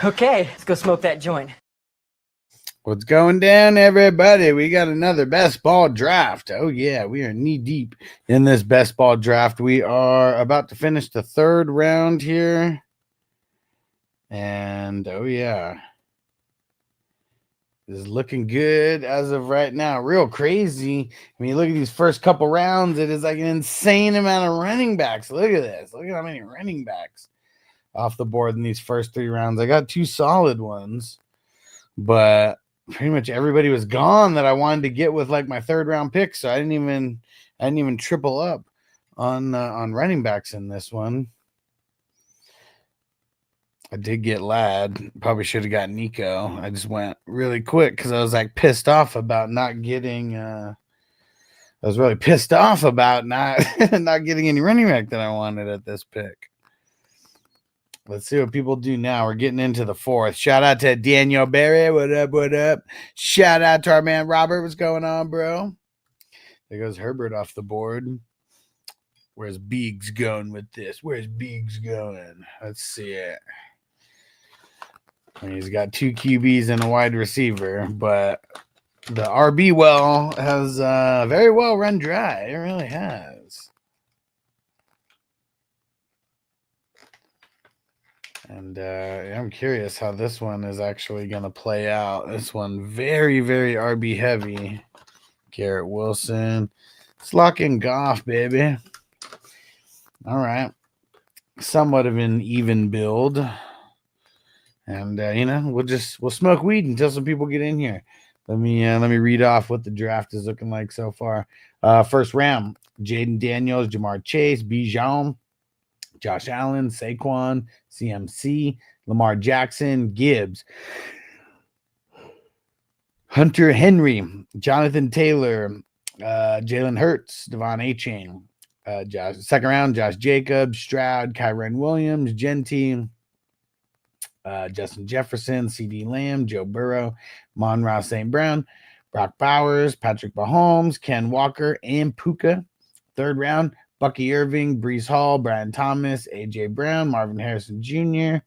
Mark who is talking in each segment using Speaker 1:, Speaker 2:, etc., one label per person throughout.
Speaker 1: Okay, let's go smoke that joint.
Speaker 2: What's going down, everybody? We got another best ball draft. Oh, yeah, we are knee deep in this best ball draft. We are about to finish the third round here. And, oh, yeah, this is looking good as of right now. Real crazy. When you look at these first couple rounds, it is like an insane amount of running backs. Look at this. Look at how many running backs off the board in these first three rounds. I got two solid ones, but pretty much everybody was gone that I wanted to get with like my third round pick. So I didn't even triple up on running backs in this one. I did get Ladd. Probably should have got Nico. I just went really quick because I was like pissed off about not getting. I was really pissed off about not not getting any running back that I wanted at this pick. Let's see what people do now. We're getting into the fourth. Shout out to Daniel Berry. What up? What up? Shout out to our man Robert. What's going on, bro? There goes Herbert off the board. Where's Biggs going with this? Where's Biggs going? Let's see it. I mean, he's got two QBs and a wide receiver, but the RB well has very well run dry. It really has. And I'm curious how this one is actually going to play out. This one very, very RB heavy. Garrett Wilson. It's locking Goff, baby. All right. Somewhat of an even build. And, we'll smoke weed until some people get in here. Let me read off what the draft is looking like so far. First round, Jaden Daniels, Jamar Chase, Bijan, Josh Allen, Saquon, CMC, Lamar Jackson, Gibbs, Hunter Henry, Jonathan Taylor, Jalen Hurts, Devon A-Chain. Second round, Josh Jacobs, Stroud, Kyren Williams, Genty, Justin Jefferson, CD Lamb, Joe Burrow, Monroe St. Brown, Brock Bowers, Patrick Mahomes, Ken Walker, and Puka. Third round, Bucky Irving, Breece Hall, Brian Thomas, A.J. Brown, Marvin Harrison Jr.,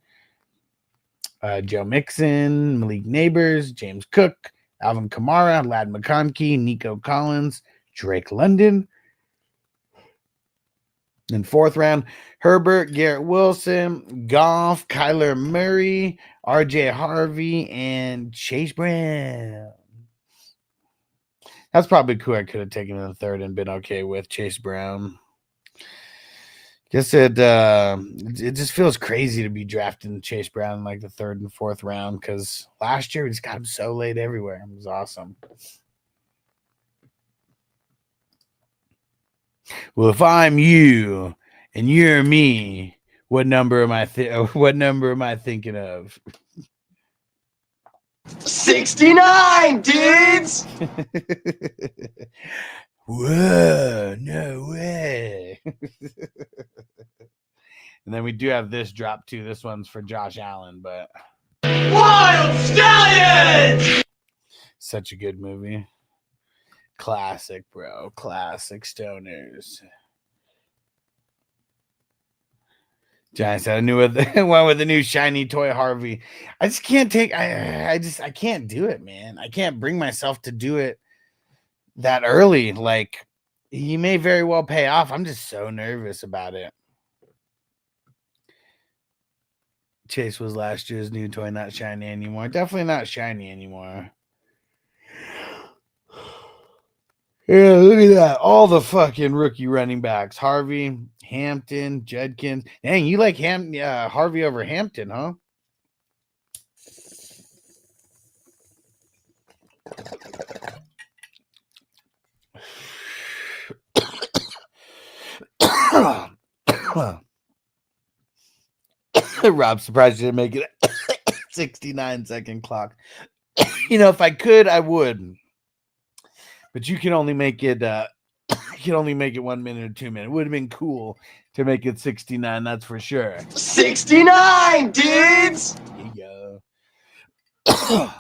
Speaker 2: Joe Mixon, Malik Neighbors, James Cook, Alvin Kamara, Ladd McConkey, Nico Collins, Drake London. Then fourth round, Herbert, Garrett Wilson, Goff, Kyler Murray, R.J. Harvey, and Chase Brown. That's probably who I could have taken in the third and been okay with, Chase Brown. Guess it just feels crazy to be drafting Chase Brown in like the third and fourth round because last year we just got him so late everywhere. It was awesome. Well, if I'm you and you're me, what number am I thinking of?
Speaker 3: 69, dudes!
Speaker 2: Whoa, no way. And then we do have this drop too. This one's for Josh Allen, but
Speaker 3: Wild Stallions!
Speaker 2: Such a good movie. Classic, bro. Classic stoners. Giants had a new one with the new shiny toy Harvey. I just can't take. I can't do it, man. I can't bring myself to do it that early. Like he may very well pay off. I'm just so nervous about it. Chase was last year's new toy, not shiny anymore. Definitely not shiny anymore. Yeah, look at that. All the fucking rookie running backs. Harvey, Hampton, Judkins. Dang, you like Harvey over Hampton, huh? Rob, surprised you didn't make it 69-second clock. If I could, I would. But you can only make it 1 minute or 2 minutes. It would have been cool to make it 69, that's for sure.
Speaker 3: 69, dudes!
Speaker 2: There you go.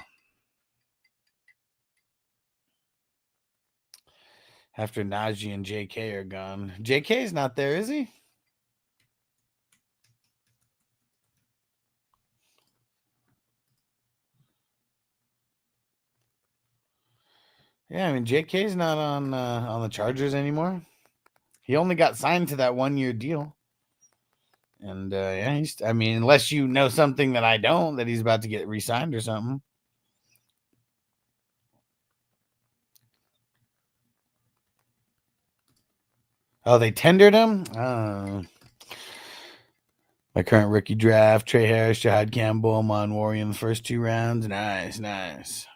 Speaker 2: After Najee and JK are gone. JK's not there, is he? Yeah, I mean JK's not on the Chargers anymore. He only got signed to that 1-year deal. And yeah, I mean, unless you know something that I don't, that he's about to get re-signed or something. Oh, they tendered him? My current rookie draft: Trey Harris, Jahad Campbell, Amon Warrior in the first 2 rounds. Nice.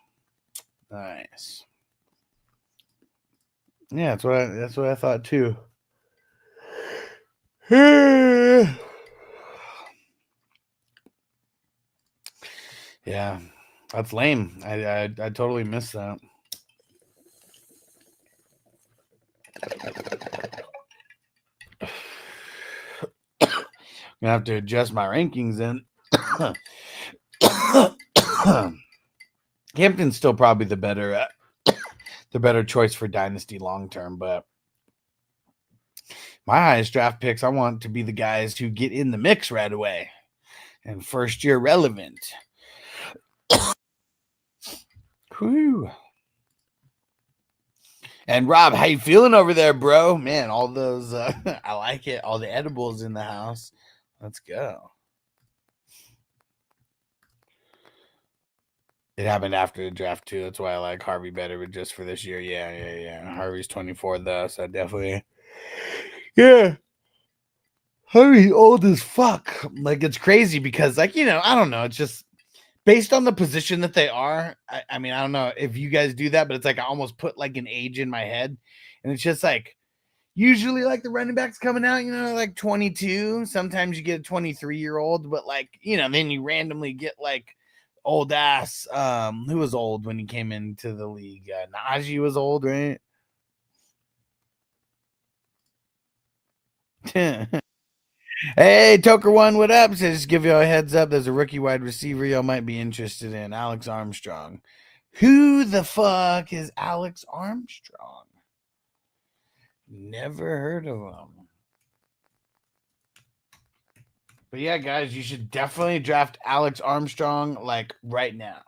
Speaker 2: Yeah, that's what I thought too. Yeah, that's lame. I totally missed that. Gonna have to adjust my rankings then. Hampton's still probably the better choice for dynasty long term, but my highest draft picks, I want to be the guys who get in the mix right away and first year relevant. Whew. And Rob, how you feeling over there, bro? Man, all those I like it. All the edibles in the house. Let's go. It happened after the draft too. That's why I like Harvey better, but just for this year. Yeah. Harvey's 24 though, so definitely. Yeah. Harvey's old as fuck. Like, it's crazy because, like, I don't know. It's just based on the position that they are. I mean, I don't know if you guys do that, but it's like I almost put like an age in my head. And it's just like usually like the running backs coming out, like 22. Sometimes you get a 23-year-old, but like, then you randomly get like old ass. Who was old when he came into the league? Najee was old, right? Hey, Toker One, what up? So just give you a heads up. There's a rookie wide receiver y'all might be interested in, Alex Armstrong. Who the fuck is Alex Armstrong? Never heard of him. But yeah, guys, you should definitely draft Alex Armstrong like right now.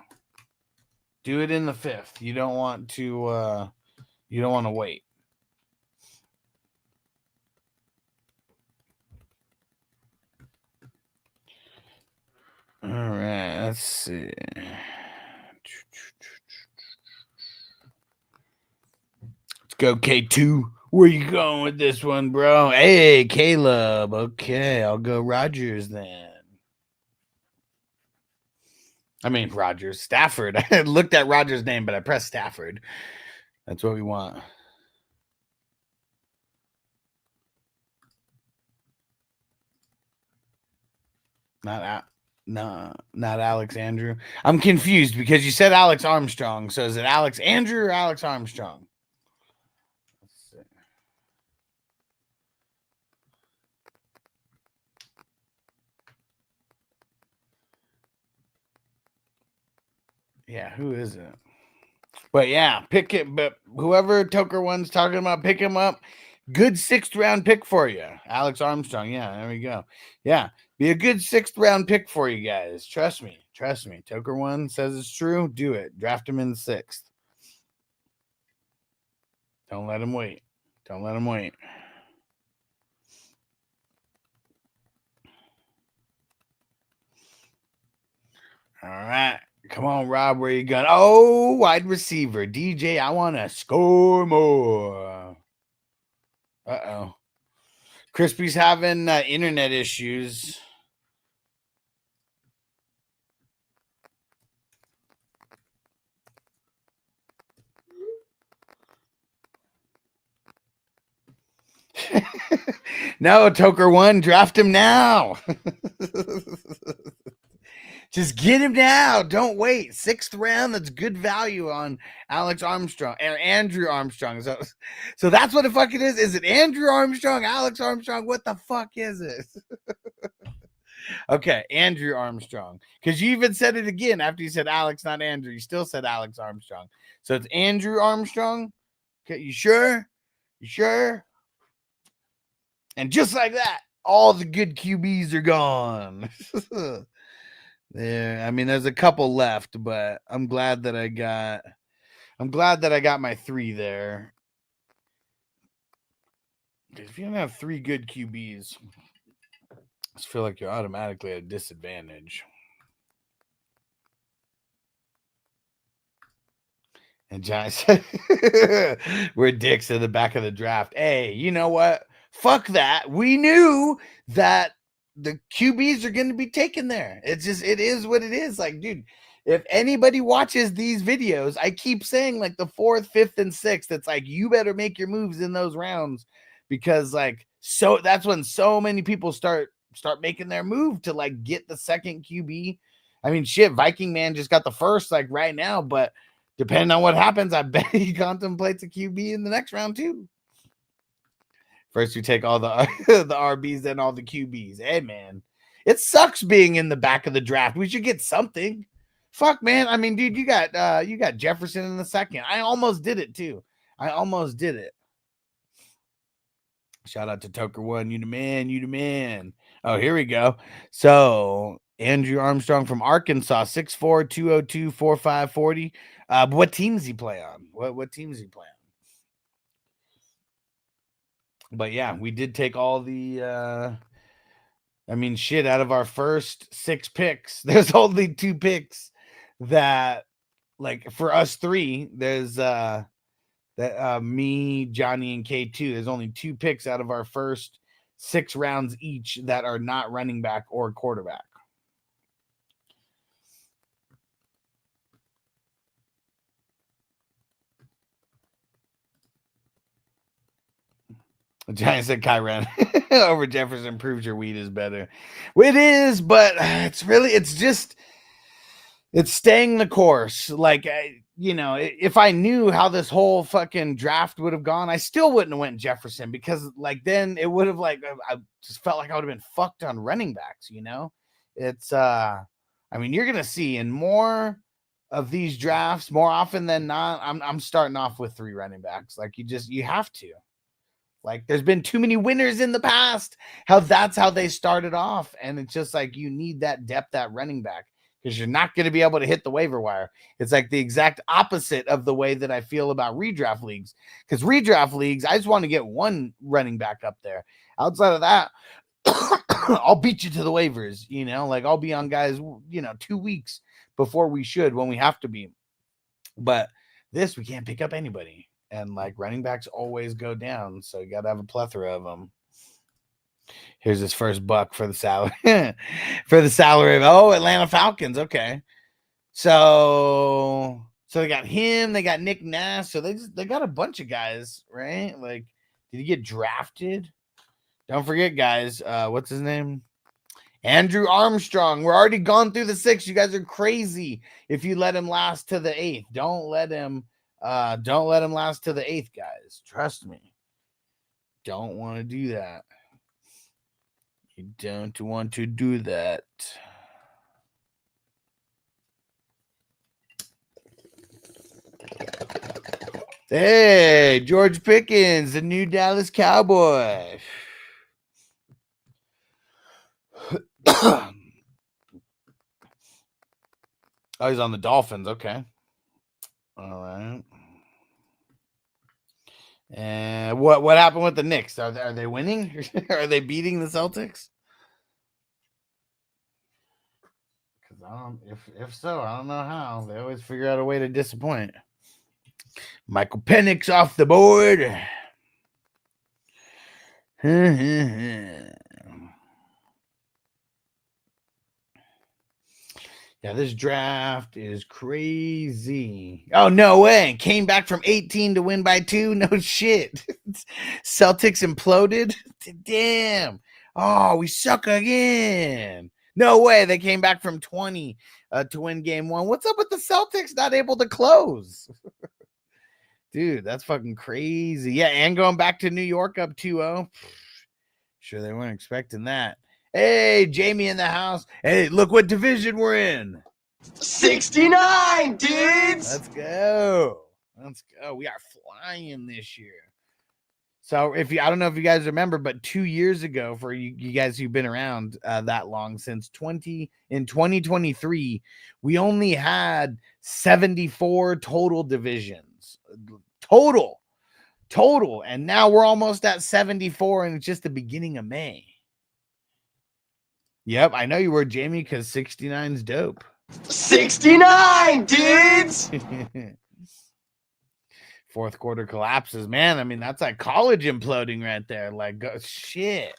Speaker 2: Do it in the 5th. You don't want to wait. All right, let's see. Let's go, K2. Where you going with this one, bro? Hey, Caleb. Okay, I'll go Rodgers then. I mean, Rodgers. Stafford. I looked at Rodgers' name, but I pressed Stafford. That's what we want. Not Alex Andrew. I'm confused because you said Alex Armstrong. So is it Alex Andrew or Alex Armstrong? Let's see. Yeah, who is it? But yeah, pick it. But whoever Toker One's talking about, pick him up. Good 6th round pick for you, Alex Armstrong. Yeah, there we go. Yeah, be a good 6th round pick for you guys. Trust me. Toker One says it's true. Do it. Draft him in the 6th. Don't let him wait. All right. Come on, Rob. Where you going? Oh, wide receiver. DJ, I want to score more. Uh-oh. Crispy's having internet issues. No, Toker One, draft him now. Just get him now. Don't wait. 6th round. That's good value on Alex Armstrong or Andrew Armstrong. So that's what the fuck it is. Is it Andrew Armstrong, Alex Armstrong? What the fuck is it? Okay, Andrew Armstrong. Because you even said it again after you said Alex, not Andrew. You still said Alex Armstrong. So it's Andrew Armstrong. Okay, you sure? And just like that, all the good QBs are gone. There, I mean, there's a couple left, but I'm glad that I got I'm glad that I got my 3 there. If you don't have 3 good QBs, I just feel like you're automatically at a disadvantage. And Johnny said, we're dicks in the back of the draft. Hey, you know what? Fuck that. We knew that the QBs are going to be taken there. It's just, it is what it is. Like, dude, if anybody watches these videos, I keep saying like the 4th, 5th, and 6th, it's like, you better make your moves in those rounds because like, so that's when so many people start making their move to like get the second QB. I mean, shit, Viking man just got the first like right now, but depending on what happens, I bet he contemplates a QB in the next round too. First, you take all the the RBs, then all the QBs. Hey, man, it sucks being in the back of the draft. We should get something. Fuck, man. I mean, dude, you got Jefferson in the second. I almost did it too. I almost did it. Shout out to Toker One. You the man. You the man. Oh, here we go. So Andrew Armstrong from Arkansas, 6'4", 202, 45, 40. What teams he play on? What teams he play on? But yeah, we did take all the I mean, shit, out of our first 6 picks, there's only 2 picks that, like, for us 3, there's that me, Johnny, and K2. There's only 2 picks out of our first 6 rounds each that are not running back or quarterback. The Giants said Kyron over Jefferson proves your weed is better. It is, but it's staying the course. Like, you know, if I knew how this whole fucking draft would have gone, I still wouldn't have went Jefferson because like then it would have like I just felt like I would have been fucked on running backs. You know, it's I mean, you're gonna see in more of these drafts more often than not. I'm starting off with 3 running backs. Like you have to. Like there's been too many winners in the past. That's how they started off. And it's just like you need that depth at running back because you're not going to be able to hit the waiver wire. It's like the exact opposite of the way that I feel about redraft leagues. Because redraft leagues, I just want to get 1 running back up there. Outside of that, I'll beat you to the waivers, you know, like I'll be on guys, you know, 2 weeks before we should when we have to be. But this, we can't pick up anybody. And like running backs always go down, so you got to have a plethora of them. Here's his first buck for the salary. For the salary. Oh, Atlanta Falcons. Okay. So they got him, they got Nick Nass. So they got a bunch of guys, right? Like, did he get drafted? Don't forget, guys. What's his name? Andrew Armstrong. We're already gone through the 6. You guys are crazy if you let him last to the 8th. Don't let him last to the 8th, guys. Trust me. Don't want to do that. You don't want to do that. Hey, George Pickens, the new Dallas Cowboy. Oh, he's on the Dolphins. Okay. All right. And what happened with the Knicks? Are they winning? Are they beating the Celtics? Because if so, I don't know how. They always figure out a way to disappoint. Michael Penix off the board. Yeah, this draft is crazy. Oh, no way. Came back from 18 to win by 2. No shit. Celtics imploded. Damn. Oh, we suck again. No way. They came back from 20 to win game 1. What's up with the Celtics not able to close? Dude, that's fucking crazy. Yeah, and going back to New York up 2-0. Sure they weren't expecting that. Hey, Jamie in the house. Hey, look what division we're in.
Speaker 3: 69, dudes.
Speaker 2: Let's go. Let's go. We are flying this year. So I don't know if you guys remember, but 2 years ago, for you guys who've been around that long, since 2023, we only had 74 total divisions. total. And now we're almost at 74, and it's just the beginning of May. Yep, I know you were, Jamie, because 69's dope.
Speaker 3: 69, dudes!
Speaker 2: Fourth quarter collapses, man. I mean, that's like college imploding right there. Like, shit.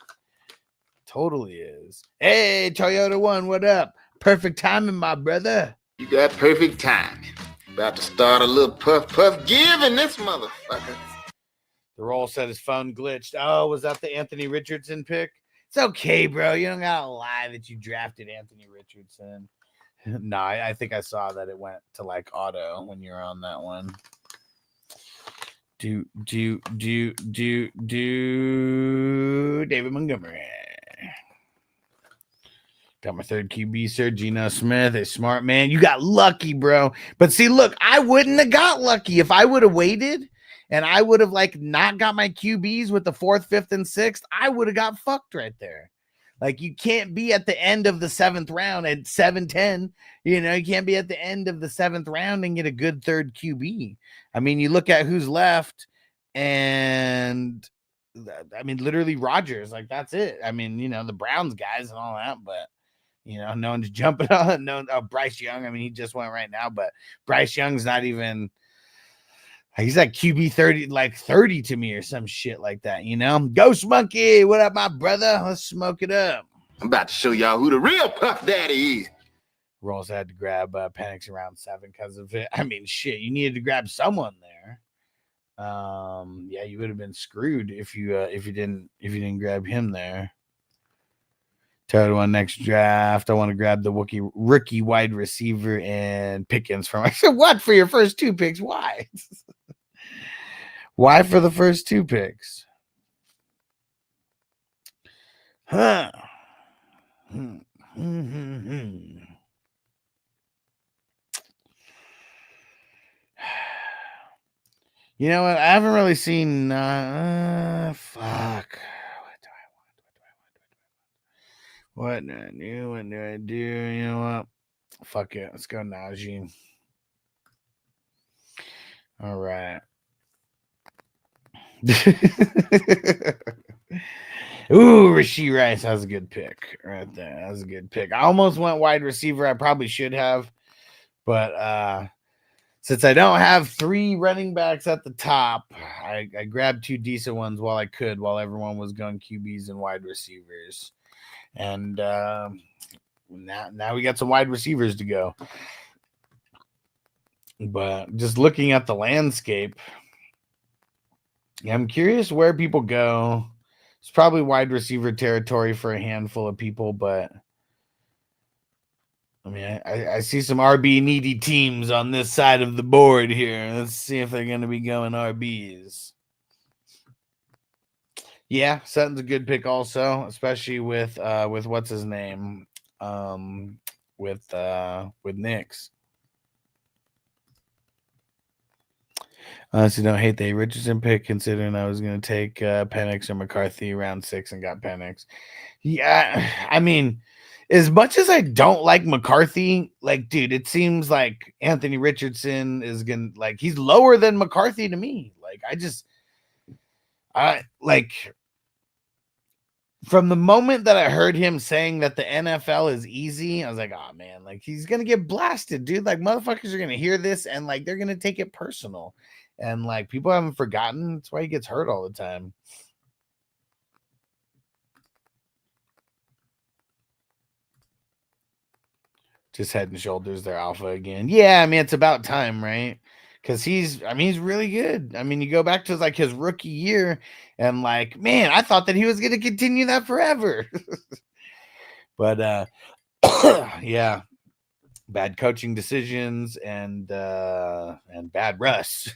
Speaker 2: Totally is. Hey, Toyota One, what up? Perfect timing, my brother.
Speaker 4: You got perfect timing. About to start a little puff give in this motherfucker.
Speaker 2: The roll said his phone glitched. Oh, was that the Anthony Richardson pick? It's okay, bro. You don't gotta lie that you drafted Anthony Richardson. No, I think I saw that it went to like auto when you're on that one. Do David Montgomery. Got my third QB, sir. Geno Smith, a smart man. You got lucky, bro. But see, look, I wouldn't have got lucky if I would have waited and I would have like not got my QBs with the 4th, 5th, and 6th. I would have got fucked right there. Like, you can't be at the end of the 7th round at 7-10. You know, you can't be at the end of the 7th round and get a good third QB. I mean, you look at who's left, and I mean, literally Rodgers. Like, that's it. I mean, you know, the Browns guys and all that, but you know, no one's jumping on. No, Bryce Young. I mean, he just went right now, but Bryce Young's not even. He's like QB 30, like 30 to me or some shit like that, you know? Ghost Monkey, what up, my brother? Let's smoke it up.
Speaker 4: I'm about to show y'all who the real Puff Daddy is.
Speaker 2: Rolls had to grab Penix around 7 because of it. I mean, shit, you needed to grab someone there. Yeah, you would have been screwed if you didn't grab him there. Third one next draft. I want to grab the rookie wide receiver and Pickens from. I said, what for your first 2 picks? Why? Why for the first 2 picks? Huh. You know what? I haven't really seen. Fuck. What do I do? What do I do? You know what? Fuck it. Let's go Najee. All right. Ooh, Rashee Rice. That was a good pick right there. That was a good pick. I almost went wide receiver. I probably should have. But since I don't have 3 running backs at the top, I grabbed 2 decent ones while I could, while everyone was going QBs and wide receivers. And now we got some wide receivers to go. But just looking at the landscape, I'm curious where people go. It's probably wide receiver territory for a handful of people, but I mean, I see some RB needy teams on this side of the board here. Let's see if they're going to be going RBs. Yeah, Sutton's a good pick also, especially with what's his name, with Knicks. Honestly, don't hate the Richardson pick, considering I was going to take Penix or McCarthy around 6 and got Penix. Yeah, I mean, as much as I don't like McCarthy, like, dude, it seems like Anthony Richardson is going to, like, he's lower than McCarthy to me. Like, from the moment that I heard him saying that the NFL is easy, I was like, oh, man, like, he's going to get blasted, dude. Like, motherfuckers are going to hear this and, like, they're going to take it personal. And, like, people haven't forgotten. That's why he gets hurt all the time. Just head and shoulders their alpha again. Yeah, I mean, it's about time, right? Because he's really good. I mean, you go back to like his rookie year and like, man, I thought that he was going to continue that forever. But yeah, bad coaching decisions and bad Russ.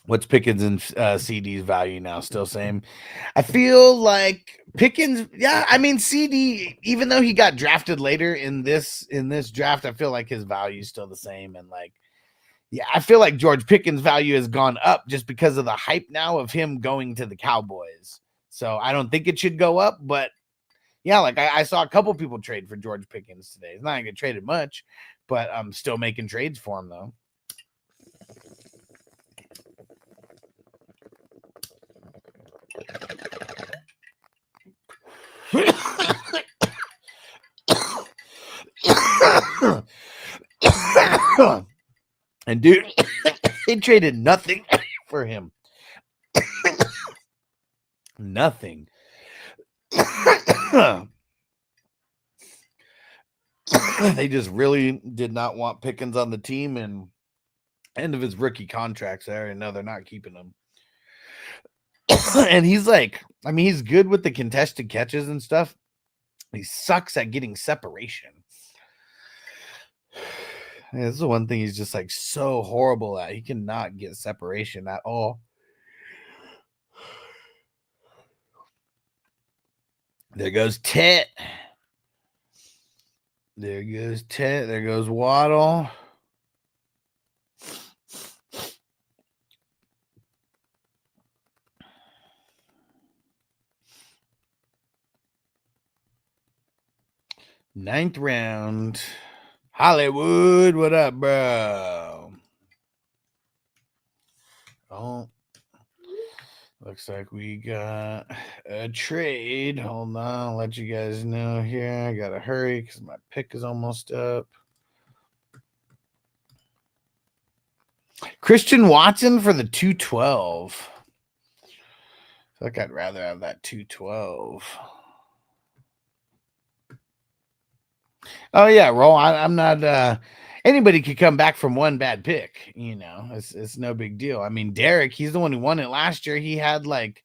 Speaker 2: What's Pickens and CD's value now? Still same. I feel like Pickens, yeah. I mean, CD, even though he got drafted later in this draft, I feel like his value is still the same. And like, yeah, I feel like George Pickens' value has gone up just because of the hype now of him going to the Cowboys. So I don't think it should go up, but yeah, like I saw a couple people trade for George Pickens today. It's not going to get traded much, but I'm still making trades for him though. And dude, they traded nothing for him. Nothing. They just really did not want Pickens on the team, and end of his rookie contracts there, and no, they're not keeping him. And he's like, I mean, he's good with the contested catches and stuff. He sucks at getting separation. Yeah, this is the one thing he's just like so horrible at. He cannot get separation at all. There goes Tet. There goes Tet. There goes Waddle. Ninth round. Hollywood, what up, bro? Oh, looks like we got a trade. Hold on, I'll let you guys know here. I gotta hurry because my pick is almost up. Christian Watson for the 212. I feel like I'd rather have that 212. Oh yeah, roll. I'm not. Anybody could come back from one bad pick. You know, it's no big deal. I mean, Derek, he's the one who won it last year. He had like,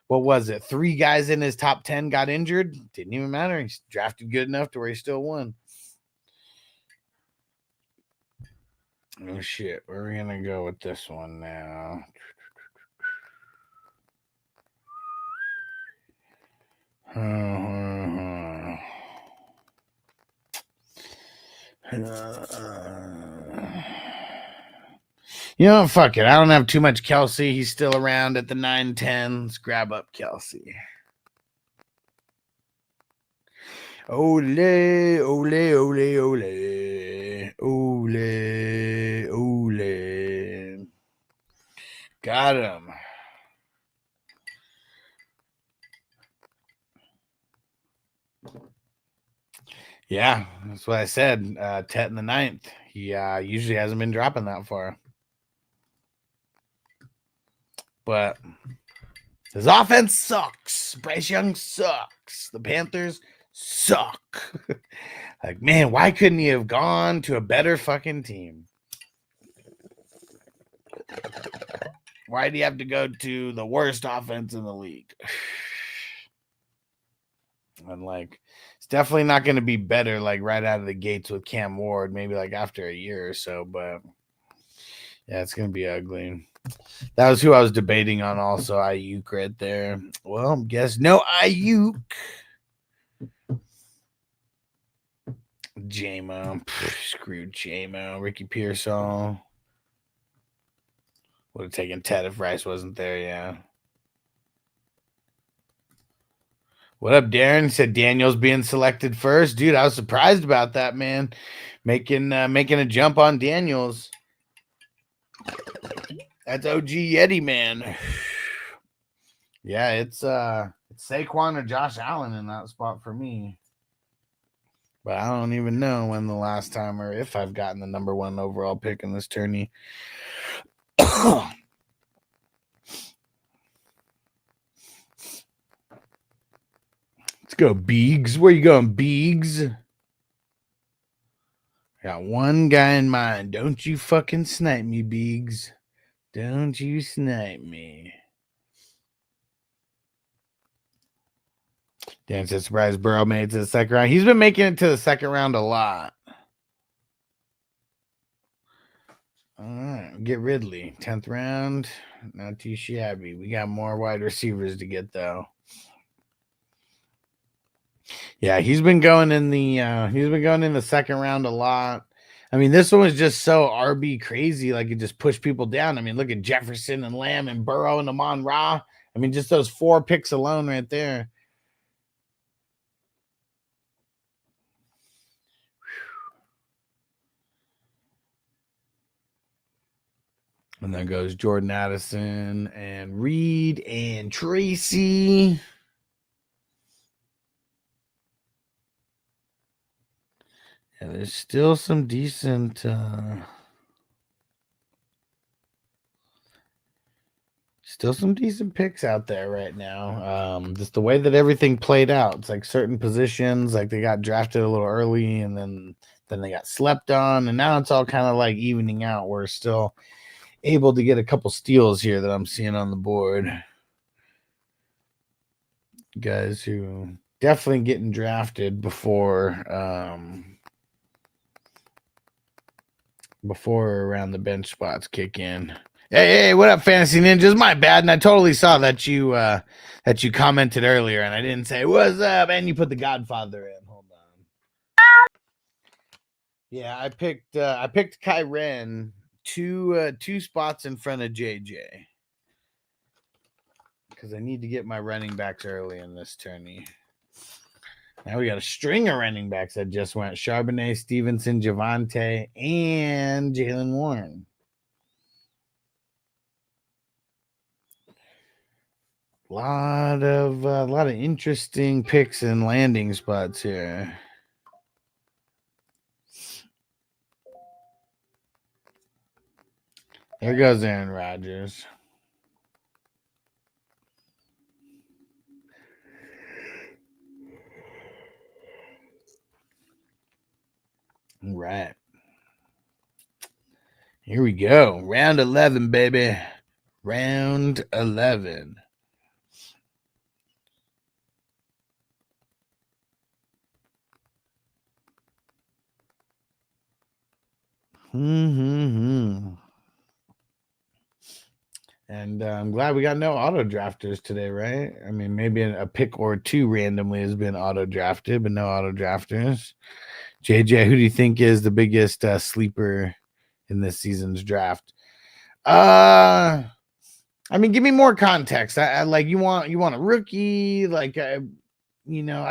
Speaker 2: what was it? 3 guys in his top 10 got injured. Didn't even matter. He's drafted good enough to where he still won. Oh shit, where are we gonna go with this one now? You know, fuck it. I don't have too much Kelsey. He's still around at the 9-10. Let's grab up Kelsey. Ole, ole, ole, ole. Ole, ole. Got him. Yeah, that's what I said. Tet in the 9th. He usually hasn't been dropping that far. But his offense sucks. Bryce Young sucks. The Panthers suck. Like, man, why couldn't he have gone to a better fucking team? Why did he have to go to the worst offense in the league? And like, it's definitely not going to be better like right out of the gates with Cam Ward, maybe like after a year or so, but yeah, it's going to be ugly. That was who I was debating on also, Ayuk right there. Well, guess no Ayuk. J-Mo. Screw J-Mo. Ricky Pearsall. Would have taken Ted if Rice wasn't there, yeah. What up, Darren? He said Daniel's being selected first. Dude, I was surprised about that, man. Making a jump on Daniels. That's OG Yeti, man. Yeah, it's Saquon or Josh Allen in that spot for me. But I don't even know when the last time or if I've gotten the number 1 overall pick in this tourney. Let's go, Beegs. Where you going, Beegs? I got one guy in mind. Don't you fucking snipe me, Beegs. Don't you snipe me. Dan said surprise Burrow made it to the second round. He's been making it to the second round a lot. All right, get Ridley. 10th round. Not too shabby. We got more wide receivers to get, though. Yeah, he's been going in the second round a lot. I mean, this one was just so RB crazy, like it just pushed people down. I mean, look at Jefferson and Lamb and Burrow and Amon Ra. I mean, just those 4 picks alone right there. And then goes Jordan Addison and Reed and Tracy. Yeah, there's still some decent picks out there right now. Just the way that everything played out. It's like certain positions, like they got drafted a little early and then they got slept on, and now it's all kind of like evening out. We're still able to get a couple steals here that I'm seeing on the board. Guys who definitely getting drafted before around the bench spots kick in. Hey, what up, Fantasy Ninjas? My bad, and I totally saw that you commented earlier, and I didn't say what's up, and you put the Godfather in. Hold on. Yeah, I picked Kyren two spots in front of JJ because I need to get my running backs early in this tourney. Now we got a string of running backs that just went: Charbonnet, Stevenson, Javante, and Jalen Warren. A lot of interesting picks and landing spots here. There goes Aaron Rodgers. All right. Here we go. Round 11, baby. Round 11. And I'm glad we got no auto drafters today, right? I mean, maybe a pick or two randomly has been auto drafted, but no auto drafters. JJ, who do you think is the biggest sleeper in this season's draft? I mean, give me more context. I like you want a rookie, like I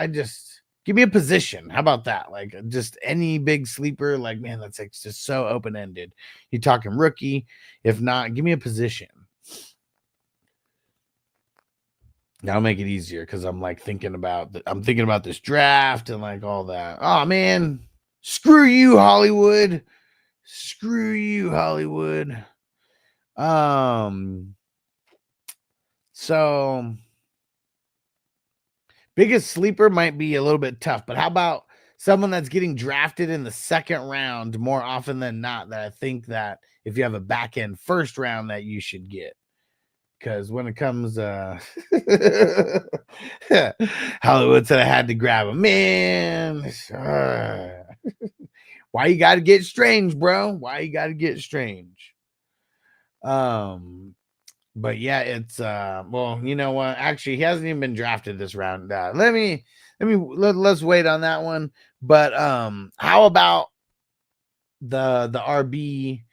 Speaker 2: just give me a position. How about that? Like just any big sleeper, like man, that's like just so open-ended. You talking rookie? If not, give me a position. That'll make it easier because I'm like thinking about this draft and like all that. Oh man, screw you, Hollywood. Screw you, Hollywood. So biggest sleeper might be a little bit tough, but how about someone that's getting drafted in the second round more often than not, that I think that if you have a back end first round that you should get? Because when it comes Hollywood said I had to grab him. Man, why you gotta get strange, bro? Why you gotta get strange? But yeah, it's well, you know what? Actually, he hasn't even been drafted this round. Let's wait on that one. But how about the RB?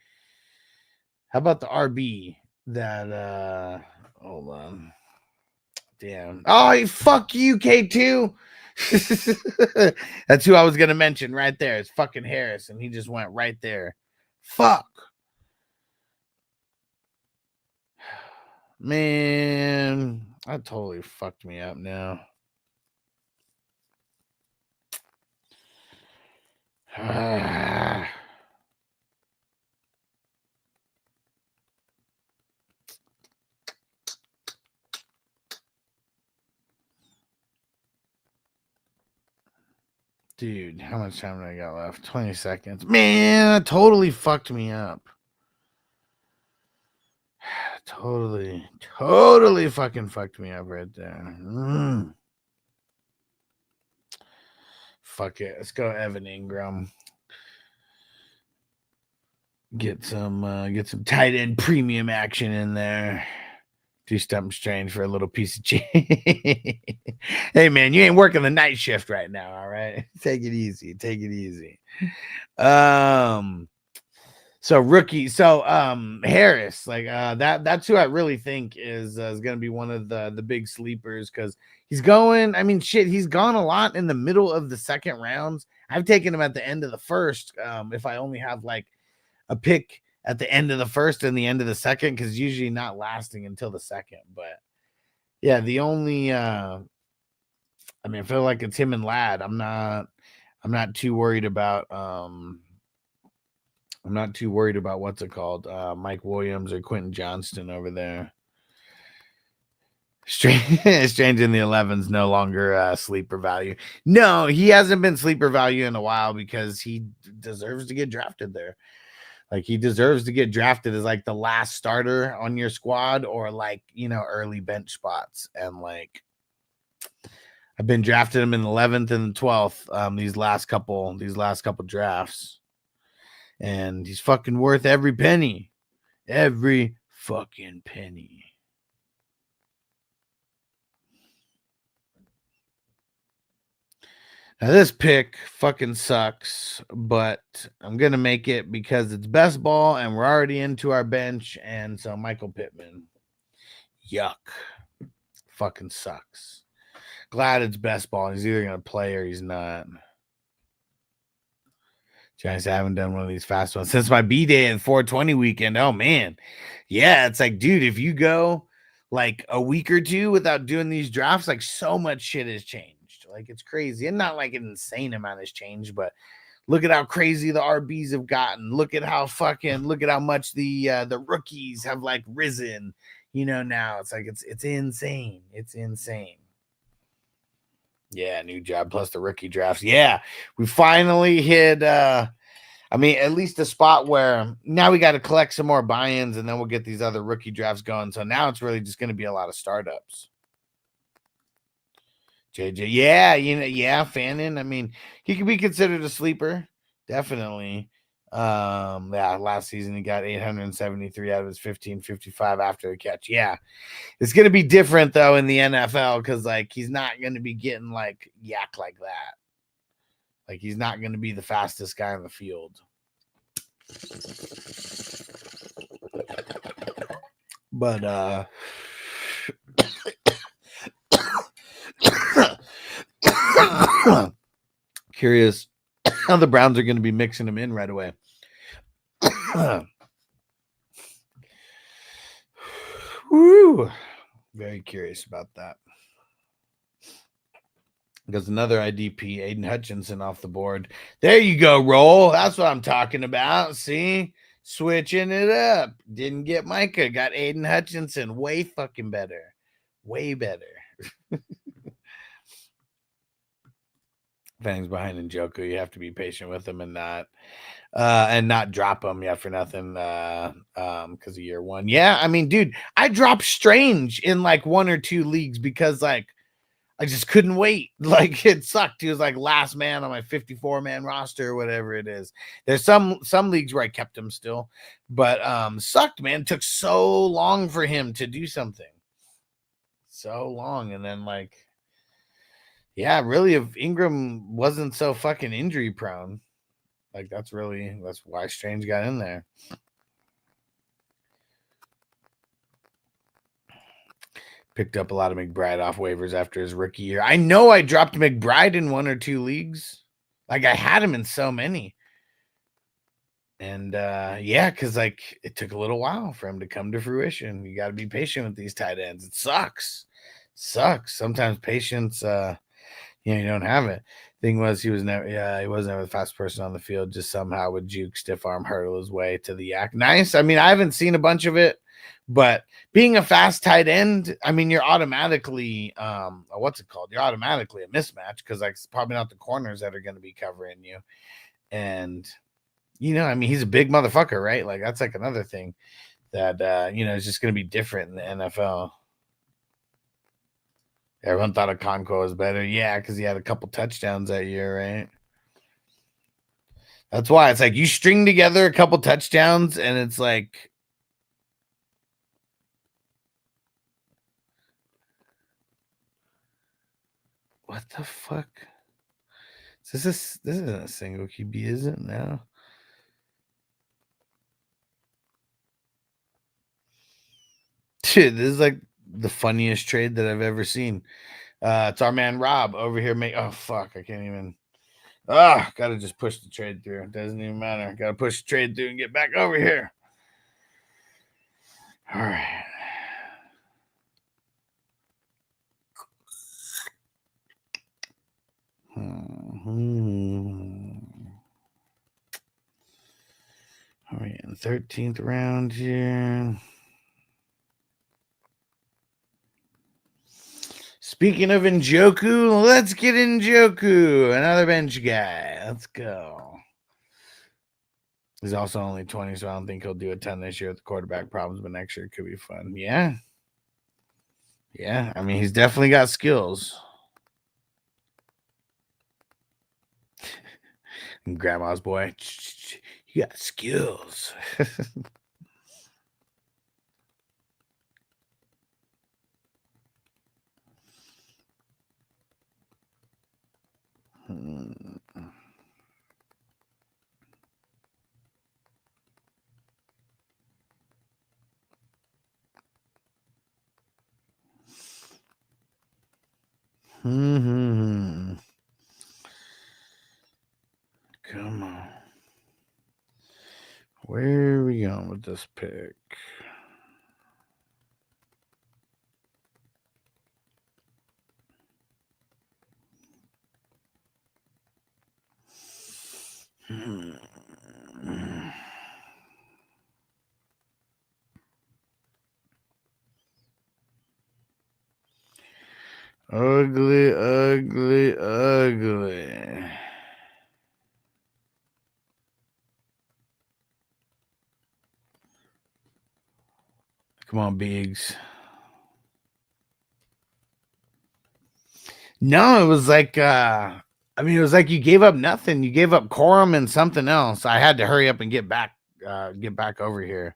Speaker 2: How about the RB that hold on. Damn. Oh, fuck you, K2. That's who I was gonna mention right there. It's fucking Harris, and he just went right there. Fuck. Man, that totally fucked me up now. Dude, how much time do I got left? 20 seconds. Man, that totally fucked me up. Totally fucking fucked me up right there. Fuck it. Let's go Evan Ingram. Get some tight end premium action in there. Do something strange for a little piece of change. Hey man, you ain't working the night shift right now, all right? Take it easy. So rookie, Harris, like that's who I really think is gonna be one of the big sleepers, because he's going. I mean, shit, he's gone a lot in the middle of the second rounds. I've taken him at the end of the first. If I only have like a pick at the end of the first and the end of the second, because usually not lasting until the second. But yeah, the only I mean, I feel like it's him and Ladd. I'm not too worried about I'm not too worried about what's it called, Mike Williams or Quentin Johnston over there. Strange in the 11's no longer sleeper value. No, he hasn't been sleeper value in a while because he deserves to get drafted there. Like, he deserves to get drafted as like the last starter on your squad, or like, you know, early bench spots. And like, I've been drafting him in the 11th and the 12th these last couple drafts, and he's fucking worth every penny. Every fucking penny. Now, this pick fucking sucks, but I'm going to make it because it's best ball and we're already into our bench. And so Michael Pittman. Yuck. Fucking sucks. Glad it's best ball. He's either going to play or he's not. Giants, I haven't done one of these fast ones since my B-Day and 420 weekend. Oh, man. Yeah, it's like, dude, if you go like a week or two without doing these drafts, like so much shit has changed. Like, it's crazy. And not like an insane amount has changed, but look at how crazy the RBs have gotten. Look at how much the rookies have like risen. You know, now it's like it's insane. It's insane. Yeah, new job plus the rookie drafts. Yeah, we finally hit I mean, at least a spot where now we got to collect some more buy-ins and then we'll get these other rookie drafts going. So now it's really just going to be a lot of startups. JJ, yeah, you know, yeah, Fannin. I mean, he could be considered a sleeper, definitely. Yeah, last season he got 873 out of his 1555 after the catch. Yeah, it's gonna be different though in the NFL because like he's not gonna be getting like yak like that. Like, he's not gonna be the fastest guy on the field. But curious how the Browns are going to be mixing him in right away. Woo! Very curious about that. Because another IDP, Aiden Hutchinson off the board. There you go, roll. That's what I'm talking about. See? Switching it up. Didn't get Micah. Got Aiden Hutchinson. Way fucking better. Way better. Fans behind Njoku, you have to be patient with them and not drop them, yeah, for nothing. Because of year one. Yeah, I mean, dude, I dropped Strange in like 1 or 2 leagues because like I just couldn't wait. Like, it sucked. He was like last man on my 54-man roster or whatever it is. There's some leagues where I kept him still, but sucked, man. It took so long for him to do something. So long. And then like, yeah, really, if Ingram wasn't so fucking injury prone, like that's why Strange got in there. Picked up a lot of McBride off waivers after his rookie year. I know I dropped McBride in 1 or 2 leagues. Like, I had him in so many. And yeah, because like it took a little while for him to come to fruition. You got to be patient with these tight ends. It sucks. Sometimes patience, you don't have it. Thing was, he wasn't ever the fastest person on the field. Just somehow would juke, stiff arm, hurdle his way to the yak. Nice. I mean, I haven't seen a bunch of it. But being a fast tight end, I mean, you're automatically, what's it called? You're automatically a mismatch because like it's probably not the corners that are going to be covering you. And, I mean, he's a big motherfucker, right? Like that's like another thing that, is just going to be different in the NFL. Everyone thought Okonkwo was better. Yeah, because he had a couple touchdowns that year, right? That's why it's like you string together a couple touchdowns and it's like, what the fuck? This isn't a single QB, is it? No. Dude, this is like the funniest trade that I've ever seen. It's our man Rob over here. Oh fuck, I can't even. Gotta just push the trade through. It doesn't even matter. Gotta push the trade through and get back over here. All right. All right, in the 13th round here. Speaking of Njoku, let's get Njoku, another bench guy. Let's go. He's also only 20, so I don't think he'll do a ton this year with the quarterback problems, but next year it could be fun. Yeah. Yeah, I mean, he's definitely got skills. And grandma's boy, you got skills. Come on. Where are we going with this pick? Ugly, ugly, ugly. Come on, Biggs. No, it was like I mean, it was like you gave up nothing. You gave up Corum and something else. I had to hurry up and get back over here.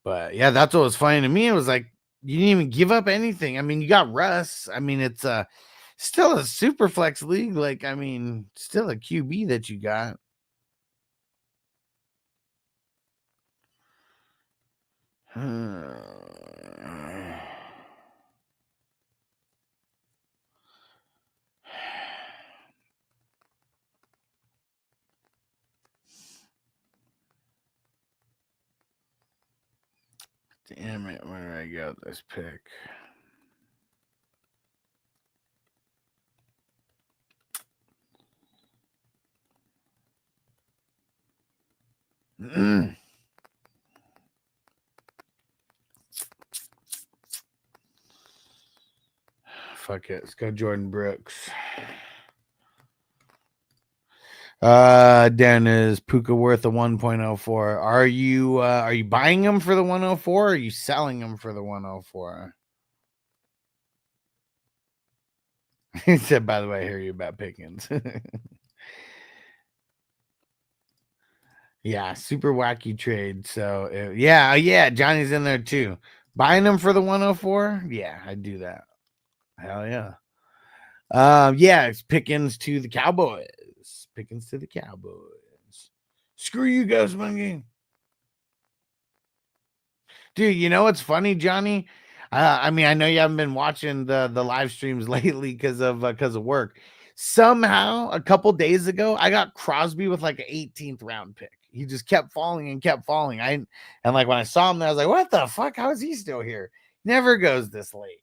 Speaker 2: But yeah, that's what was funny to me. It was like you didn't even give up anything. I mean, you got Russ. I mean, it's still a super flex league. Like, I mean, still a QB that you got. Damn it, where did I go with this pick? Fuck it. Let's go Jordan Brooks. Dan, is Puka worth a 1.04? Are you buying him for the 104 or are you selling him for the 104? He said, by the way, I hear you about Pickens. Yeah, super wacky trade. So yeah, Johnny's in there too. Buying him for the 104? Yeah, I'd do that. Hell yeah. Yeah, it's Pickens to the Cowboys. Pickens to the Cowboys. Screw you, Ghost Monkey. Dude, you know what's funny, Johnny? I mean, I know you haven't been watching the live streams lately because of work. Somehow, a couple days ago, I got Crosby with like an 18th round pick. He just kept falling and kept falling. And like when I saw him there, I was like, what the fuck? How is he still here? Never goes this late.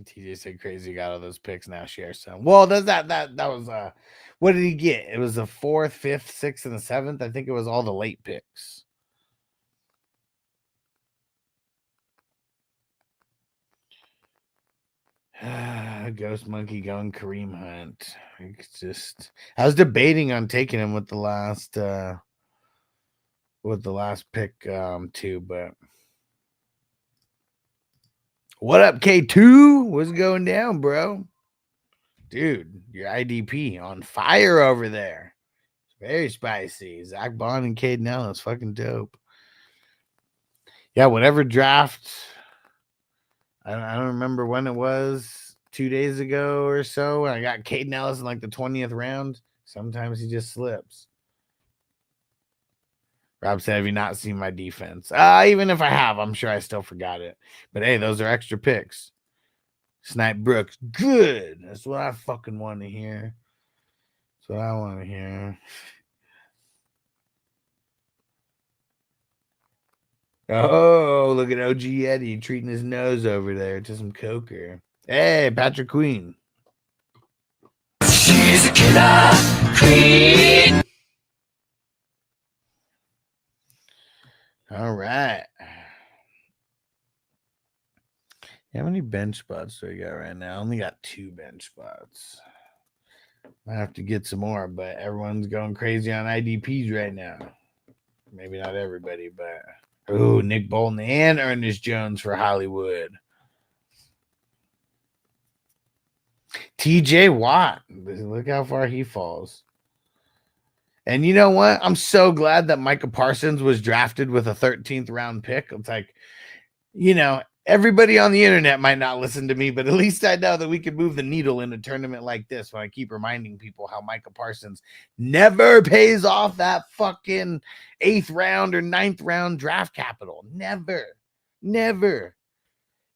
Speaker 2: TJ said crazy got all those picks, now share some. Well, does that was what did he get? It was the 4th, 5th, 6th, and the 7th. I think it was all the late picks. Ghost Monkey going Kareem Hunt. It's just I was debating on taking him with the last pick too, but what up, K2? What's going down, bro? Dude, your IDP on fire over there. It's very spicy. Zach Bond and Caden Ellis, fucking dope. Yeah, whatever draft. I don't remember when it was, 2 days ago or so. I got Caden Ellis in like the 20th round. Sometimes he just slips. Rob said, have you not seen my defense? Even if I have, I'm sure I still forgot it. But hey, those are extra picks. Snipe Brooks, good. That's what I fucking want to hear. That's what I want to hear. Oh, look at OG Eddie treating his nose over there to some coker. Hey, Patrick Queen.
Speaker 3: She's a killer queen.
Speaker 2: All right. How many bench spots do I got right now? I only got 2 bench spots. I have to get some more, but everyone's going crazy on IDPs right now. Maybe not everybody, but oh, Nick Bolton and Ernest Jones for Hollywood. TJ Watt. Look how far he falls. And you know what? I'm so glad that Micah Parsons was drafted with a 13th round pick. It's like, you know, everybody on the internet might not listen to me, but at least I know that we could move the needle in a tournament like this when I keep reminding people how Micah Parsons never pays off that fucking 8th round or 9th round draft capital. Never.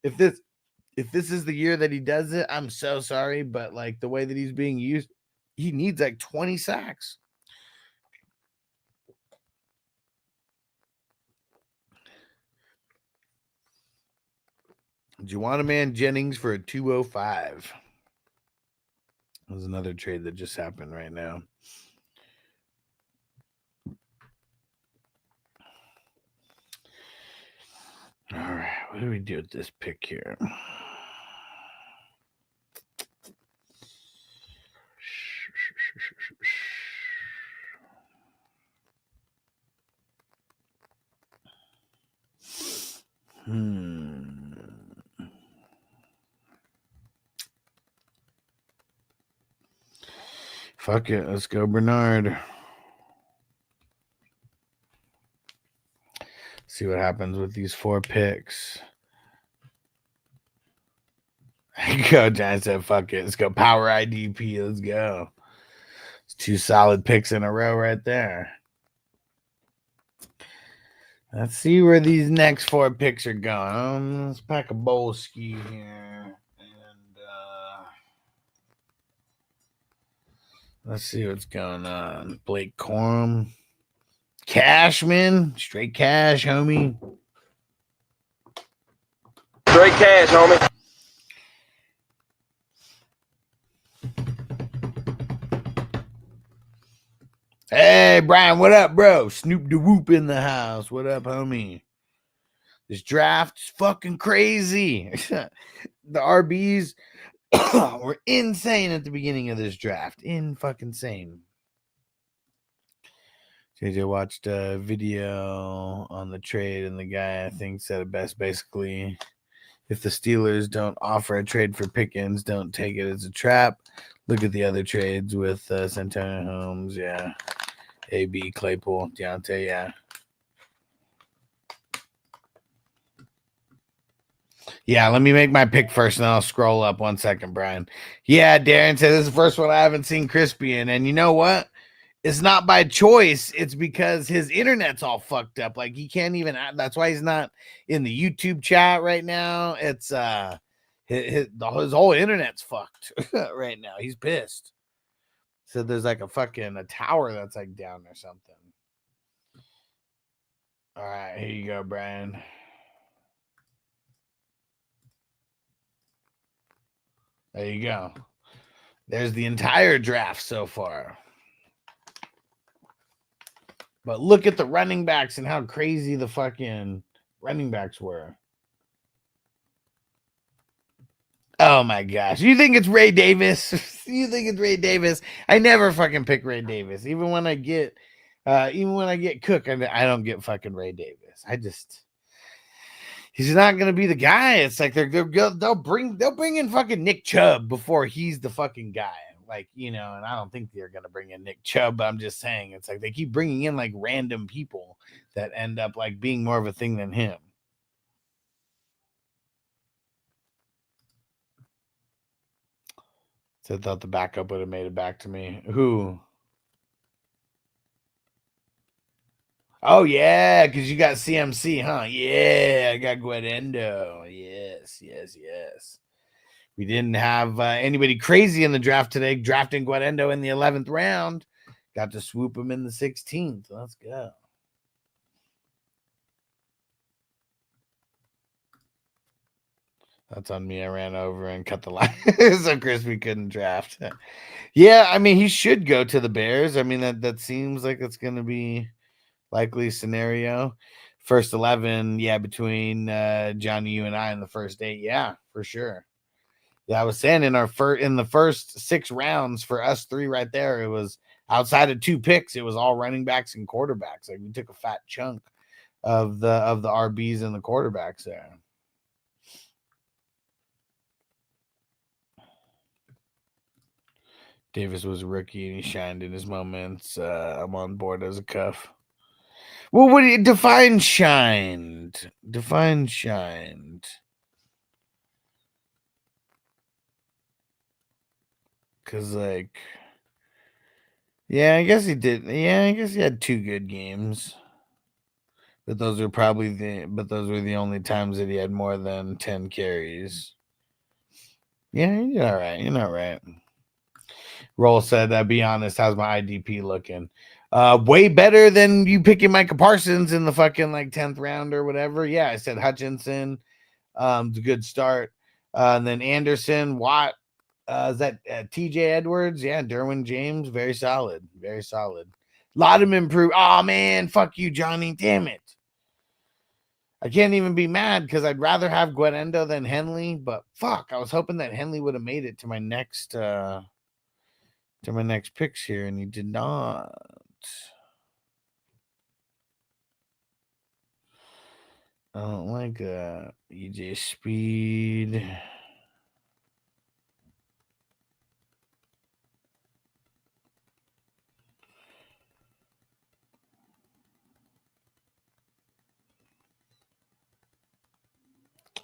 Speaker 2: If this is the year that he does it, I'm so sorry, but like the way that he's being used, he needs like 20 sacks. Juwanna Jennings for a 205. There's another trade that just happened right now. All right, what do we do with this pick here? Fuck it. Let's go, Bernard. See what happens with these 4 picks. Go, Giants said, fuck it. Let's go power IDP. Let's go. It's 2 solid picks in a row right there. Let's see where these next 4 picks are going. Let's pack a bowl ski here. And let's see what's going on. Blake Corum. Cashman. Straight cash, homie.
Speaker 3: Straight cash, homie.
Speaker 2: Hey, Brian, what up, bro? Snoop the Whoop in the house. What up, homie? This draft is fucking crazy. The RBs were insane at the beginning of this draft. Fucking insane. JJ watched a video on the trade, and the guy, I think, said it best. Basically, if the Steelers don't offer a trade for Pickens, don't take it as a trap. Look at the other trades with Santonio Holmes, yeah. AB, Claypool, Deontay, yeah. Yeah, let me make my pick first, and then I'll scroll up 1 second, Brian. Yeah, Darren said this is the first one I haven't seen Crispy in, and you know what? It's not by choice. It's because his internet's all fucked up. Like, he can't even. That's why he's not in the YouTube chat right now. It's his whole internet's fucked right now. He's pissed. So there's like a tower that's like down or something. All right, here you go, Brian. There you go. There's the entire draft so far. But look at the running backs and how crazy the fucking running backs were. Oh my gosh. You think it's Ray Davis? You think it's Ray Davis? I never fucking pick Ray Davis. Even when I get Cook, I don't get fucking Ray Davis. He's not gonna be the guy. It's like they'll bring in fucking Nick Chubb before he's the fucking guy. Like, you know, and I don't think they're gonna bring in Nick Chubb. But I'm just saying, it's like they keep bringing in like random people that end up like being more of a thing than him. So I thought the backup would have made it back to me. Who? Oh, yeah, because you got CMC, huh? Yeah, I got Guadendo. Yes. We didn't have anybody crazy in the draft today, drafting Guadendo in the 11th round. Got to swoop him in the 16th. Let's go. That's on me. I ran over and cut the line so Crispy couldn't draft. Yeah, I mean, he should go to the Bears. I mean, that seems like it's going to be likely scenario. First 11, yeah, between Johnny, you and I in the first 8. Yeah, for sure. Yeah, I was saying in the first 6 rounds for us 3 right there, it was outside of 2 picks, it was all running backs and quarterbacks. Like we took a fat chunk of the RBs and the quarterbacks there. Davis was a rookie and he shined in his moments. I'm on board as a cuff. Well, what do you define shined? Define shined. Cause like, yeah, I guess he did. Yeah, I guess he had 2 good games. But those were the only times that he had more than 10 carries. Yeah, you're all right. You're not right. Roll said, be honest, how's my IDP looking? Way better than you picking Micah Parsons in the fucking like 10th round or whatever. Yeah, I said Hutchinson. It's a good start. And then Anderson, Watt. Is that TJ Edwards? Yeah, Derwin James, very solid. Very solid. A lot of them improved. Oh man, fuck you, Johnny. Damn it. I can't even be mad because I'd rather have Guarendo than Henley, but fuck, I was hoping that Henley would have made it to my next picks here, and he did not. I don't like EJ Speed.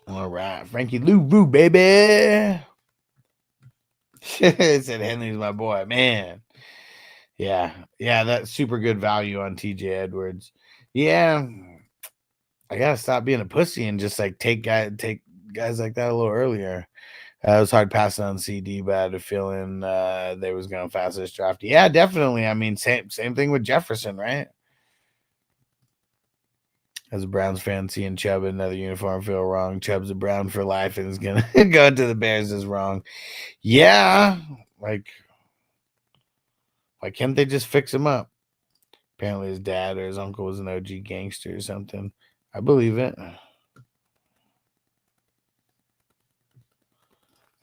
Speaker 2: All right, Frankie Lou, baby. Said Henley's my boy, man. Yeah, that's super good value on TJ Edwards. Yeah, I gotta stop being a pussy and just like take guys like that a little earlier. It was hard passing on CD, but I had a feeling they was going fast this draft. Yeah, definitely. I mean, same thing with Jefferson, right? As a Browns fan, seeing Chubb in another uniform feel wrong. Chubb's a Brown for life and is gonna go to the Bears is wrong. Yeah, like why can't they just fix him up? Apparently his dad or his uncle was an OG gangster or something. I believe it.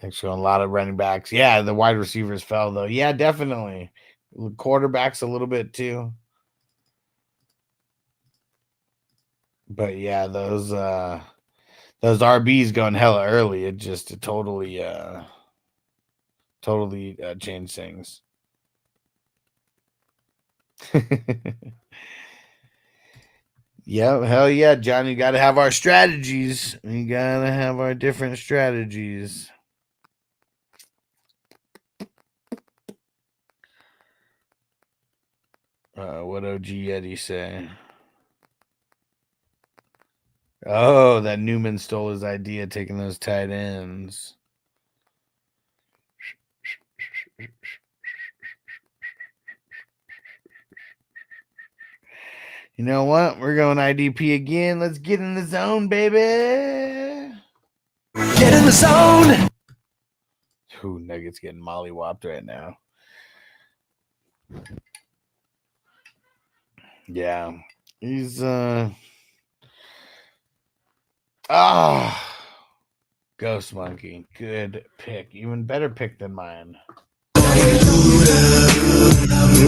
Speaker 2: Thanks for a lot of running backs. Yeah, the wide receivers fell though. Yeah, definitely. Quarterbacks a little bit too. But yeah, those RBs going hella early, it just totally changed things. Yeah, hell yeah, John. You got to have our strategies. You got to have our different strategies. What OG Yeti say? Oh, that Newman stole his idea, taking those tight ends. You know what? We're going IDP again. Let's get in the zone, baby. Get in the zone. Ooh, Nuggets getting mollywopped right now. Yeah. He's Ghost Monkey. Good pick. Even better pick than mine.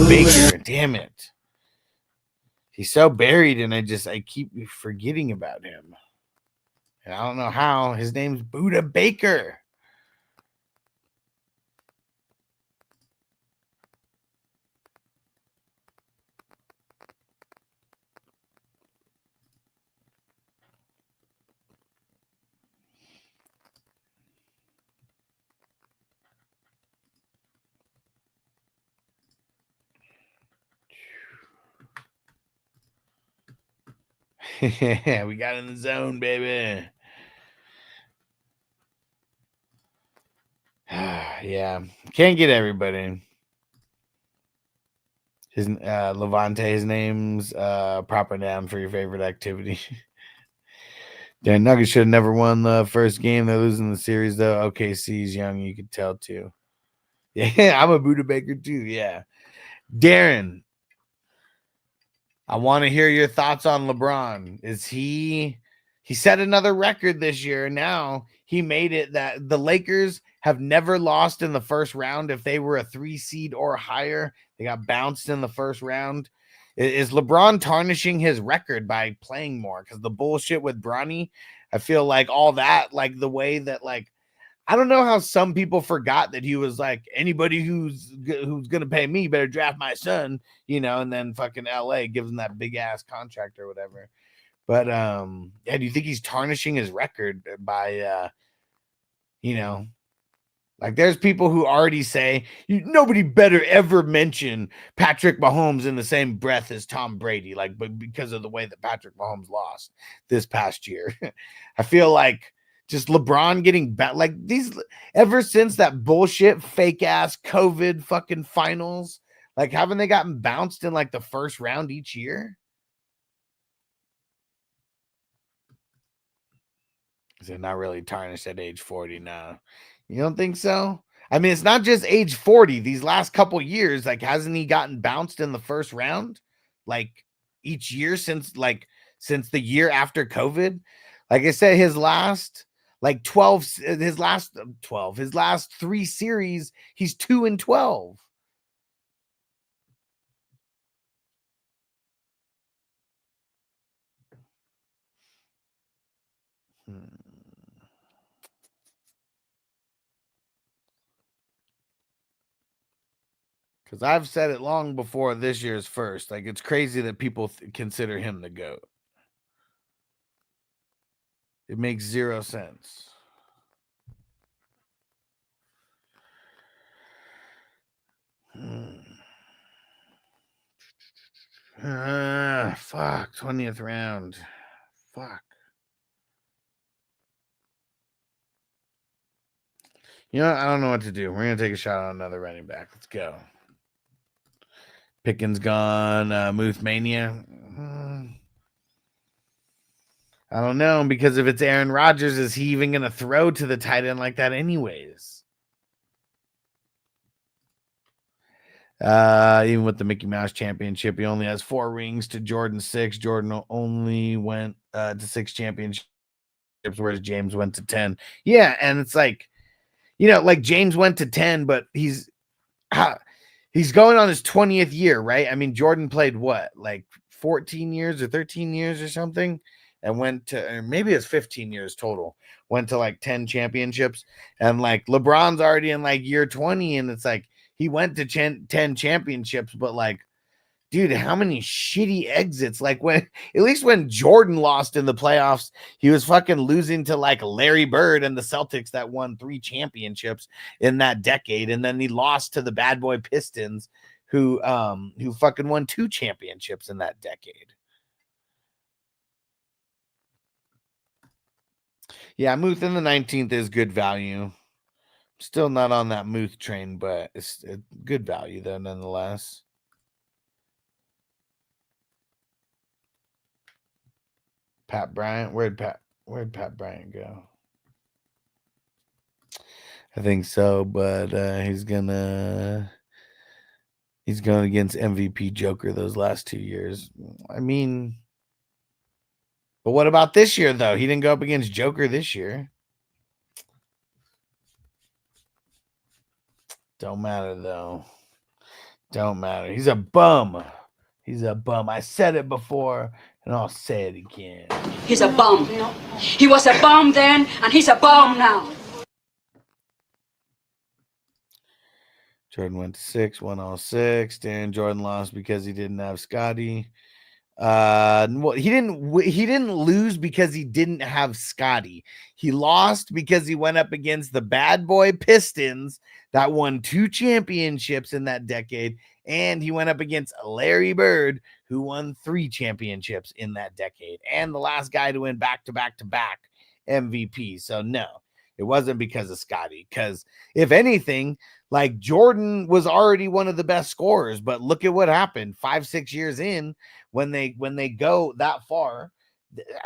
Speaker 2: Baker. Damn it. He's so buried, and I keep forgetting about him. And I don't know how. His name's Buddha Baker. Yeah, we got in the zone, baby. Yeah, can't get everybody. His Levante, his name's proper noun for your favorite activity. Yeah, Nuggets should have never won the first game. They're losing the series, though. OKC's young, you could tell, too. Yeah, I'm a Buddha Baker, too. Yeah. Darren, I want to hear your thoughts on LeBron. Is he set another record this year? Now he made it that the Lakers have never lost in the first round. If they were a 3 seed or higher, they got bounced in the first round. Is LeBron tarnishing his record by playing more? Because the bullshit with Bronny, I feel like all that, like the way that, like, I don't know how some people forgot that he was like, anybody who's gonna pay me better draft my son, and then fucking LA gives him that big ass contract or whatever. But yeah, do you think he's tarnishing his record by like there's people who already say nobody better ever mention Patrick Mahomes in the same breath as Tom Brady, like, but because of the way that Patrick Mahomes lost this past year. I feel like just LeBron getting back, like these, ever since that bullshit fake ass COVID fucking finals, like haven't they gotten bounced in like the first round each year? Is it not really tarnished at age 40 now? You don't think so? I mean, it's not just age 40. These last couple years, like, hasn't he gotten bounced in the first round? Like each year since the year after COVID? Like I said, his last 3 series, he's 2-12. Because I've said it long before this year's first. Like, it's crazy that people consider him the GOAT. It makes zero sense. Fuck. 20th round. Fuck. You know what? I don't know what to do. We're going to take a shot on another running back. Let's go. Pickens gone. Muth Mania. I don't know, because if it's Aaron Rodgers, is he even going to throw to the tight end like that anyways? Even with the Mickey Mouse Championship, he only has 4 rings to Jordan's 6. Jordan only went to 6 championships, whereas James went to 10. Yeah, and it's like, like James went to 10, but he's going on his 20th year, right? I mean, Jordan played what, like 14 years or 13 years or something, and went to, or maybe it's 15 years total, went to like 10 championships. And like LeBron's already in like year 20, and it's like he went to 10 championships, but like, dude, how many shitty exits? Like, when, at least when Jordan lost in the playoffs, he was fucking losing to like Larry Bird and the Celtics that won 3 championships in that decade. And then he lost to the bad boy Pistons who fucking won 2 championships in that decade. Yeah, Muth in the 19th is good value. Still not on that Muth train, but it's good value though, nonetheless. Pat Bryant, where'd Pat Bryant go? I think so, but he's going against MVP Joker those last 2 years. I mean, but what about this year though? He didn't go up against Joker this year. Don't matter though. Don't matter. He's a bum. He's a bum. I said it before, and I'll say it again.
Speaker 5: He's a bum. He was a bum then, and he's a bum now.
Speaker 2: Jordan went to 6, won all 6. Darren Jordan lost because he didn't have Scotty. Well, he didn't lose because he didn't have Scotty. He lost because he went up against the bad boy Pistons that won 2 championships in that decade, and he went up against Larry Bird, who won 3 championships in that decade, and the last guy to win back-to-back-to-back MVP. So no, it wasn't because of Scotty, because if anything, like, Jordan was already one of the best scorers, but look at what happened 5-6 years in. When they go that far,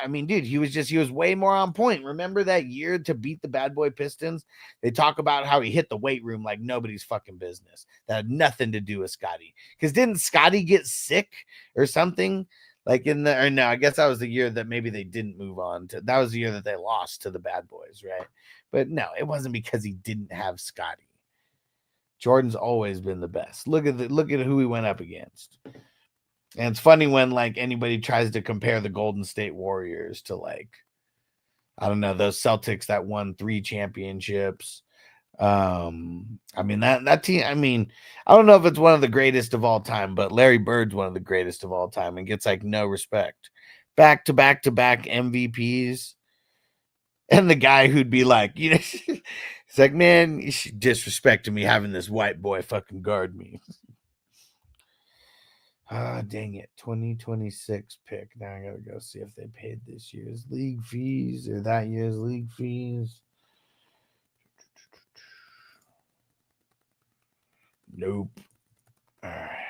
Speaker 2: I mean, dude, he was way more on point. Remember that year to beat the Bad Boy Pistons? They talk about how he hit the weight room like nobody's fucking business. That had nothing to do with Scotty. Because didn't Scotty get sick or something? Like no, I guess that was the year that maybe they didn't move on to. That was the year that they lost to the Bad Boys, right? But no, it wasn't because he didn't have Scotty. Jordan's always been the best. Look at who he went up against. And it's funny when like anybody tries to compare the Golden State Warriors to like, I don't know, those Celtics that won 3 championships. I mean that team, I mean, I don't know if it's one of the greatest of all time, but Larry Bird's one of the greatest of all time and gets like no respect. Back to back MVPs. And the guy who'd be like, you know, it's like, man, you should disrespect me having this white boy fucking guard me. Ah, dang it. 2026 pick. Now I gotta go see if they paid this year's league fees or that year's league fees. Nope. All right.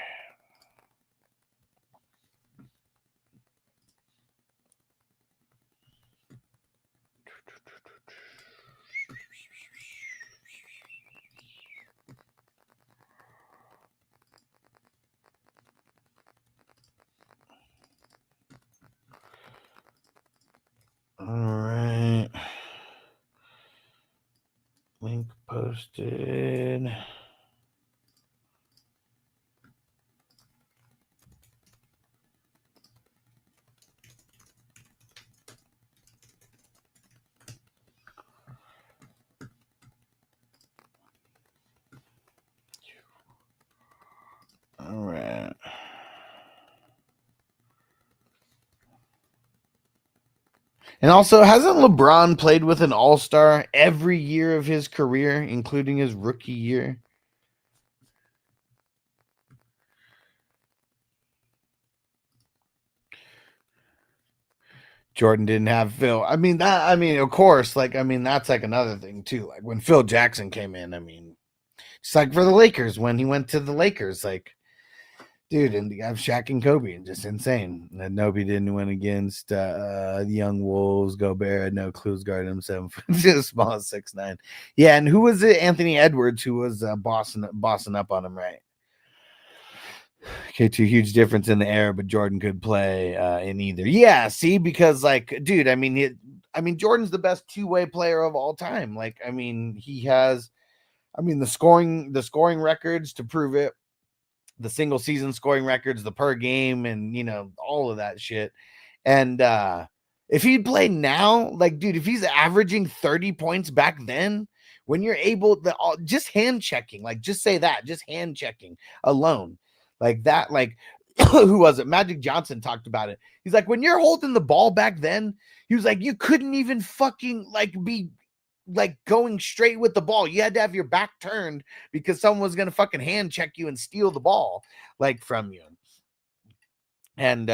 Speaker 2: All right. Link posted. All right. And also, hasn't LeBron played with an all-star every year of his career, including his rookie year? Jordan didn't have Phil. I mean, of course, like, I mean, that's like another thing too. Like when Phil Jackson came in, I mean, it's like for the Lakers, when he went to the Lakers, like, dude, and you have Shaq and Kobe, and just insane. And Nobe didn't win against the young Wolves. Gobert had no clues guarding him 7 foot, just small as 6'9". Yeah, and who was it? Anthony Edwards, who was bossing up on him, right? Okay, too huge difference in the air, but Jordan could play in either. Yeah, see, because like, dude, I mean, Jordan's the best two-way player of all time. Like, I mean, he has, I mean, the scoring records to prove it, the single season scoring records, the per game, and you know, all of that shit. And if he'd play now, like, dude, if he's averaging 30 points back then, when you're able to just hand checking, like, just say that, just hand checking alone. Like that, like, who was it? Magic Johnson talked about it. He's like, when you're holding the ball back then, he was like, you couldn't even fucking like be like going straight with the ball. You had to have your back turned because someone was going to fucking hand check you and steal the ball like from you. And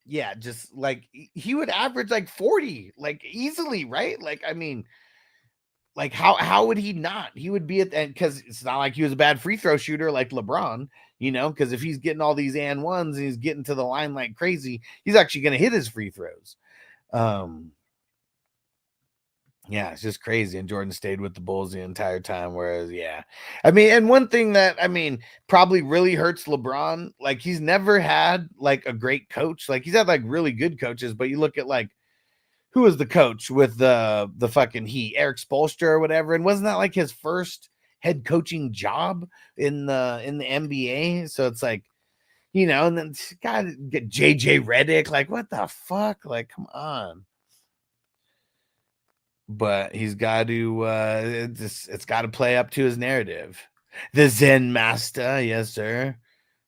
Speaker 2: yeah, just like he would average like 40, like easily, right? Like, I mean, like how would he not? He would be at the end because it's not like he was a bad free throw shooter like LeBron, you know, because if he's getting all these and ones and he's getting to the line like crazy, he's actually going to hit his free throws. Yeah, it's just crazy. And Jordan stayed with the Bulls the entire time. Whereas, yeah, I mean, and one thing that, I mean, probably really hurts LeBron, like he's never had like a great coach. Like he's had like really good coaches, but you look at like, who was the coach with the fucking Heat, Eric Spoelstra or whatever. And wasn't that like his first head coaching job in the NBA? So it's like, you know, and then God, get JJ Redick. Like, what the fuck? Like, come on. But he's got to, it's got to play up to his narrative. The Zen Master. Yes, sir.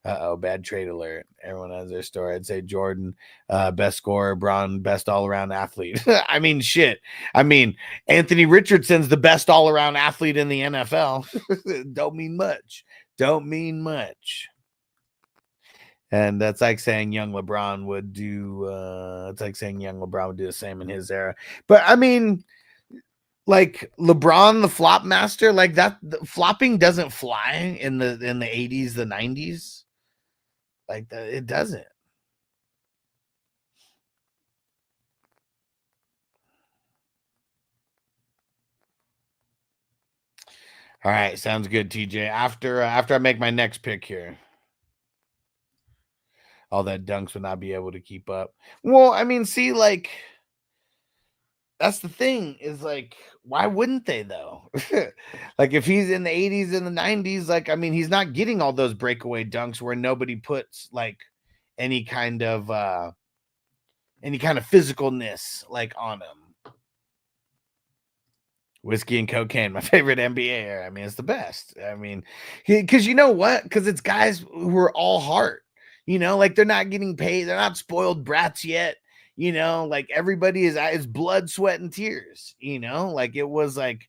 Speaker 2: Bad trade alert. Everyone has their story. I'd say Jordan, best scorer, Bron, best all-around athlete. I mean, shit. I mean, Anthony Richardson's the best all-around athlete in the NFL. Don't mean much. Don't mean much. And that's like saying young LeBron would do, it's like saying young LeBron would do the same in his era. But I mean, like LeBron, the flop master, like that, flopping doesn't fly in the 80s, the 90s. Like it doesn't. All right, sounds good, TJ. After I make my next pick here, all that dunks would not be able to keep up. Well, I mean, see, like that's the thing is like, why wouldn't they though? Like if he's in the 80s and the 90s, like I mean, he's not getting all those breakaway dunks where nobody puts like any kind of physicalness like on him. Whiskey and cocaine, my favorite NBA era. I mean, it's the best. I mean, because you know what? Because it's guys who are all heart. You know, like they're not getting paid. They're not spoiled brats yet. You know, like everybody is blood, sweat, and tears. You know, like it was like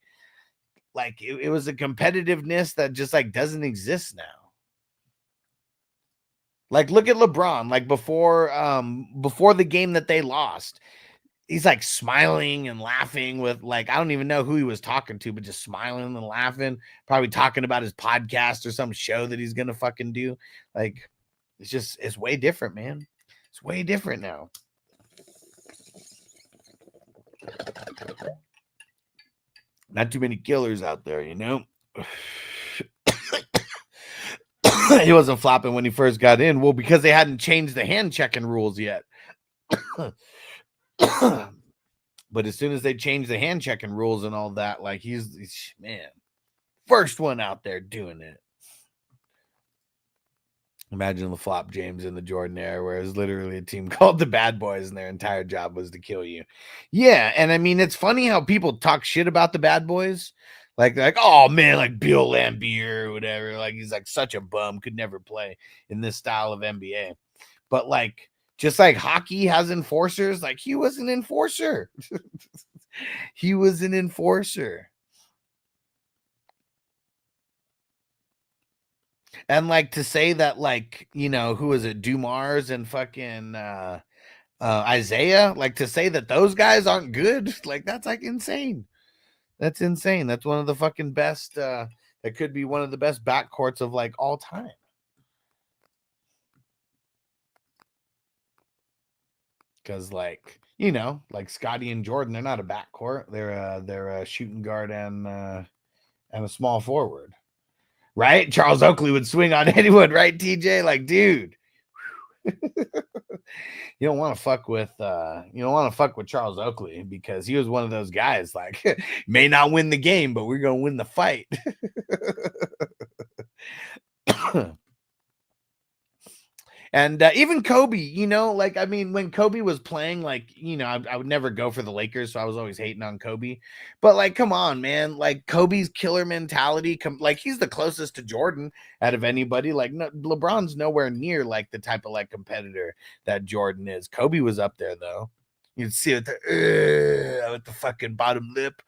Speaker 2: it was a competitiveness that just like doesn't exist now. Like look at LeBron. Like before the game that they lost, he's like smiling and laughing with like I don't even know who he was talking to, but just smiling and laughing. Probably talking about his podcast or some show that he's gonna fucking do. Like it's way different, man. It's way different now. Not too many killers out there, you know. He wasn't flopping when he first got in. Well, because they hadn't changed the hand checking rules yet. But as soon as they changed the hand checking rules and all that, like he's man, first one out there doing it. Imagine the flop James in the Jordan era, where it was literally a team called the Bad Boys and their entire job was to kill you. Yeah, and I mean, it's funny how people talk shit about the Bad Boys. Like, oh, man, like Bill Laimbeer or whatever. Like, he's like such a bum, could never play in this style of NBA. But like, just like hockey has enforcers, like he was an enforcer. He was an enforcer. And like to say that, like, you know, who is it? Dumars and fucking Isaiah, like to say that those guys aren't good, like that's like insane. That's insane. That's one of the fucking best. That could be one of the best backcourts of like all time. Because like, you know, like Scotty and Jordan, they're not a backcourt. They're a shooting guard and a small forward. Right? Charles Oakley would swing on anyone, right, TJ? Like, dude. You don't want to fuck with Charles Oakley because he was one of those guys like may not win the game, but we're gonna win the fight. And even Kobe, you know, like, I mean, when Kobe was playing, like, you know, I would never go for the Lakers, so I was always hating on Kobe. But, like, come on, man. Like, Kobe's killer mentality, like, he's the closest to Jordan out of anybody. Like, no, LeBron's nowhere near, like, the type of, like, competitor that Jordan is. Kobe was up there, though. You'd see it with the fucking bottom lip.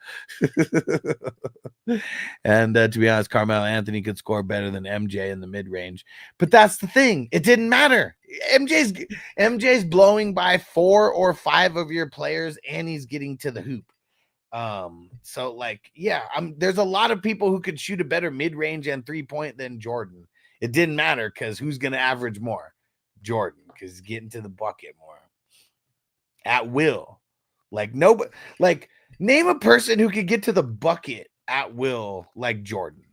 Speaker 2: And to be honest, Carmelo Anthony could score better than MJ in the mid-range. But that's the thing. It didn't matter. MJ's blowing by 4 or 5 of your players, and he's getting to the hoop. So, like, yeah, there's a lot of people who could shoot a better mid-range and 3-point than Jordan. It didn't matter because who's going to average more? Jordan, because he's getting to the bucket more. At will. Like nobody, like name a person who could get to the bucket at will like Jordan.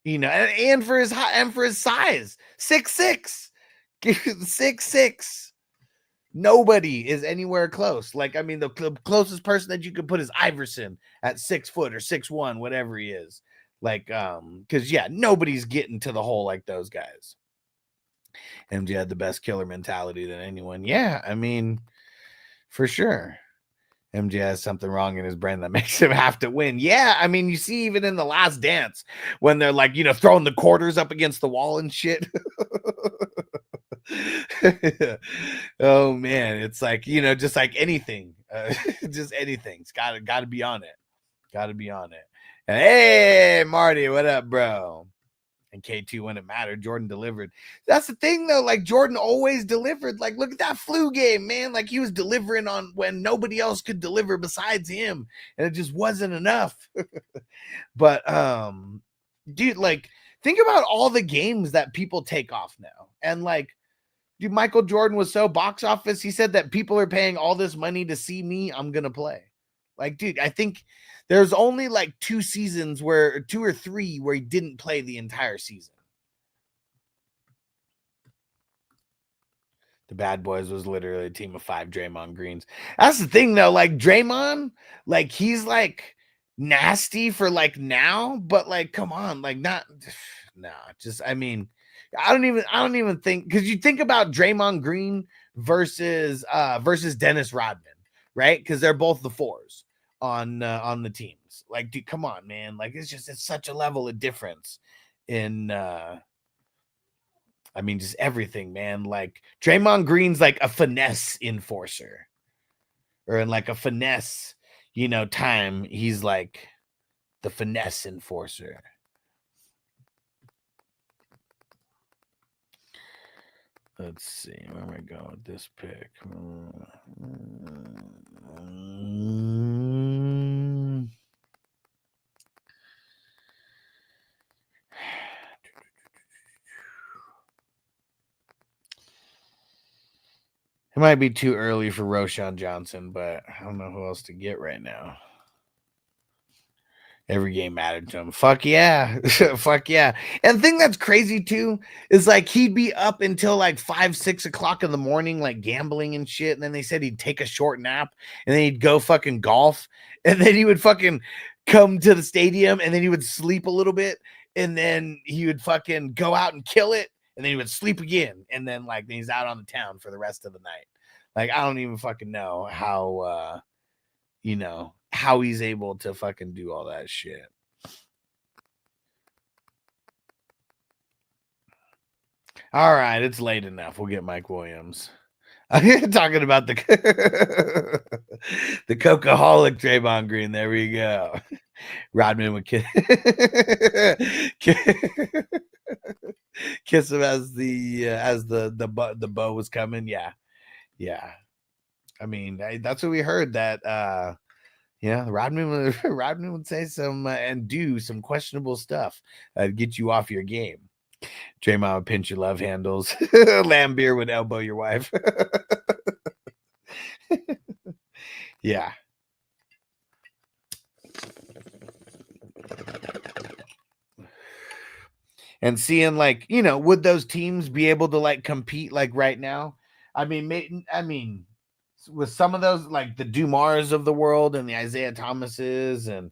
Speaker 2: You know, and for his size. 6'6". 6'6". Nobody is anywhere close. Like, I mean, the closest person that you could put is Iverson at 6 foot or 6'1", whatever he is. Like, because yeah, nobody's getting to the hole like those guys. MJ had the best killer mentality than anyone. Yeah, I mean, for sure. MJ has something wrong in his brain that makes him have to win. Yeah, I mean, you see even in The Last Dance when they're like, you know, throwing the quarters up against the wall and shit. Oh, man. It's like, you know, just like anything. Just anything. It's got to be on it. Got to be on it. And, hey, Marty, what up, bro? And K2 when it mattered, Jordan delivered. That's the thing, though. Like, Jordan always delivered. Like, look at that flu game, man. Like, he was delivering on when nobody else could deliver besides him. And it just wasn't enough. But, dude, like, think about all the games that people take off now. And, like, dude, Michael Jordan was so box office. He said that people are paying all this money to see me. I'm going to play. Like, dude, I think There's only like 2 seasons where 2 or 3 where he didn't play the entire season. The Bad Boys was literally a team of 5 Draymond Greens. That's the thing though, like Draymond, like he's like nasty for like now, but like come on, like not just I mean, I don't even think, because you think about Draymond Green versus Dennis Rodman, right? Because they're both the 4s on the teams. Like, dude, come on, man. Like it's such a level of difference in I mean, just everything, man. Like Draymond Green's like a finesse enforcer, or in like a finesse, time. He's like the finesse enforcer. Let's see. Where am I going with this pick? It might be too early for Roshan Johnson, but I don't know who else to get right now. Every game mattered to him. Fuck yeah. Fuck yeah. And the thing that's crazy too is like he'd be up until like 5, 6 o'clock in the morning, like gambling and shit. And then they said he'd take a short nap and then he'd go fucking golf. And then he would fucking come to the stadium and then he would sleep a little bit. And then he would fucking go out and kill it. And then he would sleep again. And then like then he's out on the town for the rest of the night. Like I don't even fucking know how how he's able to fucking do all that shit. All right, it's late enough. We'll get Mike Williams. I'm talking about the Coca-Holic Draymond Green. There we go. Rodman would kiss him as the bow was coming. Yeah. I mean, that's what we heard. That Rodman would say some and do some questionable stuff to get you off your game. Draymond would pinch your love handles. Lambeer would elbow your wife. Yeah. And seeing like, would those teams be able to like compete like right now? I mean, with some of those, like the Dumars of the world and the Isaiah Thomases and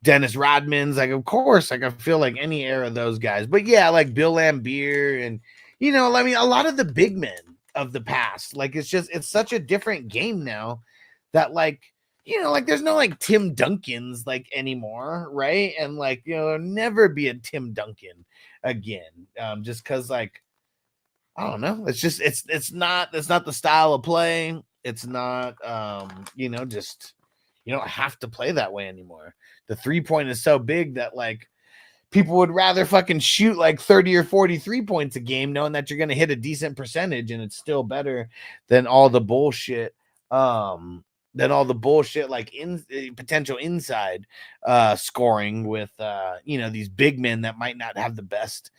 Speaker 2: Dennis Rodmans, like of course, like I feel like any era of those guys. But yeah, like Bill Lambier and I mean a lot of the big men of the past. Like it's such a different game now that like like there's no like Tim Duncans like anymore, right? And like there'll never be a Tim Duncan again, just because like I don't know. It's just it's not the style of play. It's not just you don't have to play that way anymore. The 3-point is so big that like people would rather fucking shoot like 30 or 43 points a game, knowing that you're gonna hit a decent percentage, and it's still better than all the bullshit. Like in potential inside scoring with these big men that might not have the best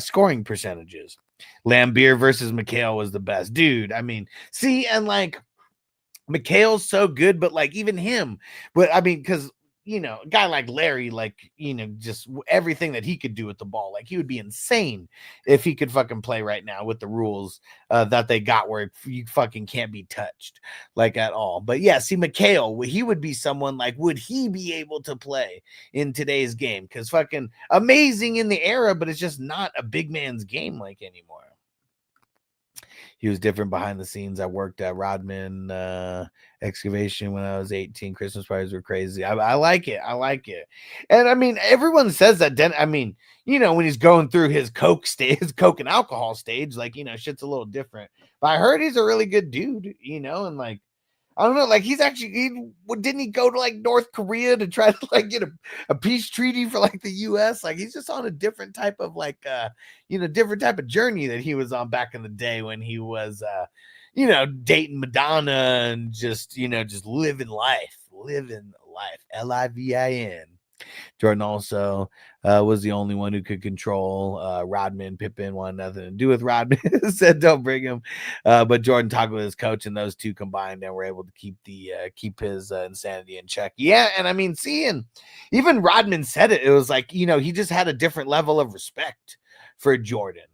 Speaker 2: scoring percentages. Lambeer versus McHale was the best, dude. I mean, see, and like McHale's so good, but like even him, but I mean, because a guy like Larry, like just everything that he could do with the ball, like he would be insane if he could fucking play right now with the rules that they got, where you fucking can't be touched like at all. But yeah, see, McHale, he would be someone like, would he be able to play in today's game? Because fucking amazing in the era, but it's just not a big man's game like anymore. He was different behind the scenes. I worked at Rodman Excavation when I was 18. Christmas parties were crazy. I like it. I like it. And I mean, everyone says that. When he's going through his coke stage, his coke and alcohol stage, like, shit's a little different. But I heard he's a really good dude, and like, I don't know, like didn't he go to like North Korea to try to like get a peace treaty for like the US? Like he's just on a different type of like, different type of journey that he was on back in the day when he was, dating Madonna and just living life, Livin. Jordan also was the only one who could control Rodman. Pippen wanted nothing to do with Rodman, said don't bring him. But Jordan talked with his coach, and those two combined and were able to keep his insanity in check. Yeah, and I mean, seeing even Rodman said it. It was like, you know, he just had a different level of respect for Jordan.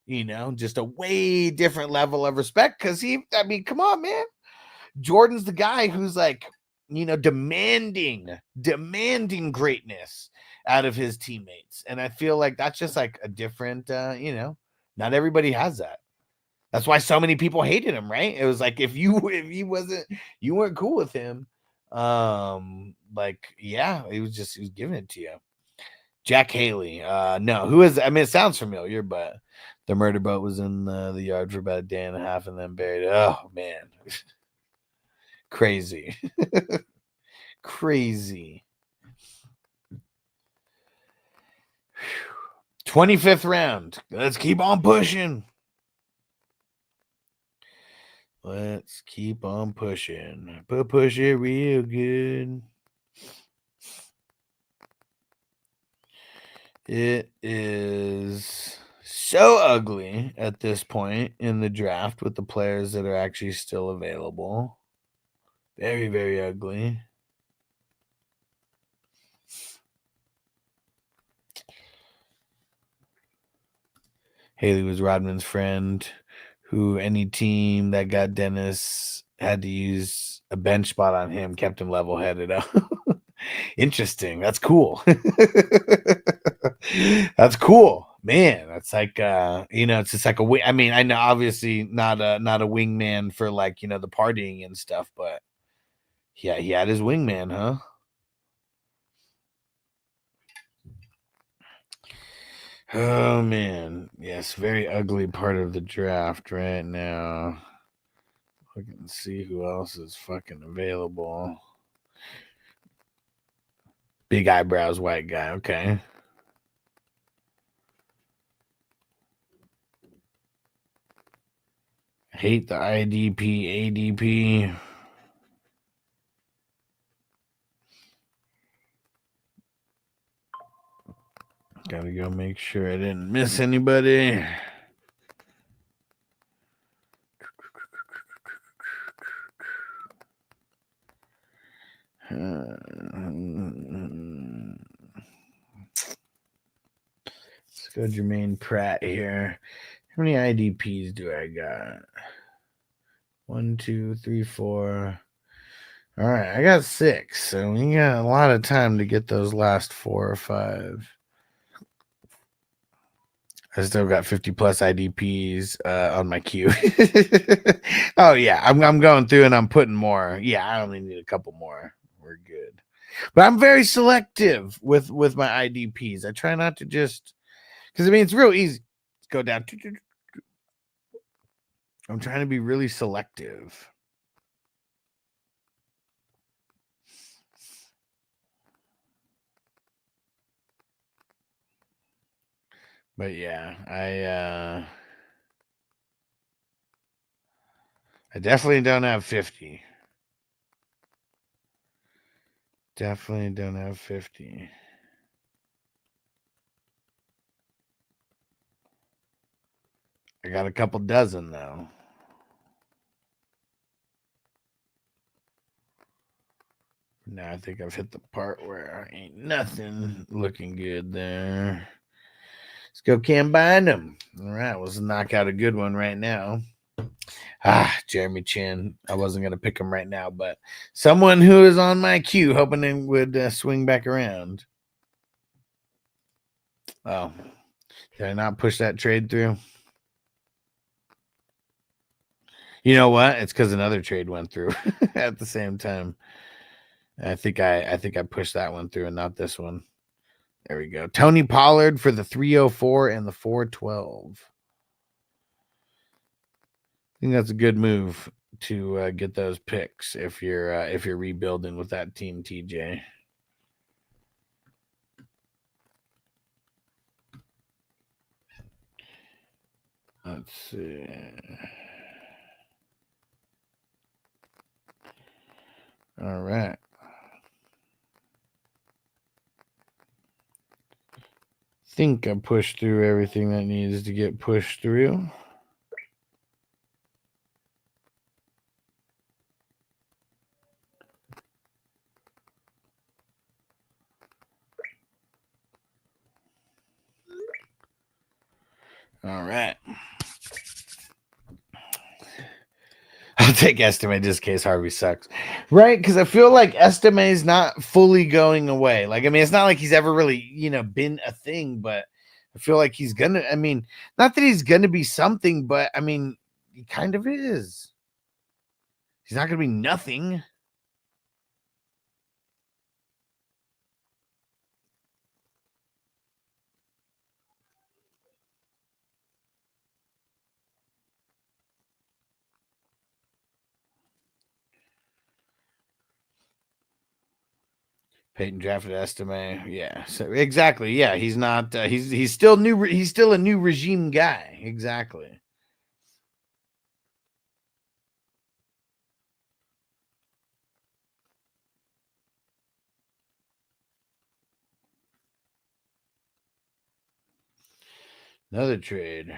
Speaker 2: You know, just a way different level of respect because I mean, come on, man. Jordan's the guy who's like, you know, demanding greatness out of his teammates. And I feel like that's just like a different, you know, not everybody has that. That's why so many people hated him, right? It was like, if you weren't cool with him, like, yeah, he was giving it to you. Jack Haley. No, who is, I mean, it sounds familiar, but the murder boat was in the yard for about a day and a half and then buried. Oh man. Crazy. Crazy. 25th round. Let's keep on pushing. Let's keep on pushing. But push it real good. It is so ugly at this point in the draft with the players that are actually still available. Very, very ugly. Haley was Rodman's friend who any team that got Dennis had to use a bench spot on him, kept him level-headed. Interesting. That's cool. That's cool. Man, that's like you know, it's just like I mean, I know obviously not a wingman for like, you know, the partying and stuff, but yeah, he had his wingman, huh? Oh man, yes, very ugly part of the draft right now. Look and see who else is fucking available. Big eyebrows, white guy. Okay. Hate the IDP, ADP. Gotta go make sure I didn't miss anybody. Let's go Jermaine Pratt here. How many IDPs do I got? 1, 2, 3, 4. All right, I got 6. So we got a lot of time to get those last 4 or 5. I still got 50 plus IDPs on my queue. Oh yeah, I'm going through and I'm putting more. Yeah, I only need a couple more. We're good. But I'm very selective with my IDPs. I try not to just, because I mean it's real easy. Let's go down. I'm trying to be really selective. But yeah, I definitely don't have 50. Definitely don't have 50. I got a couple dozen though. Now I think I've hit the part where ain't nothing looking good there. Let's go combine them. All right, let's knock out a good one right now. Jeremy Chin. I wasn't going to pick him right now, but someone who is on my queue, hoping it would swing back around. Oh, did I not push that trade through? You know what? It's because another trade went through at the same time. I think I pushed that one through and not this one. There we go. Tony Pollard for the 304 and the 412. I think that's a good move to get those picks if you're rebuilding with that team, TJ. Let's see. All right. think I pushed through everything that needs to get pushed through. All right. I'll take Estime just in case Harvey sucks. Right? Because I feel like Estime is not fully going away. Like, I mean, it's not like he's ever really, been a thing, but I feel like he's gonna, I mean, not that he's gonna be something, but I mean, he kind of is. He's not gonna be nothing. Peyton drafted Estime. Yeah. So exactly. Yeah. He's not he's still new. He's still a new regime guy. Exactly. Another trade.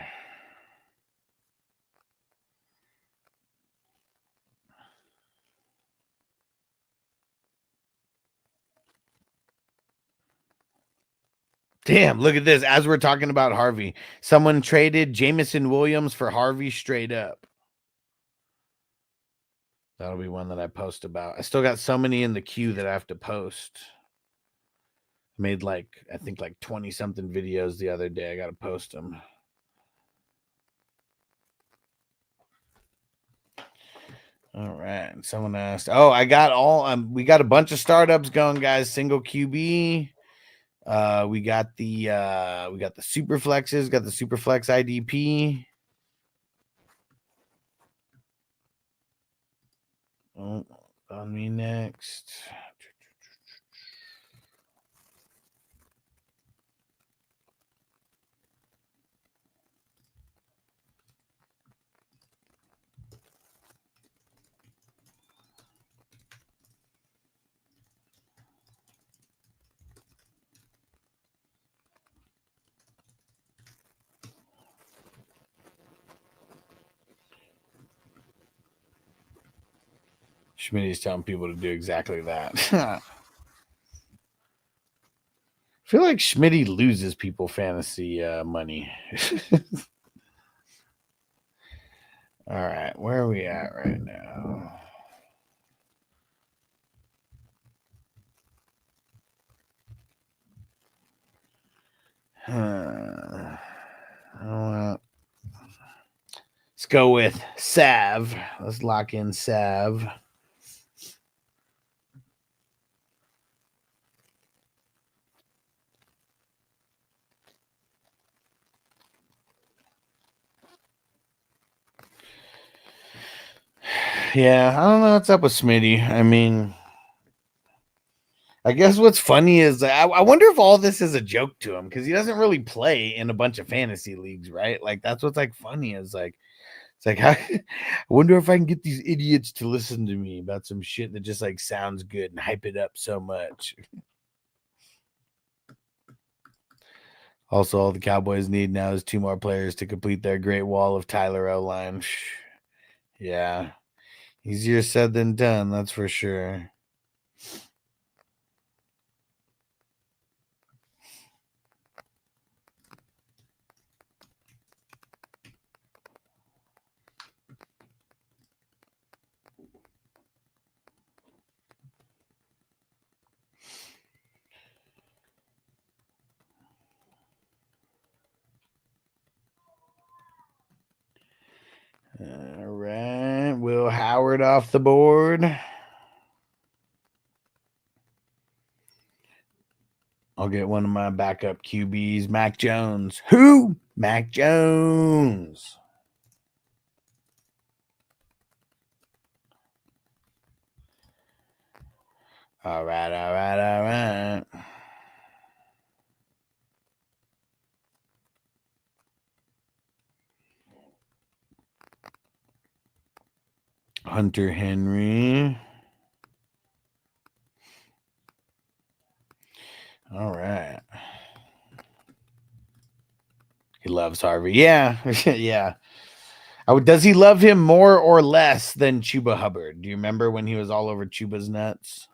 Speaker 2: Damn, look at this. As we're talking about Harvey, someone traded Jamison Williams for Harvey straight up. That'll be one that I post about. I still got so many in the queue that I have to post. I made I think 20 something videos the other day. I got to post them. All right. Someone asked, oh, I got we got a bunch of startups going, guys. Single QB. We got the super flexes, got the super flex IDP. Oh, on me next. Schmitty's telling people to do exactly that. I feel like Schmitty loses people fantasy money. All right, where are we at right now? Let's go with Sav. Let's lock in Sav. Yeah, I don't know what's up with Smitty. I mean, I guess what's funny is I wonder if all this is a joke to him because he doesn't really play in a bunch of fantasy leagues, right? Like that's what's funny is it's I wonder if I can get these idiots to listen to me about some shit that just sounds good and hype it up so much. Also, all the Cowboys need now is 2 more players to complete their great wall of Tyler O-line. Yeah. Easier said than done, that's for sure. All right. Will Howard off the board. I'll get one of my backup QBs, Mac Jones. Who? Mac Jones. All right. Hunter Henry. All right. He loves Harvey. Yeah, yeah. Does he love him more or less than Chuba Hubbard? Do you remember when he was all over Chuba's nuts?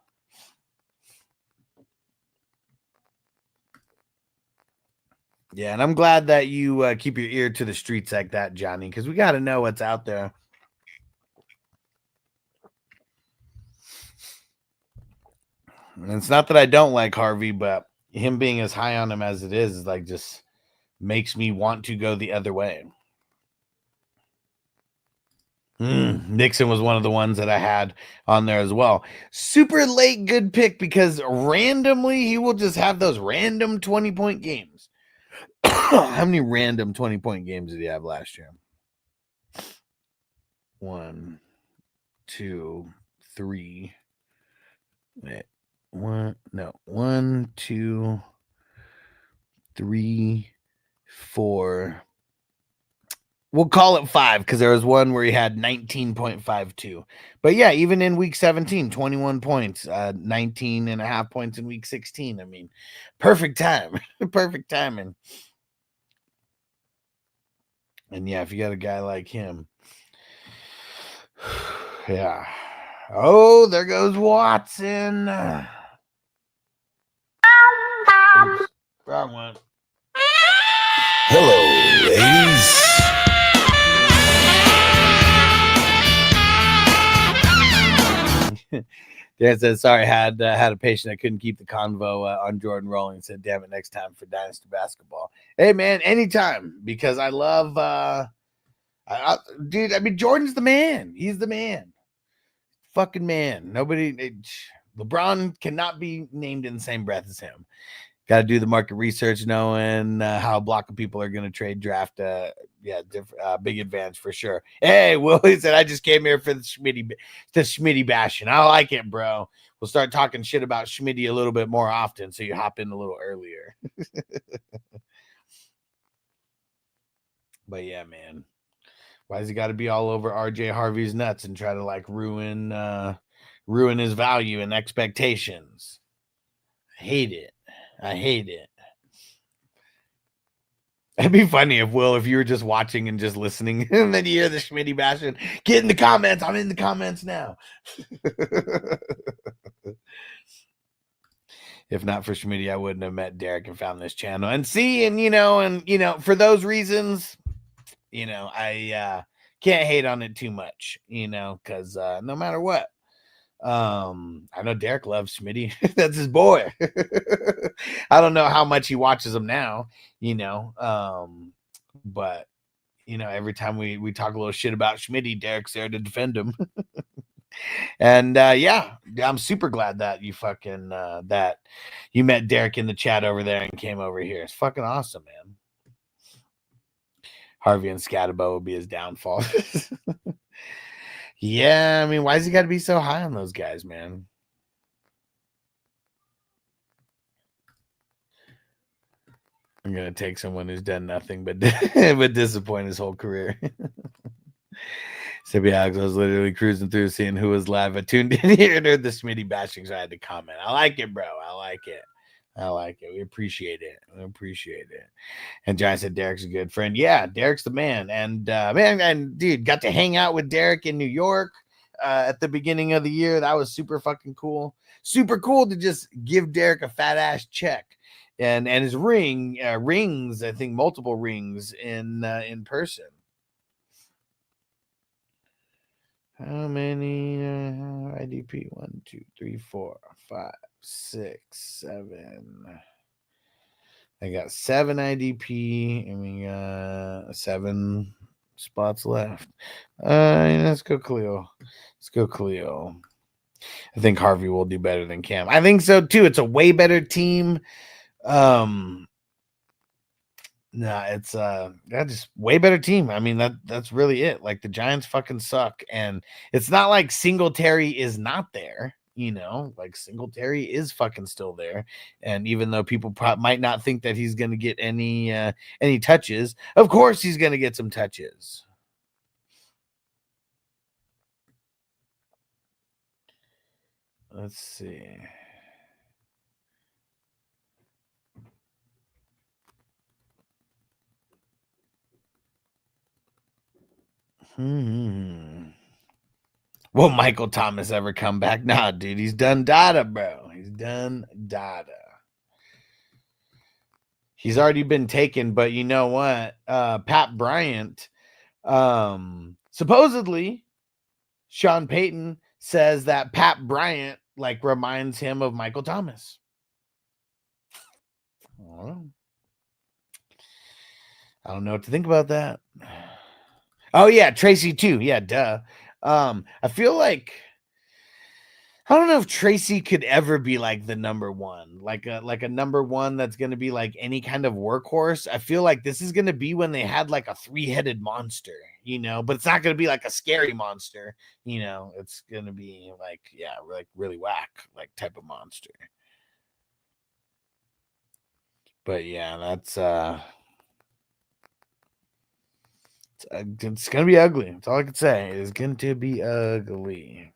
Speaker 2: Yeah, and I'm glad that you keep your ear to the streets like that, Johnny, because we got to know what's out there. And it's not that I don't like Harvey, but him being as high on him as it is like just makes me want to go the other way. Nixon was one of the ones that I had on there as well. Super late good pick because randomly he will just have those random 20-point games. How many random 20-point games did he have last year? 1, 2, 3. Wait, 1, 2, 3, 4. We'll call it 5 because there was one where he had 19.52. But yeah, even in week 17, 21 points, 19 and a half points in week 16. I mean, perfect time. Perfect timing. And yeah, if you got a guy like him. Yeah. Oh, there goes Watson. Oops, wrong one.
Speaker 6: Hello, ladies.
Speaker 2: Dan said, sorry, had a patient that couldn't keep the convo on Jordan rolling. Said, damn it, next time for Dynasty Basketball. Hey, man, anytime, because I love, dude, I mean, Jordan's the man. He's the man. Fucking man. LeBron cannot be named in the same breath as him. Got to do the market research, knowing how a block of people are going to trade draft. Big advantage for sure. Hey, Willie said, I just came here for the Schmitty bashing. I like it, bro. We'll start talking shit about Schmitty a little bit more often, so you hop in a little earlier. But yeah, man. Why's he got to be all over RJ Harvey's nuts and try to like ruin his value and expectations? I hate it. It'd be funny if you were just watching and just listening, and then you hear the Schmitty bashing. Get in the comments. I'm in the comments now. If not for Schmitty, I wouldn't have met Derek and found this channel. And for those reasons, I can't hate on it too much, because no matter what. I know Derek loves Schmitty. That's his boy. I don't know how much he watches him now, but every time we talk a little shit about Schmitty, Derek's there to defend him. And I'm super glad that you that you met Derek in the chat over there and came over here. It's fucking awesome, man. Harvey and Scatabo will be his downfall. Yeah, I mean, why's he got to be so high on those guys, man? I'm gonna take someone who's done nothing but disappoint his whole career. Sippy Alex, I was literally cruising through, seeing who was live. I tuned in here and heard the Schmitty bashing, so I had to comment. I like it, bro. I like it. We appreciate it. And John said Derek's a good friend. Yeah, Derek's the man. And dude, got to hang out with Derek in New York at the beginning of the year. That was super fucking cool. Super cool to just give Derek a fat ass check. And his rings, I think multiple rings in person. How many IDP? 1, 2, 3, 4, 5, 6, 7. I got 7 IDP, and we got 7 spots left. Let's go Cleo. I think Harvey will do better than Cam. I think so too. It's a way better team. It's just way better team. I mean, that's really it. Like the Giants fucking suck, and it's not like Singletary is not there. Like Singletary is fucking still there, and even though people might not think that he's going to get any touches, of course he's going to get some touches. Let's see. Will Michael Thomas ever come back? Nah, dude, he's done data, bro. He's done data. He's already been taken, but you know what? Pat Bryant, supposedly, Sean Payton says that Pat Bryant like reminds him of Michael Thomas. I don't know what to think about that. Oh yeah, Tracy too. Yeah, duh. I feel like I don't know if Tracy could ever be like the number one, like a number one that's going to be like any kind of workhorse. I feel like this is going to be when they had like a 3-headed monster, you know, but it's not going to be like a scary monster, you know. It's going to be like, yeah, like really whack, like type of monster. But yeah, that's it's going to be ugly. That's all I can say. It's going to be ugly.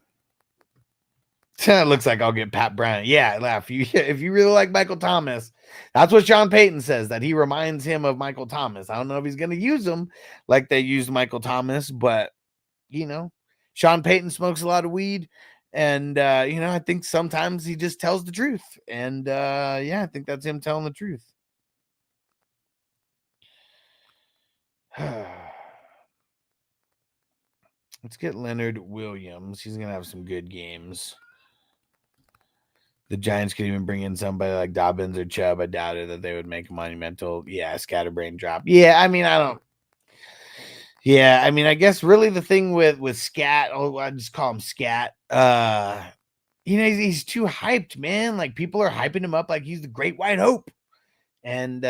Speaker 2: It looks like I'll get Pat Bryant. Yeah, laugh. If you really like Michael Thomas, that's what Sean Payton says, that he reminds him of Michael Thomas. I don't know if he's going to use him like they used Michael Thomas, but, you know, Sean Payton smokes a lot of weed. And, you know, I think sometimes he just tells the truth. And, yeah, I think that's him telling the truth. Let's get Leonard Williams. He's going to have some good games. The Giants could even bring in somebody like Dobbins or Chubb. I doubted that they would make a monumental, scatterbrain drop. Yeah, I mean, I don't. Yeah, I mean, I guess really the thing with Scat, I just call him Scat. You know, he's too hyped, man. Like people are hyping him up like he's the great white hope, and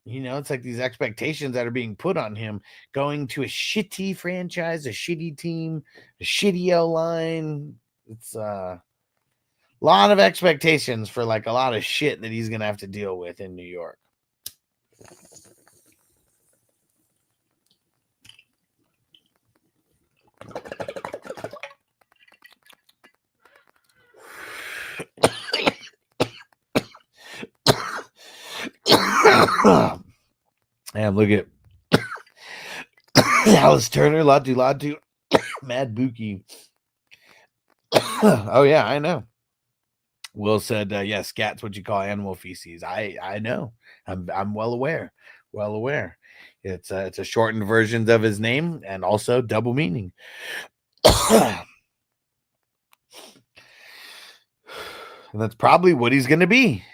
Speaker 2: you know, it's like these expectations that are being put on him, going to a shitty franchise, a shitty team, a shitty L line. It's lot of expectations for like a lot of shit that he's going to have to deal with in New York. And look at Alice Turner, Latu, Mad Buki. Oh yeah, I know. Will said, yes, scat's what you call animal feces. I know. I'm well aware. Well aware. It's a shortened version of his name and also double meaning. And that's probably what he's going to be.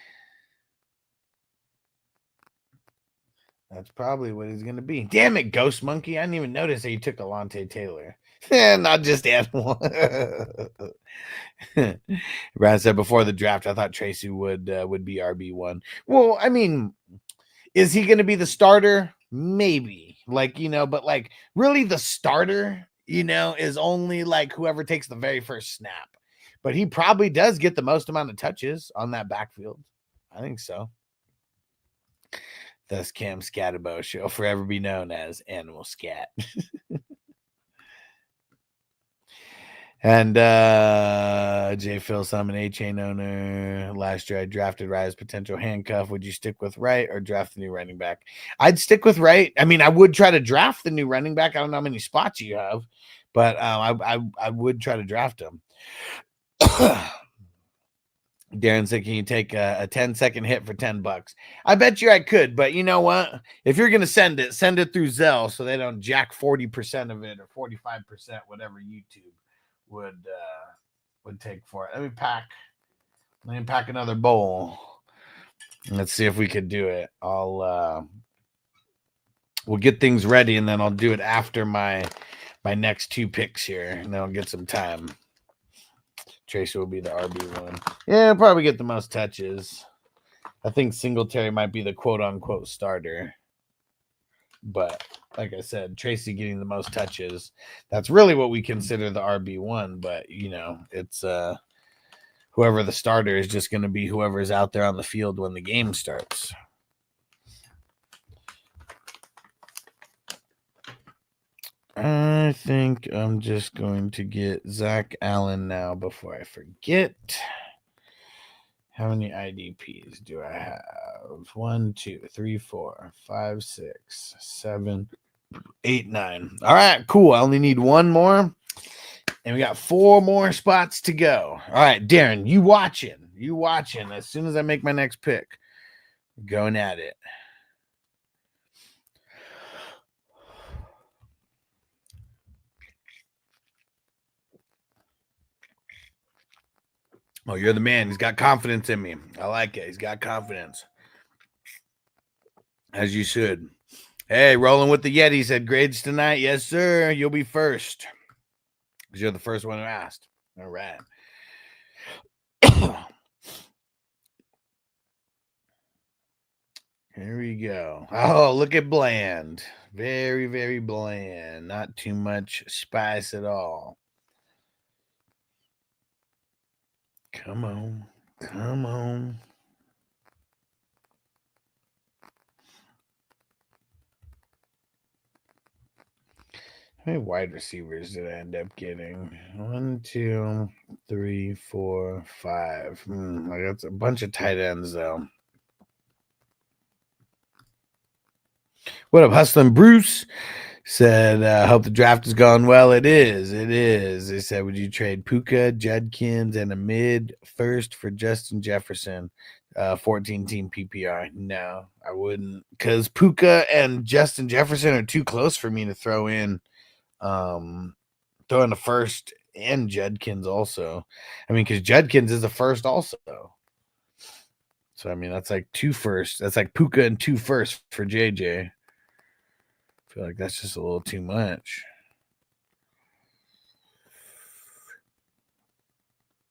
Speaker 2: That's probably what he's going to be. Damn it, Ghost Monkey. I didn't even notice that you took Alante Taylor. Not just animal. Brad said before the draft, I thought Tracy would be RB1. Well, I mean, is he going to be the starter? Maybe. Like, you know, but like really the starter, you know, is only like whoever takes the very first snap. But he probably does get the most amount of touches on that backfield. I think so. Thus, Cam Scatterbo shall forever be known as Animal Scat. And J. Phil, I'm an A-Chain owner. Last year, I drafted Wright as potential handcuff. Would you stick with Wright or draft the new running back? I'd stick with Wright. I mean, I would try to draft the new running back. I don't know how many spots you have, but I would try to draft him. Darren said, can you take a 10-second hit for $10? I bet you I could, but you know what? If you're going to send it through Zelle so they don't jack 40% of it or 45%, whatever YouTube would take for it. Let me pack another bowl. Let's see if we could do it. We'll get things ready and then I'll do it after my next 2 picks here, and then I'll get some time. Tracy will be the RB1. Yeah, probably get the most touches. I think Singletary might be the quote-unquote starter. But like I said, Tracy getting the most touches. That's really what we consider the RB1. But, you know, it's whoever the starter is just going to be whoever's out there on the field when the game starts. I think I'm just going to get Zach Allen now before I forget. How many IDPs do I have? 1, 2, 3, 4, 5, 6, 7, 8-9. All right, cool. I only need one more. And we got 4 more spots to go. All right, Darren, you watching. You watching. As soon as I make my next pick, going at it. Oh, you're the man. He's got confidence in me. I like it. He's got confidence. As you should. Hey, rolling with the Yeti said grades tonight. Yes, sir. You'll be first. Because you're the first one who asked. All right. Here we go. Oh, look at bland. Very, very bland. Not too much spice at all. Come on. Come on. How many wide receivers did I end up getting? 1, 2, 3, 4, 5. I got a bunch of tight ends, though. What up, Hustlin' Bruce? Said, hope the draft has gone well. It is. It is. They said, would you trade Puka, Judkins, and a mid first for Justin Jefferson? 14-team PPR. No, I wouldn't. Because Puka and Justin Jefferson are too close for me to throw in. Throw in the first and Judkins also. I mean, because Judkins is a first also. So, I mean, that's like 2 firsts. That's like Puka and 2 firsts for JJ. I feel like that's just a little too much.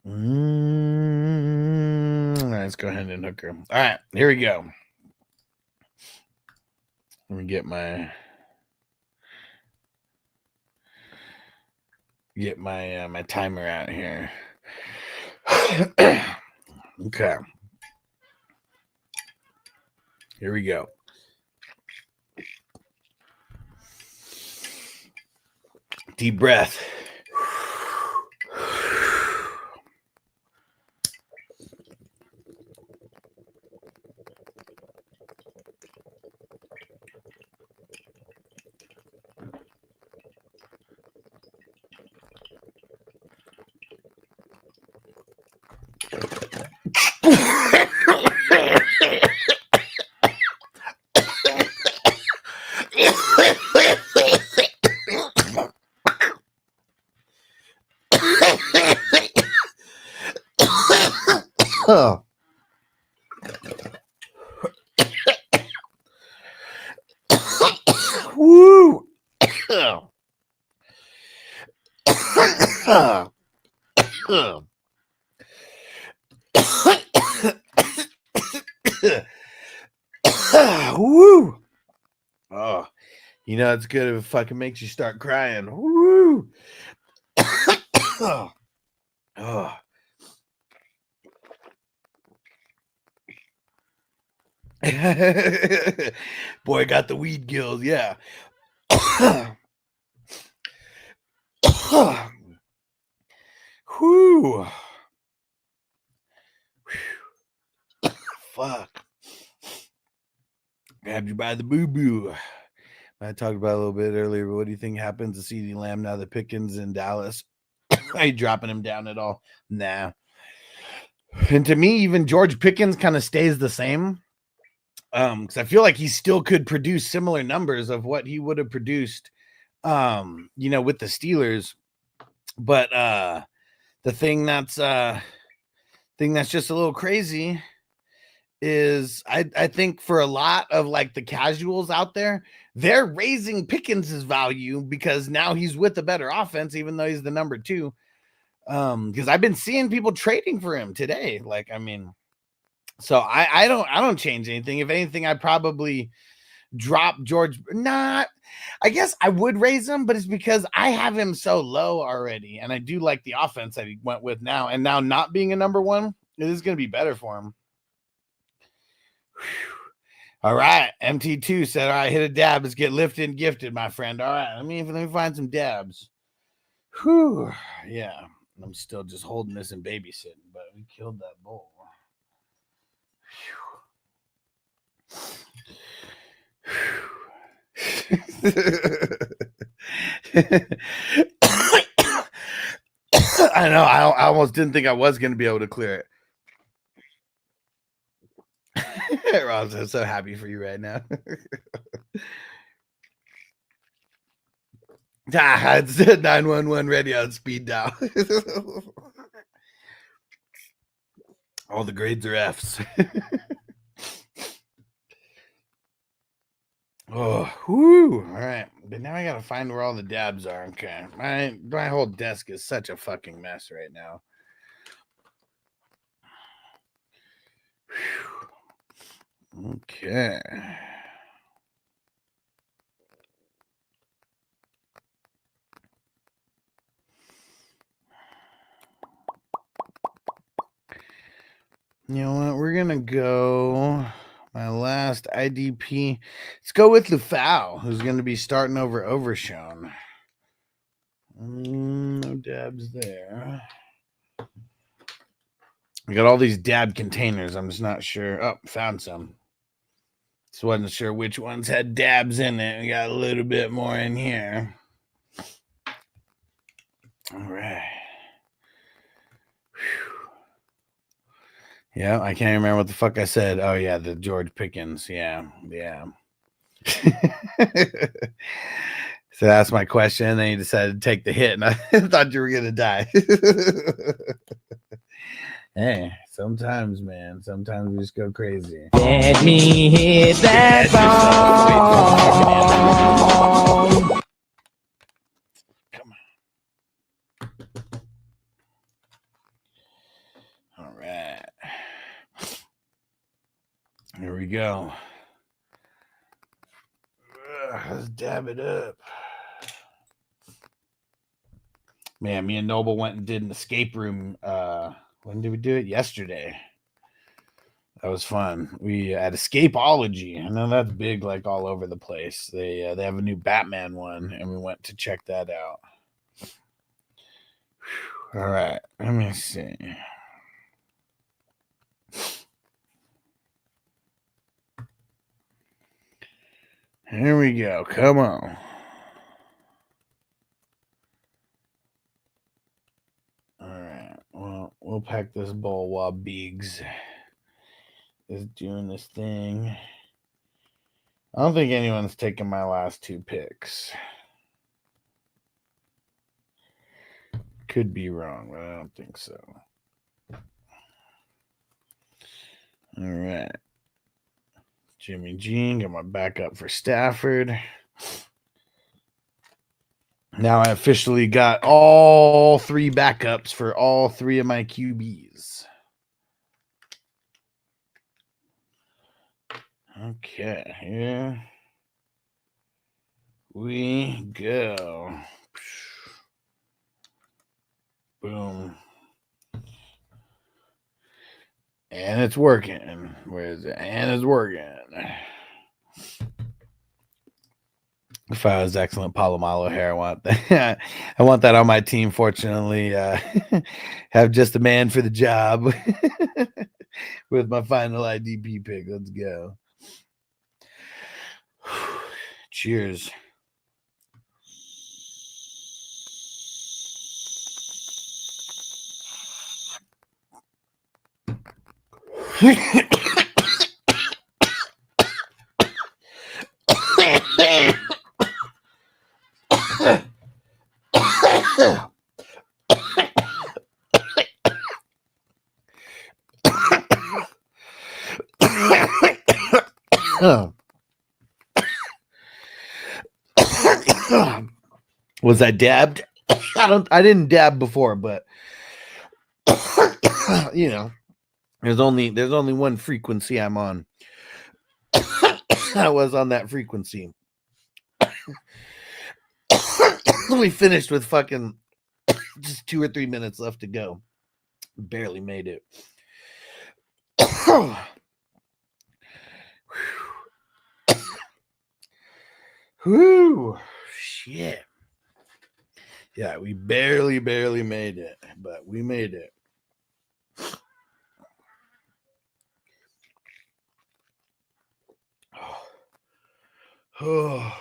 Speaker 2: All right, let's go ahead and hook her. All right, here we go. Let me get my my timer out here. Okay. Here we go. Deep breath. Oh. Woo. Woo. Oh, you know it's good if it fucking makes you start crying. Woo. Oh. Oh. Boy, got the weed gills, yeah. Whew. Fuck. Grabbed you by the boo-boo. I talked about it a little bit earlier, but what do you think happens to CeeDee Lamb now that Pickens in Dallas? Are you dropping him down at all? Nah. And to me, even George Pickens kind of stays the same. Because I feel like he still could produce similar numbers of what he would have produced, you know, with the Steelers. But the thing that's just a little crazy is I think for a lot of like the casuals out there, they're raising Pickens's value because now he's with a better offense, even though he's the number 2. Because I've been seeing people trading for him today. Like, I mean, so I don't change anything. If anything, I probably drop George. Not, I guess I would raise him, but it's because I have him so low already, and I do like the offense that he went with now. And now not being a number 1, it is going to be better for him. Whew. All right, MT2 said, "All right, hit a dab. Let's get lifted and gifted, my friend." All right, let me find some dabs. Whew, yeah. I'm still just holding this and babysitting, but we killed that bull. I know. I almost didn't think I was going to be able to clear it. Ross, I'm so happy for you right now. It's 911 ready on speed dial. All the grades are Fs. Oh, whoo. All right. But now I got to find where all the dabs are. Okay. My whole desk is such a fucking mess right now. Whew. Okay. You know what? We're going to go my last IDP. Let's go with Lufau, who's going to be starting over Overshown. No dabs there. We got all these dab containers. I'm just not sure. Oh, found some. Just wasn't sure which ones had dabs in it. We got a little bit more in here. All right. Yeah, I can't remember what the fuck I said. Oh, yeah, the George Pickens. Yeah. So that's my question. And then you decided to take the hit, and I thought you were going to die. Hey, sometimes, man. Sometimes we just go crazy.
Speaker 1: Let me hit that ball.
Speaker 2: Come on. All right. Here we go. Let's dab it up. Man, me and Noble went and did an escape room. When did we do it? Yesterday. That was fun. We at Escapeology. I know that's big, like all over the place. They have a new Batman one, and we went to check that out. All right, let me see. Here we go. Come on. All right. Well, we'll pack this bowl while Biggs is doing this thing. I don't think anyone's taken my last two picks. Could be wrong, but I don't think so. All right. Jimmy Jean, got my backup for Stafford. Now I officially got all three backups for all three of my QBs. Okay, here we go. Boom. And it's working. Where is it? And it's working. If I was excellent Palomalo hair, I want that. I want that on my team. Fortunately, have just a man for the job with my final IDP pick. Let's go. Cheers. Was I dabbed? I didn't dab before, but you know, there's only one frequency I'm on. I was on that frequency. We finished with fucking just 2 or 3 minutes left to go. Barely made it. Whew. Shit. Yeah, we barely made it, but we made it. Oh.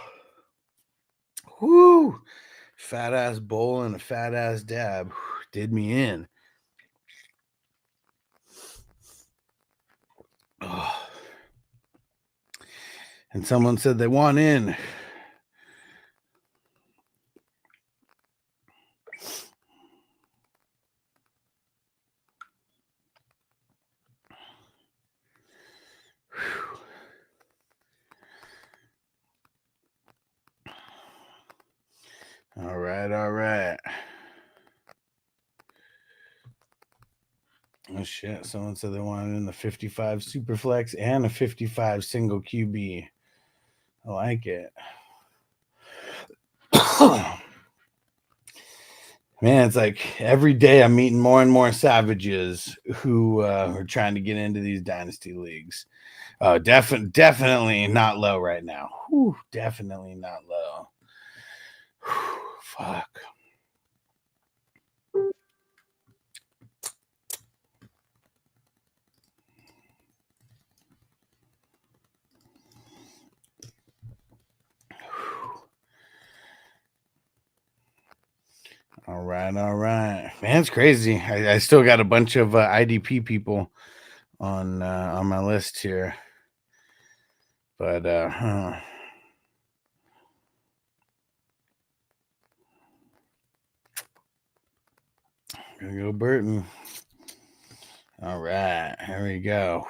Speaker 2: Fat ass bowl and a fat ass dab. Did me in. Oh. And someone said they want in. All right, all right. Oh shit! Someone said they wanted in the 55 Superflex and a 55 single QB. I like it. Man, it's like every day I'm meeting more and more savages who are trying to get into these dynasty leagues. Definitely not low right now. Whew, definitely not low. Whew, fuck. All right, all right. Man, it's crazy. I still got a bunch of IDP people on my list here. But gonna go Burton. All right, here we go.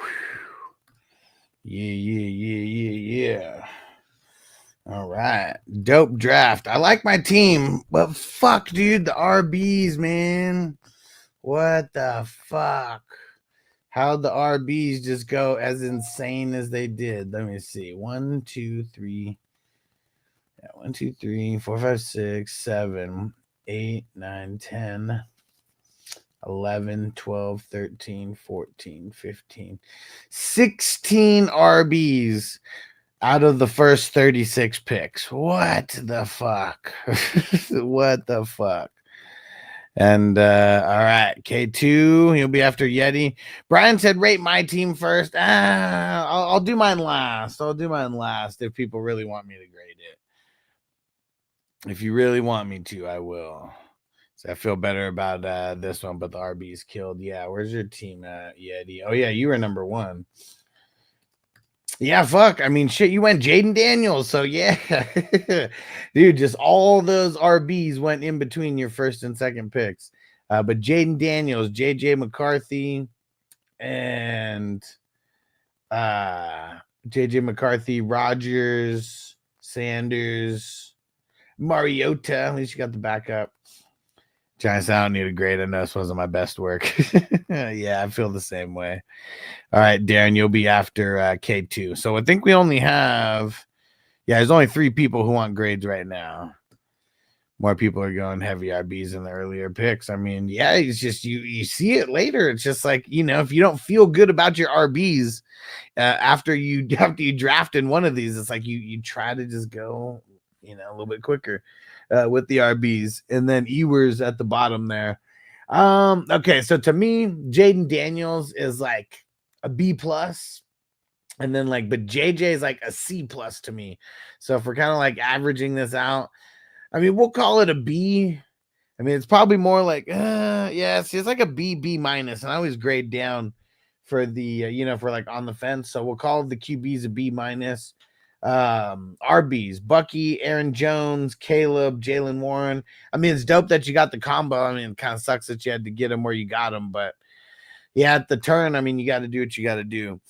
Speaker 2: Yeah. All right, dope draft. I like my team, but fuck, dude, the RBs, man. What the fuck? How'd the RBs just go as insane as they did? Let me see. 1, 2, 3. Yeah, 1, 2, 3, 4, 5, 6, 7, 8, 9, 10, 11, 12, 13, 14, 15, 16 RBs out of the first 36 picks. What the fuck? What the fuck? And all right, K2, he'll be after Yeti. Brian said, rate my team first. I'll do mine last. I'll do mine last if people really want me to grade it. If you really want me to, I will. So I feel better about this one, but the RB's killed. Yeah, where's your team at, Yeti? Oh, yeah, you were number 1. Yeah, fuck. I mean, shit, you went Jaden Daniels. So, yeah. Dude, just all those RBs went in between your first and second picks. But Jaden Daniels, JJ McCarthy, and JJ McCarthy, Rogers, Sanders, Mariota. At least you got the backup. Giants, I don't need a grade. I know this wasn't my best work. Yeah, I feel the same way. All right, Darren, you'll be after K2. So I think we only have, there's only 3 people who want grades right now. More people are going heavy RBs in the earlier picks. I mean, yeah, it's just you see it later. It's just like, if you don't feel good about your RBs after you draft in one of these, it's like you try to just go, a little bit quicker with the RBs. And then Ewers at the bottom there. Okay, so to me, Jaden Daniels is like a B+. And then but JJ is like a C+ to me. So if we're kind of like averaging this out, I mean, we'll call it a B. I mean, it's probably more like, it's like a B, B-. And I always grade down for the, if we're like on the fence. So we'll call the QBs a B-. RBs, Bucky, Aaron Jones, Caleb, Jalen Warren. I mean, it's dope that you got the combo. I mean, it kind of sucks that you had to get them where you got them. But yeah, at the turn, I mean, you got to do what you got to do.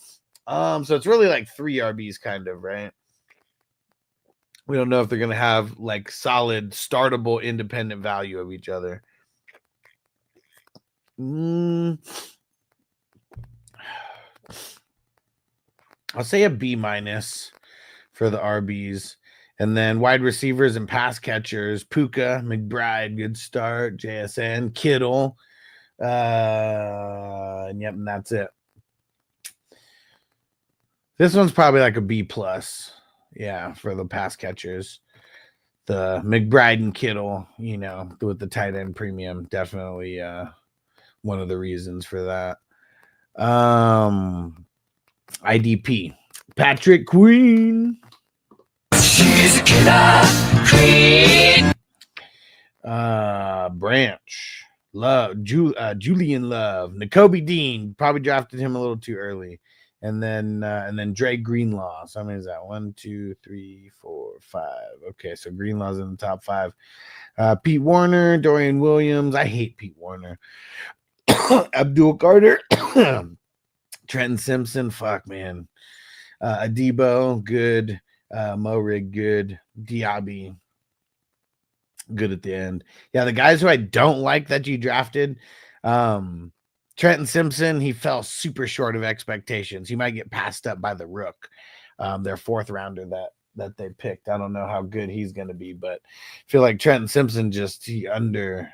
Speaker 2: So it's really like 3 RBs kind of, right? We don't know if they're going to have like solid, startable, independent value of each other. I'll say a B- for the RBs. And then wide receivers and pass catchers, Puka, McBride, good start, JSN, Kittle. And that's it. This one's probably like a B+. Yeah, for the pass catchers. The McBride and Kittle, with the tight end premium, definitely one of the reasons for that. IDP, Patrick Queen.
Speaker 3: She's a killer queen.
Speaker 2: Branch, Love, Julian Love, N'Kobe Dean. Probably drafted him a little too early, and then Dre Greenlaw. So how many is that? 1, 2, 3, 4, 5. Okay, so Greenlaw's in the top 5. Pete Warner, Dorian Williams. I hate Pete Warner. Abdul Carter, Trenton Simpson. Fuck, man. Adebo, good. Morig, good. Diaby, good at the end. Yeah, the guys who I don't like that you drafted, Trenton Simpson, he fell super short of expectations. He might get passed up by the Rook, their 4th rounder that they picked. I don't know how good he's going to be, but I feel like Trenton Simpson he under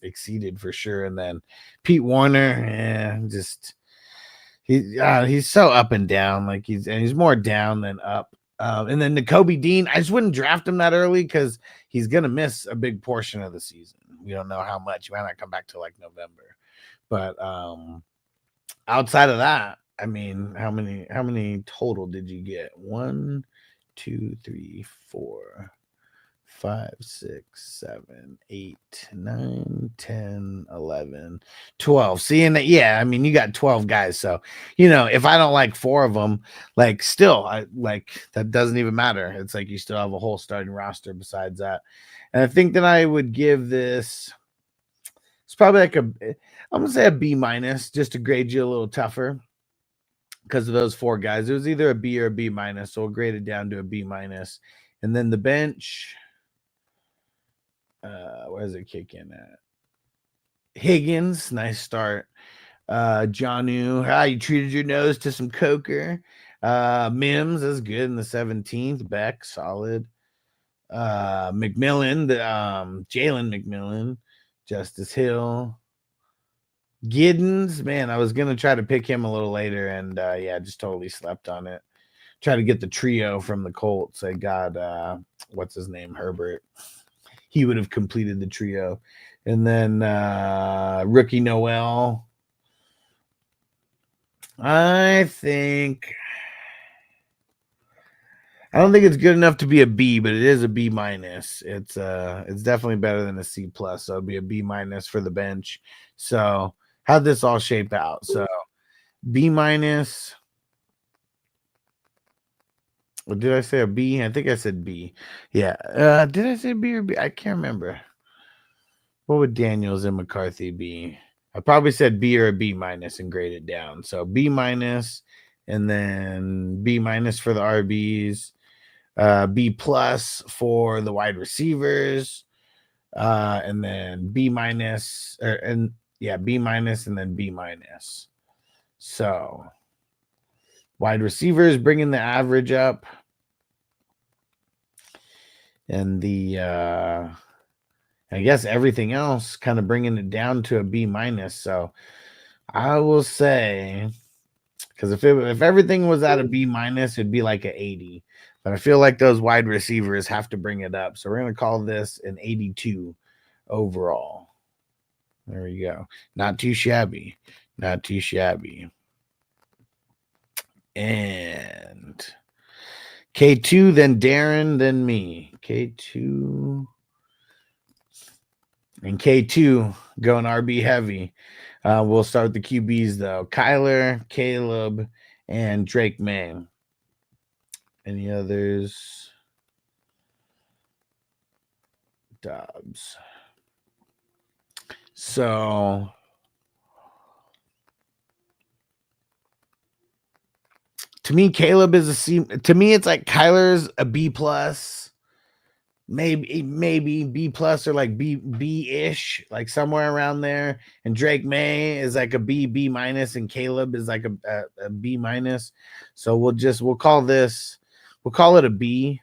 Speaker 2: exceeded for sure. And then Pete Warner, he's so up and down. Like he's more down than up. And then N'Kobe Dean, I just wouldn't draft him that early because he's going to miss a big portion of the season. We don't know how much. He might not come back to like November. But outside of that, I mean, how many total did you get? 1, 2, 3, 4, 5, 6, 7, 8, 9, 10, 11, 12. See, and yeah, I mean, you got 12 guys. So, if I don't like 4 of them, like still, that doesn't even matter. It's like you still have a whole starting roster besides that. And I think that I would give this, it's probably like I'm going to say a B-, just to grade you a little tougher because of those 4 guys. It was either a B or a B-. So we'll grade it down to a B-. And then the bench, where does it kick in at? Higgins, nice start. Janu, you treated your nose to some Coker. Mims is good in the 17th. Beck, solid. McMillan, Jalen McMillan, Justice Hill. Giddens, man, I was gonna try to pick him a little later, and just totally slept on it. Try to get the trio from the Colts. I got what's his name, Herbert. He would have completed the trio. And then rookie Noel. I don't think it's good enough to be a B, but it is a B-. It's definitely better than a C+, so it'll be a B- for the bench. So how'd this all shape out? So B-. Or did I say a B? I think I said B. Yeah. Did I say B or B? I can't remember. What would Daniels and McCarthy be? I probably said B or a B- and graded down. So B-, and then B- for the RBs, B+ for the wide receivers, and then B-, B- and then B-. So wide receivers bringing the average up, and the I guess everything else kind of bringing it down to a B-. So I will say, because if everything was at a B-, it'd be like an 80. But I feel like those wide receivers have to bring it up. So we're going to call this an 82 overall. There we go. Not too shabby. Not too shabby. And K2, then Darren, then me. K2. And K2 going RB heavy. We'll start with the QBs, though. Kyler, Caleb, and Drake May. Any others? Dobbs. So to me, Caleb is a C. To me, it's like Kyler's a B+. Maybe B+ or like B-ish, like somewhere around there. And Drake May is like a B-, and Caleb is like a B-. So we'll call it a B.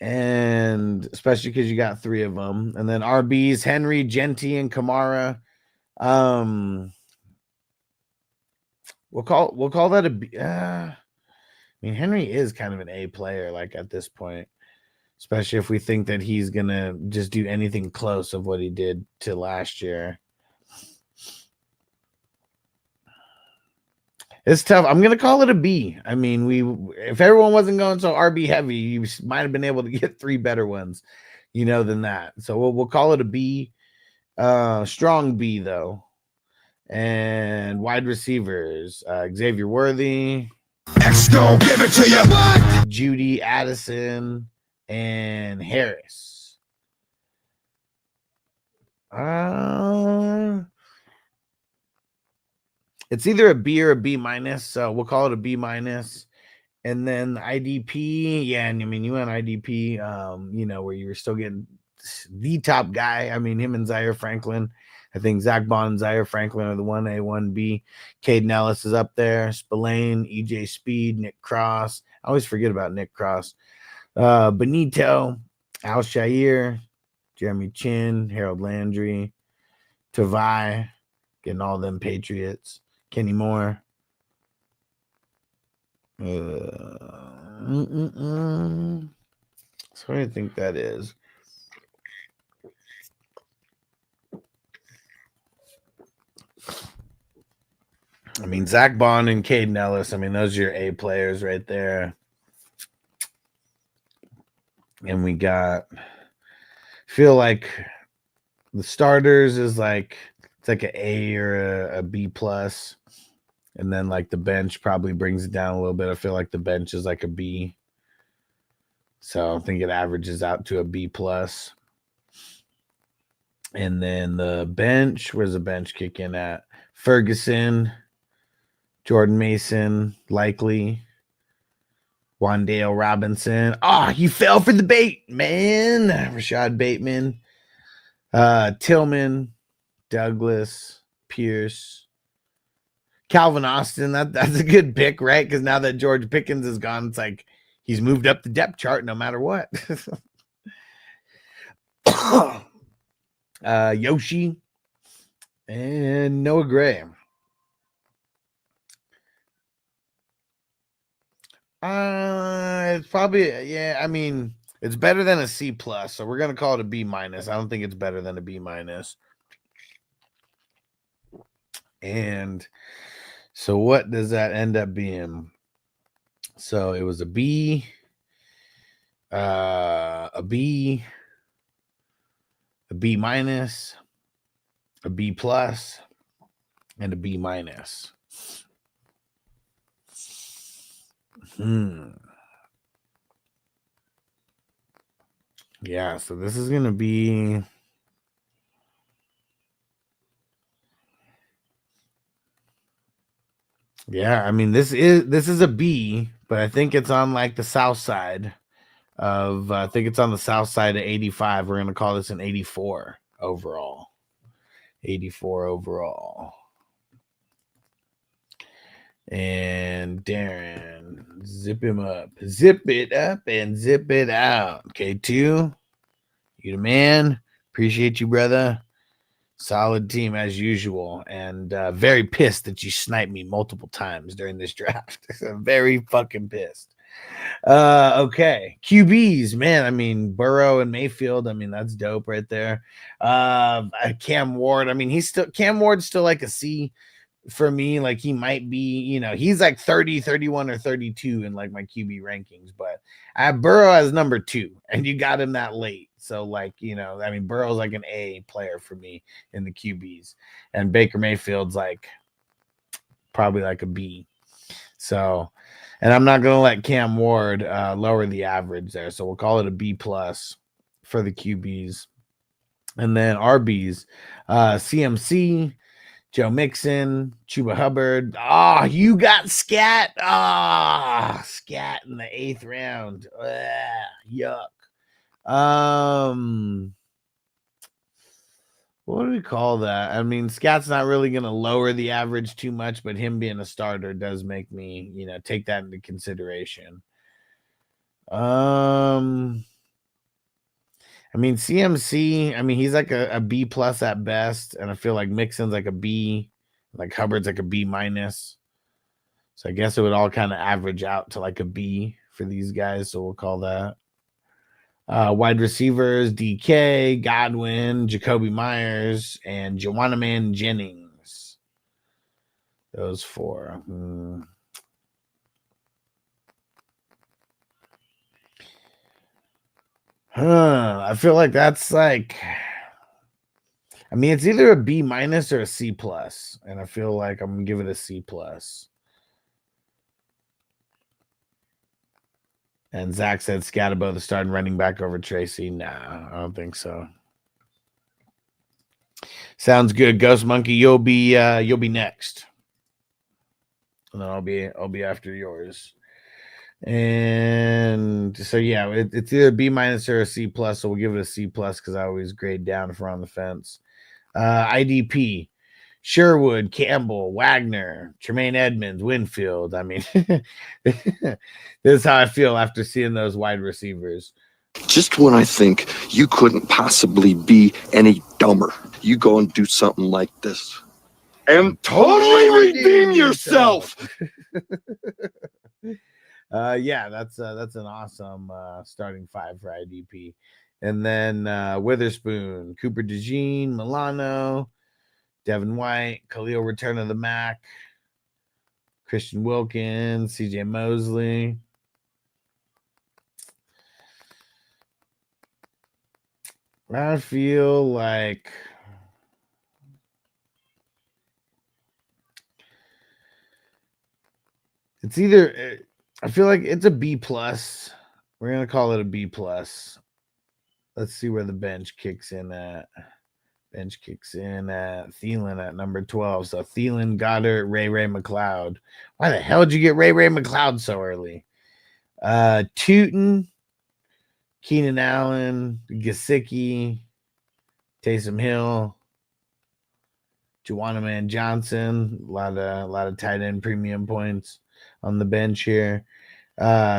Speaker 2: And especially because you got 3 of them. And then RBs, Henry, Genty, and Kamara. We'll call that a B. I mean, Henry is kind of an A player, like at this point. Especially if we think that he's going to just do anything close of what he did to last year. It's tough. I'm going to call it a B. I mean, if everyone wasn't going so RB heavy, you might have been able to get 3 better ones. than that. So we'll call it a B. Strong B though. And wide receivers, Xavier Worthy,
Speaker 6: Give it to you.
Speaker 2: Judy Addison, and Harris. It's either a B or a B minus, so we'll call it a B minus. And then the IDP, yeah, and I mean you went IDP, where you were still getting the top guy. I mean, him and Zaire Franklin. I think Zach Bond and Zaire Franklin are the 1A, 1B. Caden Ellis is up there. Spillane, EJ Speed, Nick Cross. I always forget about Nick Cross. Benito, Al Shair, Jeremy Chin, Harold Landry, Tavai, getting all them Patriots. Kenny Moore. So what do you think that is? I mean, Zach Bond and Caden Ellis. I mean, those are your A players right there. And we got, feel like the starters is like, it's like an A or a B plus. And then like the bench probably brings it down a little bit. I feel like the bench is like a B. So I think it averages out to a B plus. And then the bench, where's the bench kick in at? Ferguson, Jordan Mason, likely. Wandale Robinson. You fell for the bait, man. Rashad Bateman. Tillman, Douglas, Pierce. Calvin Austin, that's a good pick, right? Because now that George Pickens is gone, it's like he's moved up the depth chart no matter what. Yoshi and Noah Gray. It's probably, yeah, I mean, it's better than a C plus, so we're gonna call it a B minus. I don't think it's better than a B minus. And so what does that end up being? So it was a B, a B, a B minus, a B plus, and a B minus. Yeah, so this is gonna be I mean this is a B, but I think it's on like the south side of I think it's on the south side of 85. We're gonna call this an 84 overall. 84 overall. And Darren, zip him up. Zip it up and zip it out. K2, you the man. Appreciate you, brother. Solid team as usual. And very pissed that you sniped me multiple times during this draft. Very fucking pissed. Okay. QBs, man. I mean, Burrow and Mayfield. I mean, that's dope right there. Cam Ward. I mean, Cam Ward's still like a C for me. Like he might be, he's like 30, 31, or 32 in like my QB rankings, but I have Burrow as number 2, and you got him that late. So like, I mean, Burrow's like an A player for me in the QBs, and Baker Mayfield's like probably like a B. So, and I'm not going to let Cam Ward lower the average there. So we'll call it a B plus for the QBs. And then RBs, CMC, Joe Mixon, Chuba Hubbard. You got Scat. Scat in the 8th round. Yuck. What do we call that? I mean, Scat's not really going to lower the average too much, but him being a starter does make me, take that into consideration. I mean, CMC, I mean, he's like a B plus at best, and I feel like Mixon's like a B, like Hubbard's like a B minus. So I guess it would all kind of average out to like a B for these guys, so we'll call that. Wide receivers, DK, Godwin, Jacoby Myers, and Joanna Jennings. Those 4. I feel like that's like, I mean, it's either a B minus or a C plus, and I feel like I'm gonna give it a C plus. And Zach said Scatabo the starting running back over Tracy. Nah, I don't think so. Sounds good, Ghost Monkey. You'll be next, and then I'll be after yours. And so yeah, it's either B minus or a C plus. So we'll give it a C plus because I always grade down if we're on the fence. IDP, Sherwood, Campbell, Wagner, Tremaine Edmonds, Winfield. I mean, this is how I feel after seeing those wide receivers.
Speaker 7: Just when I think you couldn't possibly be any dumber, you go and do something like this and totally redeem yourself.
Speaker 2: Yeah, that's an awesome starting five for IDP. And then Witherspoon, Cooper DeJean, Milano, Devin White, Khalil Return of the Mac, Christian Wilkins, CJ Mosley. I feel like it's either, I feel like it's a B plus. We're going to call it a B plus. Let's see where the bench kicks in at. Bench kicks in at Thielen at number 12. So Thielen, Goddard, Ray McLeod. Why the hell did you get Ray McLeod so early? Tootin, Keenan Allen, Gesicki, Taysom Hill, Juwanna Johnson. A lot of tight end premium points on the bench here.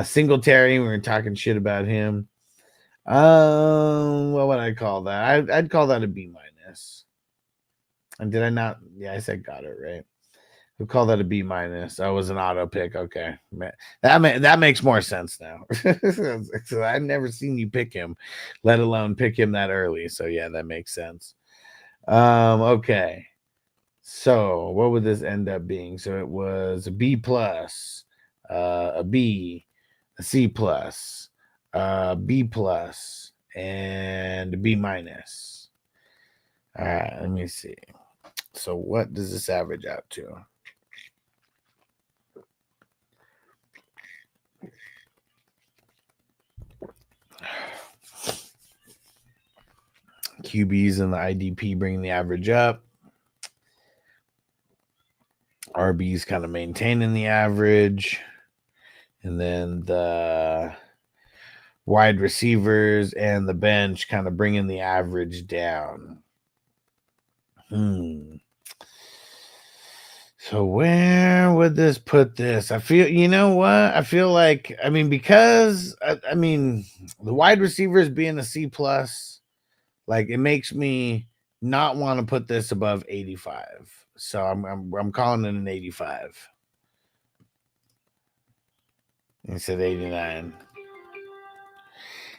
Speaker 2: Singletary, we were talking shit about him. What would I call that? I'd call that a B minus. And did I not? Yeah, I said got it right. We'll call that a B minus. That was an auto pick. Okay, that makes more sense now. So I've never seen you pick him, let alone pick him that early. So yeah, that makes sense. Okay. So what would this end up being? So it was a B plus, a B, a C plus, B plus, and a B minus. All right, let me see. So what does this average out to? QBs and the IDP bringing the average up. RB's kind of maintaining the average. And then the wide receivers and the bench kind of bringing the average down. So where would this put this? I feel, you know what? I feel like, I mean, because, I mean, the wide receivers being a C plus, like it makes me not want to put this above 85. So I'm calling it an 85. He said 89.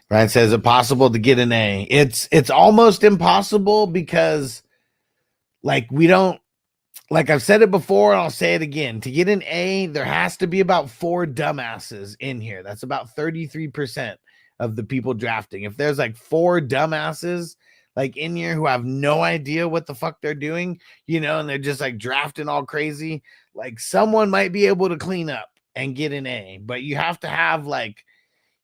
Speaker 2: Ryan says, is it possible to get an A? It's almost impossible because like we don't, like I've said it before and I'll say it again. To get an A, there has to be about 4 dumbasses in here. That's about 33% of the people drafting. If there's like 4 dumbasses like in here who have no idea what the fuck they're doing, you know, and they're just like drafting all crazy, like someone might be able to clean up and get an A, but you have to have like,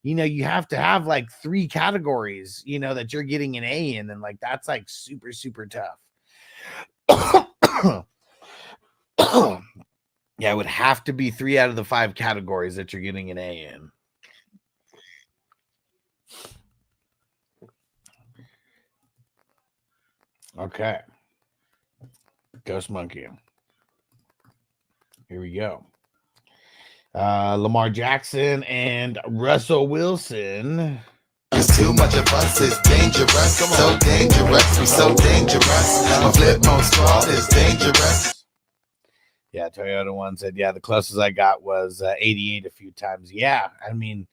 Speaker 2: you know, you have to have like 3 categories, you know, that you're getting an A in. And like, that's like super, super tough. Yeah, it would have to be 3 out of the 5 categories that you're getting an A in. Okay. Ghost Monkey. Here we go. Lamar Jackson and Russell Wilson.
Speaker 6: It's too much of us, it's dangerous. So dangerous, we so dangerous. A flip mode squad is dangerous.
Speaker 2: Yeah, Toyota one said, yeah, the closest I got was 88 a few times. Yeah, I mean,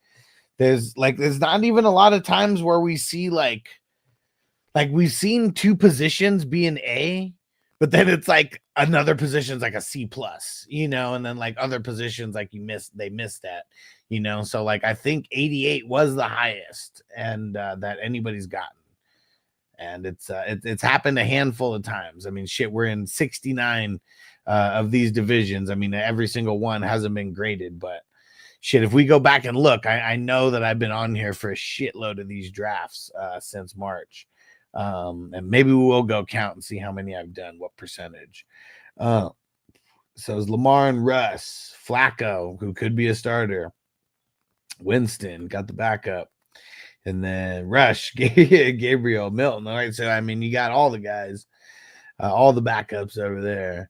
Speaker 2: there's not even a lot of times where we see like we've seen 2 positions be an A, but then it's like another position's like a C plus, you know, and then like other positions like they missed that, you know. So like I think 88 was the highest and that anybody's gotten. And it's happened a handful of times. I mean, shit, we're in 69 of these divisions. I mean, every single one hasn't been graded, but shit, if we go back and look, I know that I've been on here for a shitload of these drafts since March. And maybe we will go count and see how many I've done, what percentage. So it's Lamar and Russ, Flacco, who could be a starter, Winston got the backup, and then Rush, Gabriel, Milton. All right, so I mean, you got all the guys, all the backups over there.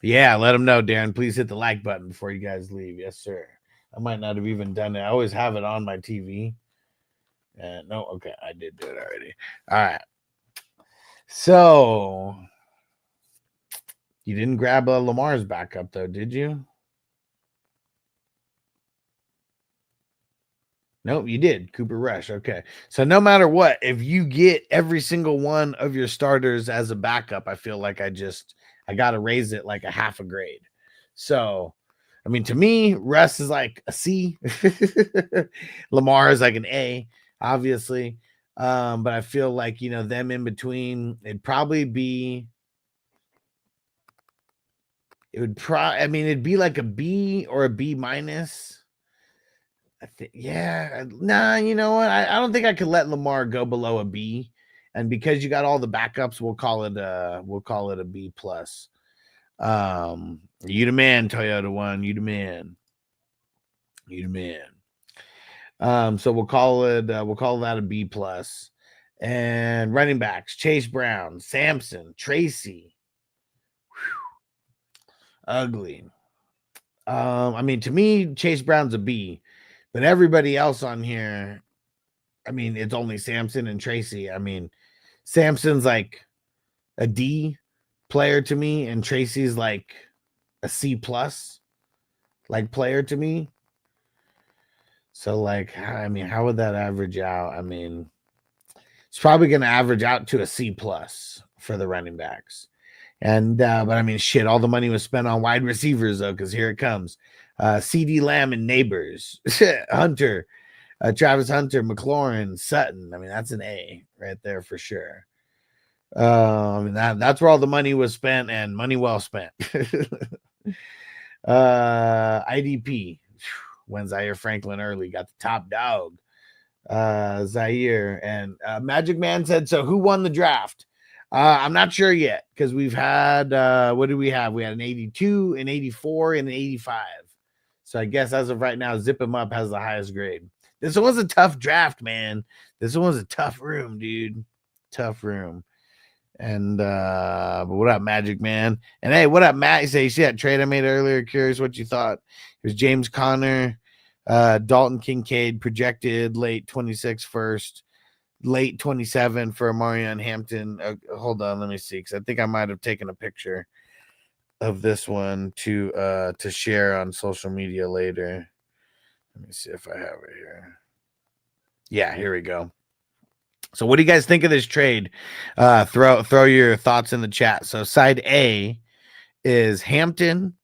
Speaker 2: Yeah, let them know, Darren. Please hit the like button before you guys leave. Yes, sir. I might not have even done it. I always have it on my TV. No, okay, I did do it already. All right. So you didn't grab Lamar's backup, though, did you? Nope, you did. Cooper Rush. Okay. So no matter what, if you get every single one of your starters as a backup, I feel like I got to raise it like a half a grade. So, I mean, to me, Russ is like a C. Lamar is like an A, obviously. But I feel like, you know, them in between, it'd probably be, it'd be like a B or a B minus. I think, yeah, nah, you know what? I don't think I could let Lamar go below a B. And because you got all the backups, we'll call it a B plus. You the man, Toyota One, you the man. You the man. So we'll call that a B plus. And running backs, Chase Brown, Sampson, Tracy. Whew. Ugly. I mean, to me, Chase Brown's a B. But everybody else on here, I mean, it's only Sampson and Tracy. I mean, Sampson's like a D player to me, and Tracy's like a C plus like player to me. So, like, I mean, how would that average out? I mean, it's probably going to average out to a C plus for the running backs. And but I mean, shit, all the money was spent on wide receivers though, because here it comes. CD Lamb and Neighbors, Hunter, Travis Hunter, McLaurin, Sutton. I mean, that's an A right there for sure. I mean, that's where all the money was spent, and money well spent. IDP, when Zaire Franklin early got the top dog. Zaire and Magic Man said, so who won the draft? I'm not sure yet, because we've had what did we have? We had an 82, an 84, and an 85. So I guess as of right now, Zip 'em Up has the highest grade. This one was a tough draft, man. This one was a tough room, dude. Tough room. And but what up, Magic Man? And hey, what up, Matt? You say you see that trade I made earlier? Curious what you thought. It was James Conner, Dalton Kincaid, projected late 26 first, late 27 for Amarian Hampton. Hold on, let me see, because I think I might have taken a picture of this one to share on social media later. Let me see if I have it here. Yeah, here we go. So what do you guys think of this trade? Throw your thoughts in the chat. So side A is Hampton,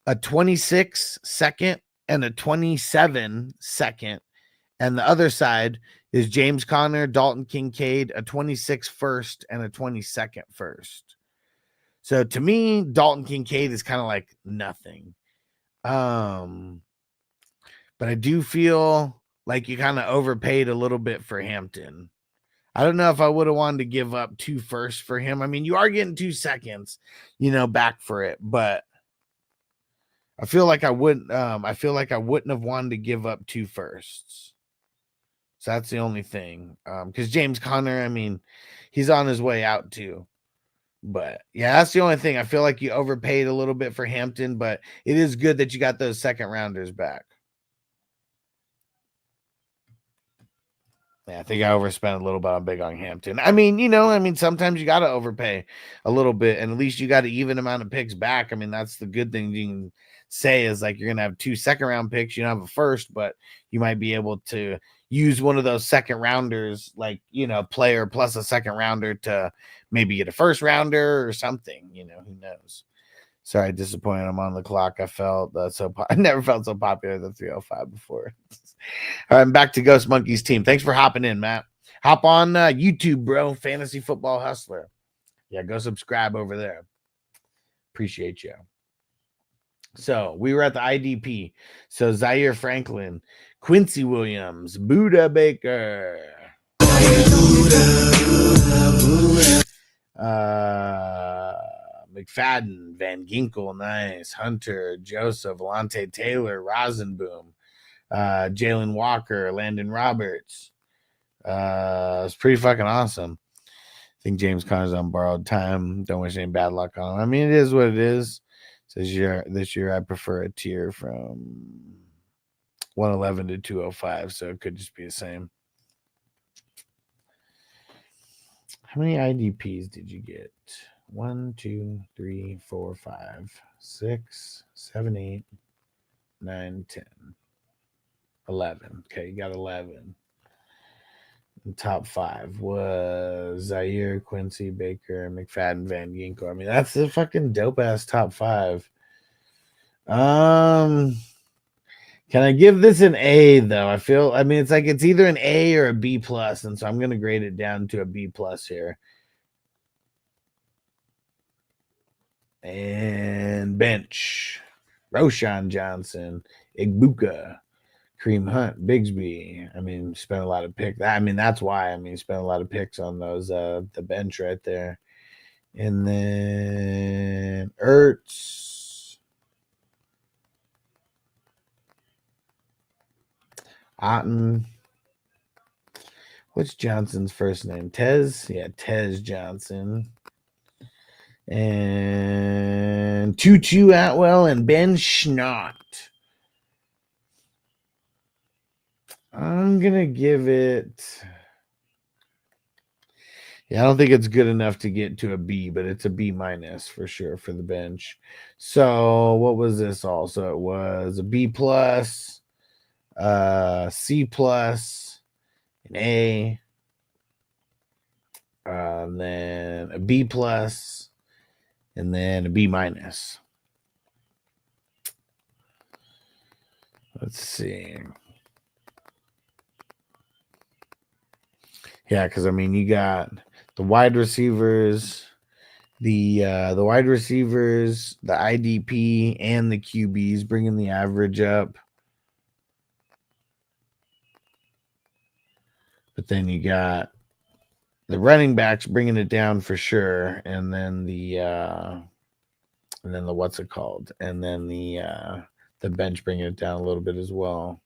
Speaker 2: a 26 second and a 27 second. And the other side is James Conner, Dalton Kincaid, a 26 first and a 22nd first. So to me, Dalton Kincaid is kind of like nothing. But I do feel like you kind of overpaid a little bit for Hampton. I don't know if I would have wanted to give up 2 firsts for him. I mean, you are getting 2 seconds, back for it, but I feel like I wouldn't have wanted to give up 2 firsts. So that's the only thing. Because James Conner, I mean, he's on his way out too. But yeah, that's the only thing. I feel like you overpaid a little bit for Hampton, but it is good that you got those second rounders back. Yeah, I think I overspent a little bit on Big on Hampton. I mean, sometimes you got to overpay a little bit, and at least you got an even amount of picks back. I mean, that's the good thing you can say is like you're going to have 2 second-round picks. You don't have a first, but you might be able to use one of those second rounders, like, player plus a second rounder to maybe get a first rounder or something. Who knows? Sorry, disappointed. I'm on the clock. I felt I never felt so popular than 305 before. All right, I'm back to Ghost Monkey's team. Thanks for hopping in, Matt. Hop on YouTube, bro. Fantasy Football Hustler. Yeah, go subscribe over there. Appreciate you. So we were at the IDP. So Zaire Franklin, Quincy Williams, Buda Baker, McFadden, Van Ginkel, nice, Hunter, Joseph, Volante Taylor, Rosenboom, Jalen Walker, Landon Roberts. It's pretty fucking awesome. I think James Conner's on borrowed time. Don't wish any bad luck on him. I mean, it is what it is. This year I prefer a tier from 111 to 205, so it could just be the same. How many IDPs did you get? 1, 2, 3, 4, 5, 6, 7, 8, 9, 10, 11. Okay, you got 11. The top 5 was Zaire, Quincy, Baker, McFadden, Van Ginkel. I mean, that's a fucking dope ass top 5. Can I give this an A though? It's like it's either an A or a B plus, and so I'm gonna grade it down to a B plus here. And bench, Roshan Johnson, Igbuka, Kareem Hunt, Bigsby. I mean, spent a lot of picks. I mean, that's why. I mean, spent a lot of picks on those the bench right there. And then Ertz, Otten. What's Johnson's first name? Tez? Yeah, Tez Johnson. And Tutu Atwell and Ben Schnott. I'm going to give it... Yeah, I don't think it's good enough to get to a B, but it's a B minus for sure for the bench. So what was this also? It was a B plus, C plus, an A, and then a B plus, and then a B minus. Let's see. Yeah, because I mean, you got the wide receivers, the IDP, and the QBs bringing the average up. But then you got the running backs bringing it down for sure, and then the what's it called, and then the bench bringing it down a little bit as well.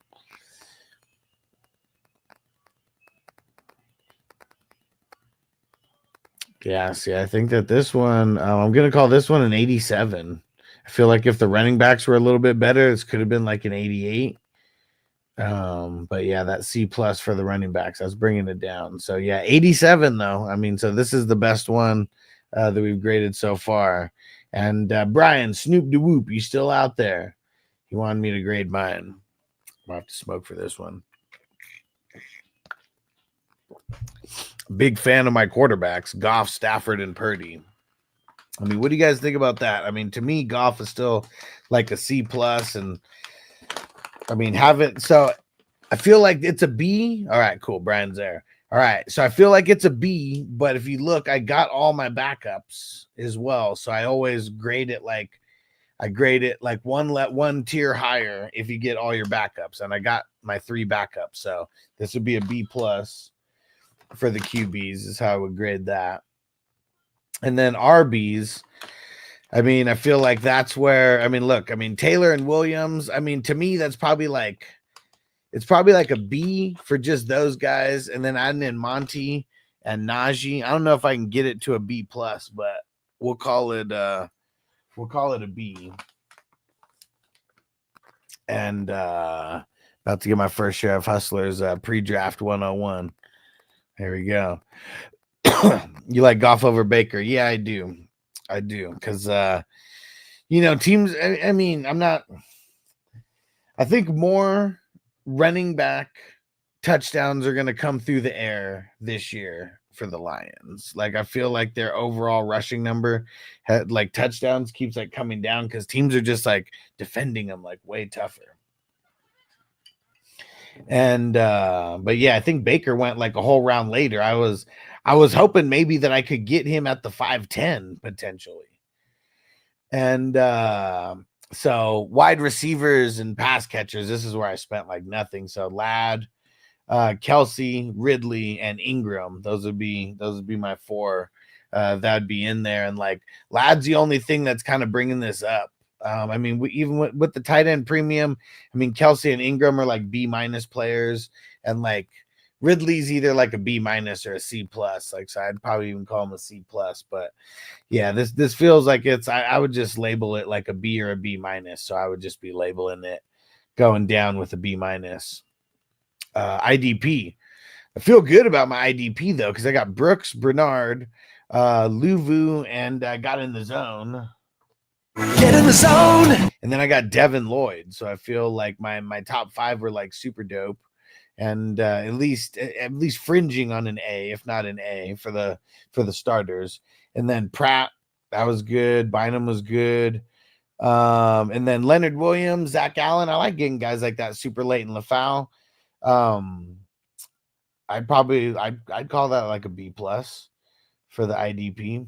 Speaker 2: Yeah, see, I think that this one, I'm going to call this one an 87. I feel like if the running backs were a little bit better, this could have been like an 88. But yeah, that C plus for the running backs, I was bringing it down. So yeah, 87 though. I mean, so this is the best one that we've graded so far. And Brian, Snoop DeWhoop, you still out there? He wanted me to grade mine. I'll have to smoke for this one. Big fan of my quarterbacks, Goff, Stafford, and Purdy. I mean, what do you guys think about that? I mean, to me, Goff is still like a C plus, and I mean, so I feel like it's a B. All right, cool. Brian's there. All right, so I feel like it's a B, but if you look, I got all my backups as well, so I always grade it like one tier higher if you get all your backups, and I got my 3 backups, so this would be a B plus. For the QBs is how I would grade that. And then RBs, I mean, I feel like that's where, I mean, look, I mean, Taylor and Williams, I mean, to me, it's probably like a B for just those guys. And then adding in Monty and Najee, I don't know if I can get it to a B plus, but we'll call it a B. And about to get my first share of Hustlers pre-draft 101. There we go. You like Goff over Baker? Yeah, I do. Because teams. I mean, I think more running back touchdowns are going to come through the air this year for the Lions. Like, I feel like their overall rushing number, like touchdowns, keeps like coming down because teams are just like defending them like way tougher. And but yeah, I think Baker went like a whole round later. I was hoping maybe that I could get him at the 5'10 potentially. And so wide receivers and pass catchers, this is where I spent like nothing. So Ladd, Kelsey, Ridley, and Ingram. Those would be my four that'd be in there. And like Ladd's the only thing that's kind of bringing this up. I mean, even with the tight end premium, I mean, Kelsey and Ingram are like B- players, and like Ridley's either like a B- or a C+. Like, so I'd probably even call him a C+. But yeah, this feels like it's. I would just label it like a B or a B-. So I would just be labeling it going down with a B-. IDP. I feel good about my IDP though, because I got Brooks, Bernard, Luvu, and I got in the zone.
Speaker 1: Get in the zone.
Speaker 2: And then I got Devin Lloyd. So I feel like my top 5 were like super dope. And at least fringing on an A, if not an A, for the starters. And then Pratt, that was good. Bynum was good. And then Leonard Williams, Zach Allen. I like getting guys like that super late in LaFau. I'd call that like a B+ for the IDP.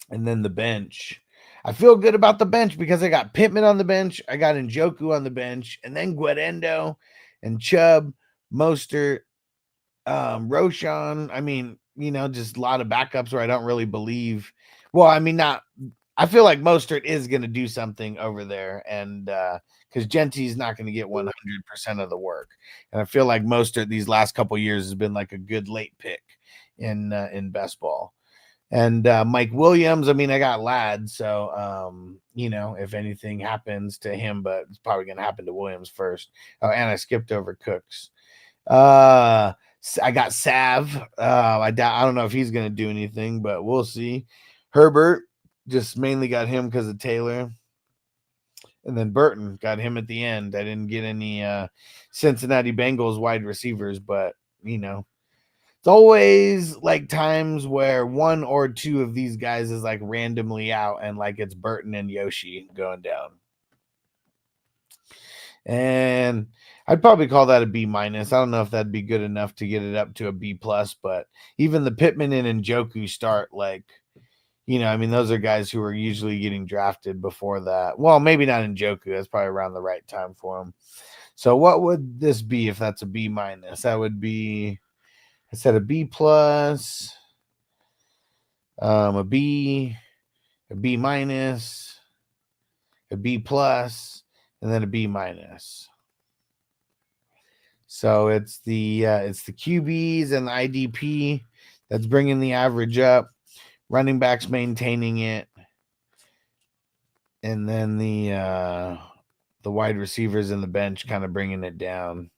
Speaker 2: And then the bench. I feel good about the bench because I got Pittman on the bench. I got Njoku on the bench. And then Guerendo and Chubb, Mostert, Roshan. I mean, just a lot of backups where I don't really believe. Well, I mean, I feel like Mostert is going to do something over there. And because Gentry's not going to get 100% of the work. And I feel like Mostert these last couple years has been like a good late pick in best ball. And Mike Williams, I mean, I got Ladd, so if anything happens to him, but it's probably going to happen to Williams first. Oh, and I skipped over Cooks. I got Sav. I don't know if he's going to do anything, but we'll see. Herbert, just mainly got him because of Taylor. And then Burton, got him at the end. I didn't get any Cincinnati Bengals wide receivers, but it's always like times where one or two of these guys is like randomly out, and like it's Burton and Yoshi going down. And I'd probably call that a B-. I don't know if that'd be good enough to get it up to a B+, but even the Pittman and Njoku start like, I mean, those are guys who are usually getting drafted before that. Well, maybe not Njoku. That's probably around the right time for him. So what would this be if that's a B-? That would be, I said a B+, a B, a B-, a B+, and then a B-. So it's the QBs and the IDP that's bringing the average up. Running backs maintaining it, and then the wide receivers and the bench kind of bringing it down.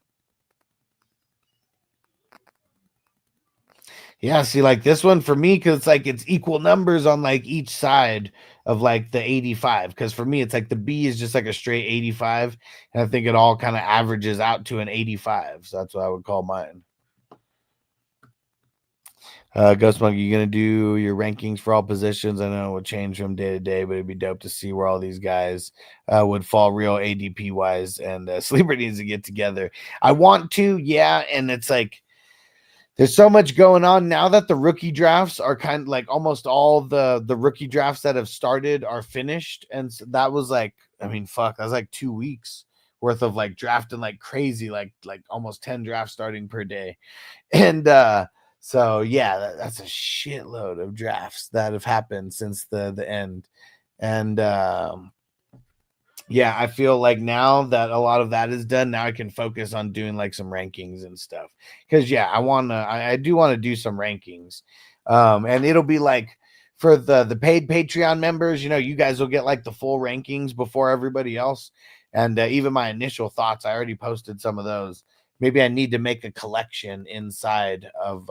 Speaker 2: Yeah, see, like this one for me, because it's like it's equal numbers on like each side of like the 85. Because for me, it's like the B is just like a straight 85, and I think it all kind of averages out to an 85. So that's what I would call mine. Ghost Monkey, you gonna do your rankings for all positions? I know it will change from day to day, but it'd be dope to see where all these guys would fall real ADP wise. And Sleeper needs to get together. I want to, yeah, and it's like there's so much going on now that the rookie drafts are kind of like almost all the rookie drafts that have started are finished, and so that was like, I mean, fuck, that was like 2 weeks worth of like drafting like crazy, like almost 10 drafts starting per day, and so yeah, that's a shitload of drafts that have happened since the end. And yeah, I feel like now that a lot of that is done, now I can focus on doing like some rankings and stuff. Because yeah, I do want to do some rankings. And it'll be like for the paid Patreon members, you guys will get like the full rankings before everybody else. And even my initial thoughts, I already posted some of those. maybe I need to make a collection inside of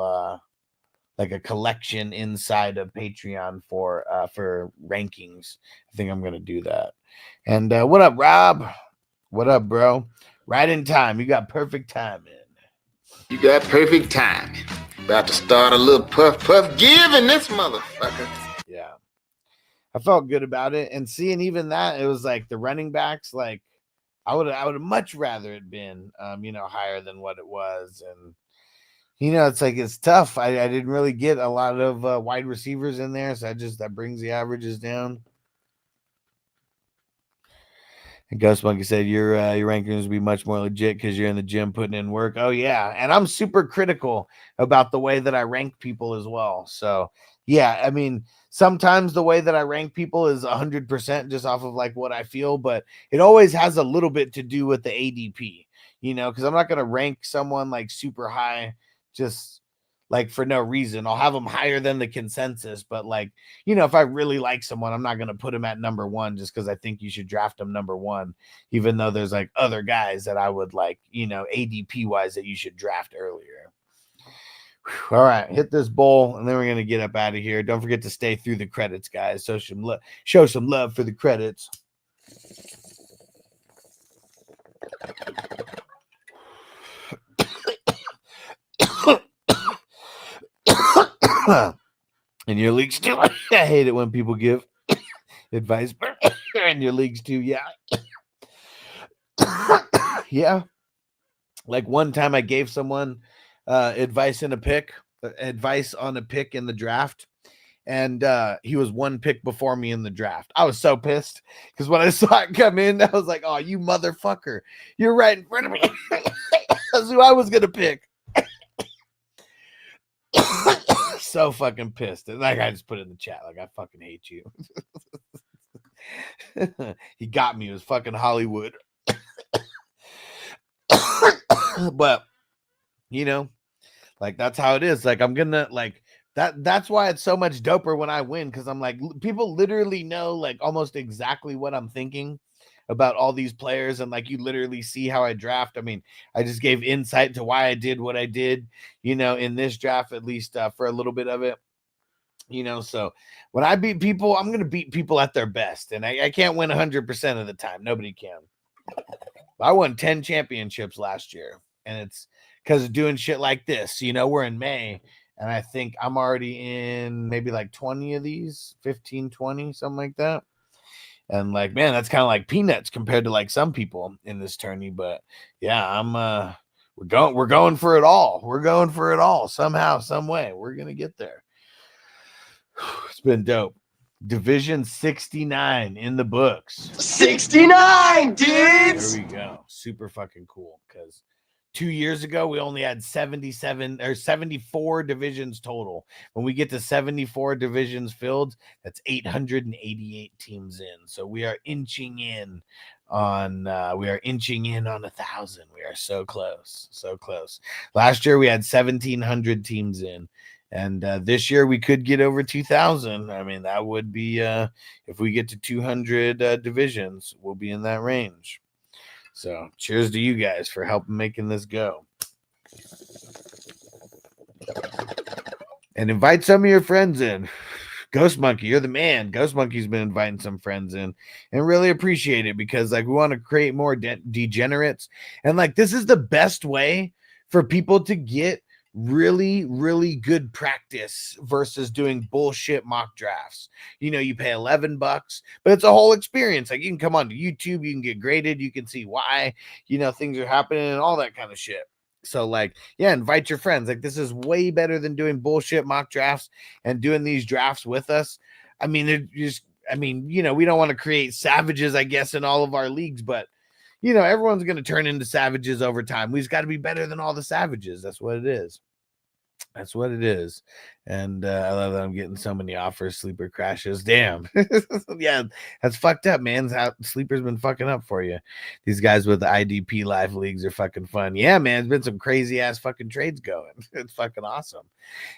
Speaker 2: like a collection inside of Patreon for rankings. I think I'm gonna do that. And what up, Rob? What up, bro? Right in time. You got perfect timing.
Speaker 4: You got perfect timing. About to start a little puff giving this motherfucker.
Speaker 2: Yeah. I felt good about it. And seeing even that, it was like the running backs, like I would have much rather it been higher than what it was. And it's like it's tough. I didn't really get a lot of wide receivers in there, so that brings the averages down. And Ghost Monkey said your rankings would be much more legit because you're in the gym putting in work. Oh yeah, and I'm super critical about the way that I rank people as well. So yeah, I mean, sometimes the way that I rank people is 100% just off of like what I feel, but it always has a little bit to do with the ADP, because I'm not gonna rank someone like super high just like for no reason. I'll have them higher than the consensus, but like, if I really like someone, I'm not going to put him at number 1 just because I think you should draft him number 1, even though there's like other guys that I would like, ADP wise that you should draft earlier. All right, hit this bowl and then we're going to get up out of here. Don't forget to stay through the credits, guys. So show some love for the credits. In your leagues too. I hate it when people give advice in your leagues too. Yeah. Yeah. Like one time I gave someone advice on a pick in the draft. And he was 1 pick before me in the draft. I was so pissed because when I saw it come in, I was like, oh, you motherfucker. You're right in front of me. That's who I was going to pick. So fucking pissed. Like I just put it in the chat. Like I fucking hate you. He got me. It was fucking Hollywood. But like that's how it is. Like I'm gonna like that's why it's so much doper when I win, because I'm like people literally know like almost exactly what I'm thinking about all these players, and like you literally see how I draft. I mean, I just gave insight to why I did what I did, in this draft, at least for a little bit of it. So when I beat people, I'm going to beat people at their best, and I can't win 100% of the time. Nobody can. I won 10 championships last year, and it's because of doing shit like this. We're in May, and I think I'm already in maybe like 20 of these, 15, 20, something like that. And like, man, that's kind of like peanuts compared to like some people in this tourney. But yeah, we're going for it all. We're going for it all somehow, some way. We're gonna get there. It's been dope. Division 69 in the books.
Speaker 3: 69, dudes!
Speaker 2: There we go. Super fucking cool. Because 2 years ago, we only had 77 or 74 divisions total. When we get to 74 divisions filled, that's 888 teams in. So we are inching in on 1,000. We are so close, so close. Last year we had 1,700 teams in, and this year we could get over 2,000. I mean, that would be if we get to 200 divisions, we'll be in that range. So cheers to you guys for helping making this go. And invite some of your friends in. Ghost Monkey, you're the man. Ghost Monkey's been inviting some friends in and really appreciate it because like we want to create more degenerates. And like this is the best way for people to get really, really good practice versus doing bullshit mock drafts. You pay $11, but it's a whole experience. Like you can come onto YouTube, you can get graded, you can see why, things are happening and all that kind of shit. So like, yeah, invite your friends. Like this is way better than doing bullshit mock drafts and doing these drafts with us. I mean, we don't want to create savages, I guess, in all of our leagues, but everyone's going to turn into savages over time. We just got to be better than all the savages. That's what it is. That's what it is. And I love that I'm getting so many offers. Sleeper crashes. Damn. Yeah, that's fucked up, man. How Sleeper's been fucking up for you. These guys with the IDP live leagues are fucking fun. Yeah, man. It's been some crazy ass fucking trades going. It's fucking awesome.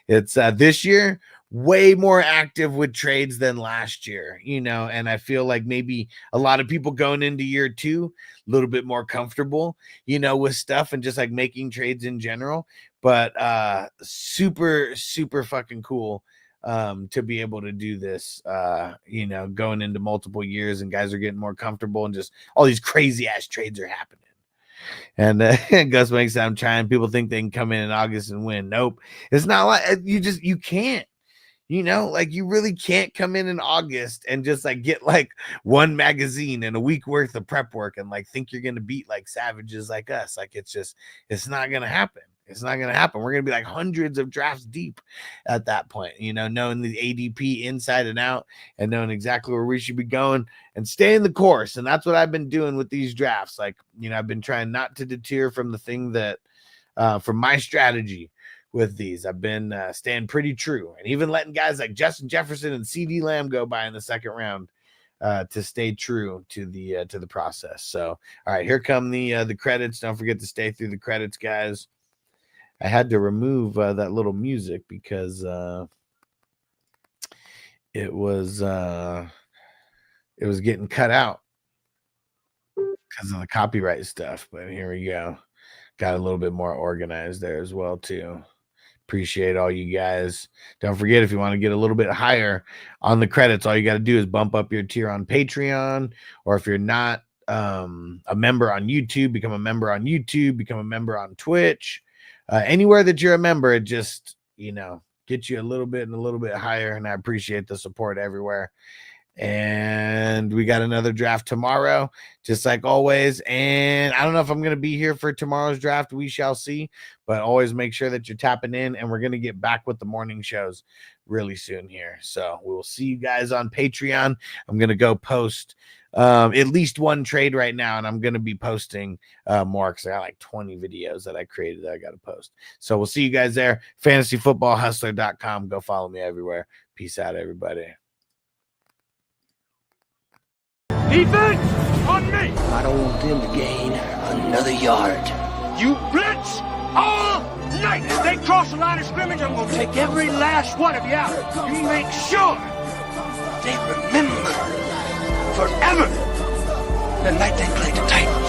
Speaker 2: It's this year way more active with trades than last year, you know, and I feel like maybe a lot of people going into year 2 a little bit more comfortable, you know, with stuff and just like making trades in general. But super fucking cool to be able to do this, you know, going into multiple years, and guys are getting more comfortable, and just all these crazy ass trades are happening. And Gus makes I'm trying. People think they can come in August and win. Nope, it's not like you can't. You know, like you really can't come in August and just like get like one magazine and a week worth of prep work and like think you're gonna beat like savages like us. Like it's not gonna happen. It's not gonna happen. We're gonna be like hundreds of drafts deep at that point, you know, knowing the ADP inside and out and knowing exactly where we should be going and staying the course. And that's what I've been doing with these drafts. Like, you know, I've been trying not to deter from the thing that from my strategy with these. I've been staying pretty true, and even letting guys like Justin Jefferson and CD Lamb go by in the second round to stay true to the process. So, all right, here come the credits. Don't forget to stay through the credits, guys. I had to remove that little music because it was getting cut out because of the copyright stuff. But here we go. Got a little bit more organized there as well too. Appreciate all you guys. Don't forget, if you want to get a little bit higher on the credits, all you got to do is bump up your tier on Patreon, or if you're not a member on YouTube, become a member on YouTube, become a member on Twitch. Anywhere that you're a member, it just, you know, gets you a little bit higher, and I appreciate the support everywhere. And we got another draft tomorrow, just like always. And I don't know if I'm going to be here for tomorrow's draft. We shall see. But always make sure that you're tapping in. And we're going to get back with the morning shows really soon here. So we'll see you guys on Patreon. I'm going to go post at least one trade right now. And I'm going to be posting more because I got like 20 videos that I created that I got to post. So we'll see you guys there. FantasyFootballHustler.com. Go follow me everywhere. Peace out, everybody.
Speaker 3: Defense on me.
Speaker 1: I don't want them to gain another yard.
Speaker 3: You blitz all night. If they cross the line of scrimmage, I'm gonna take every last one of you out. You make sure they remember forever the night they played the Titans.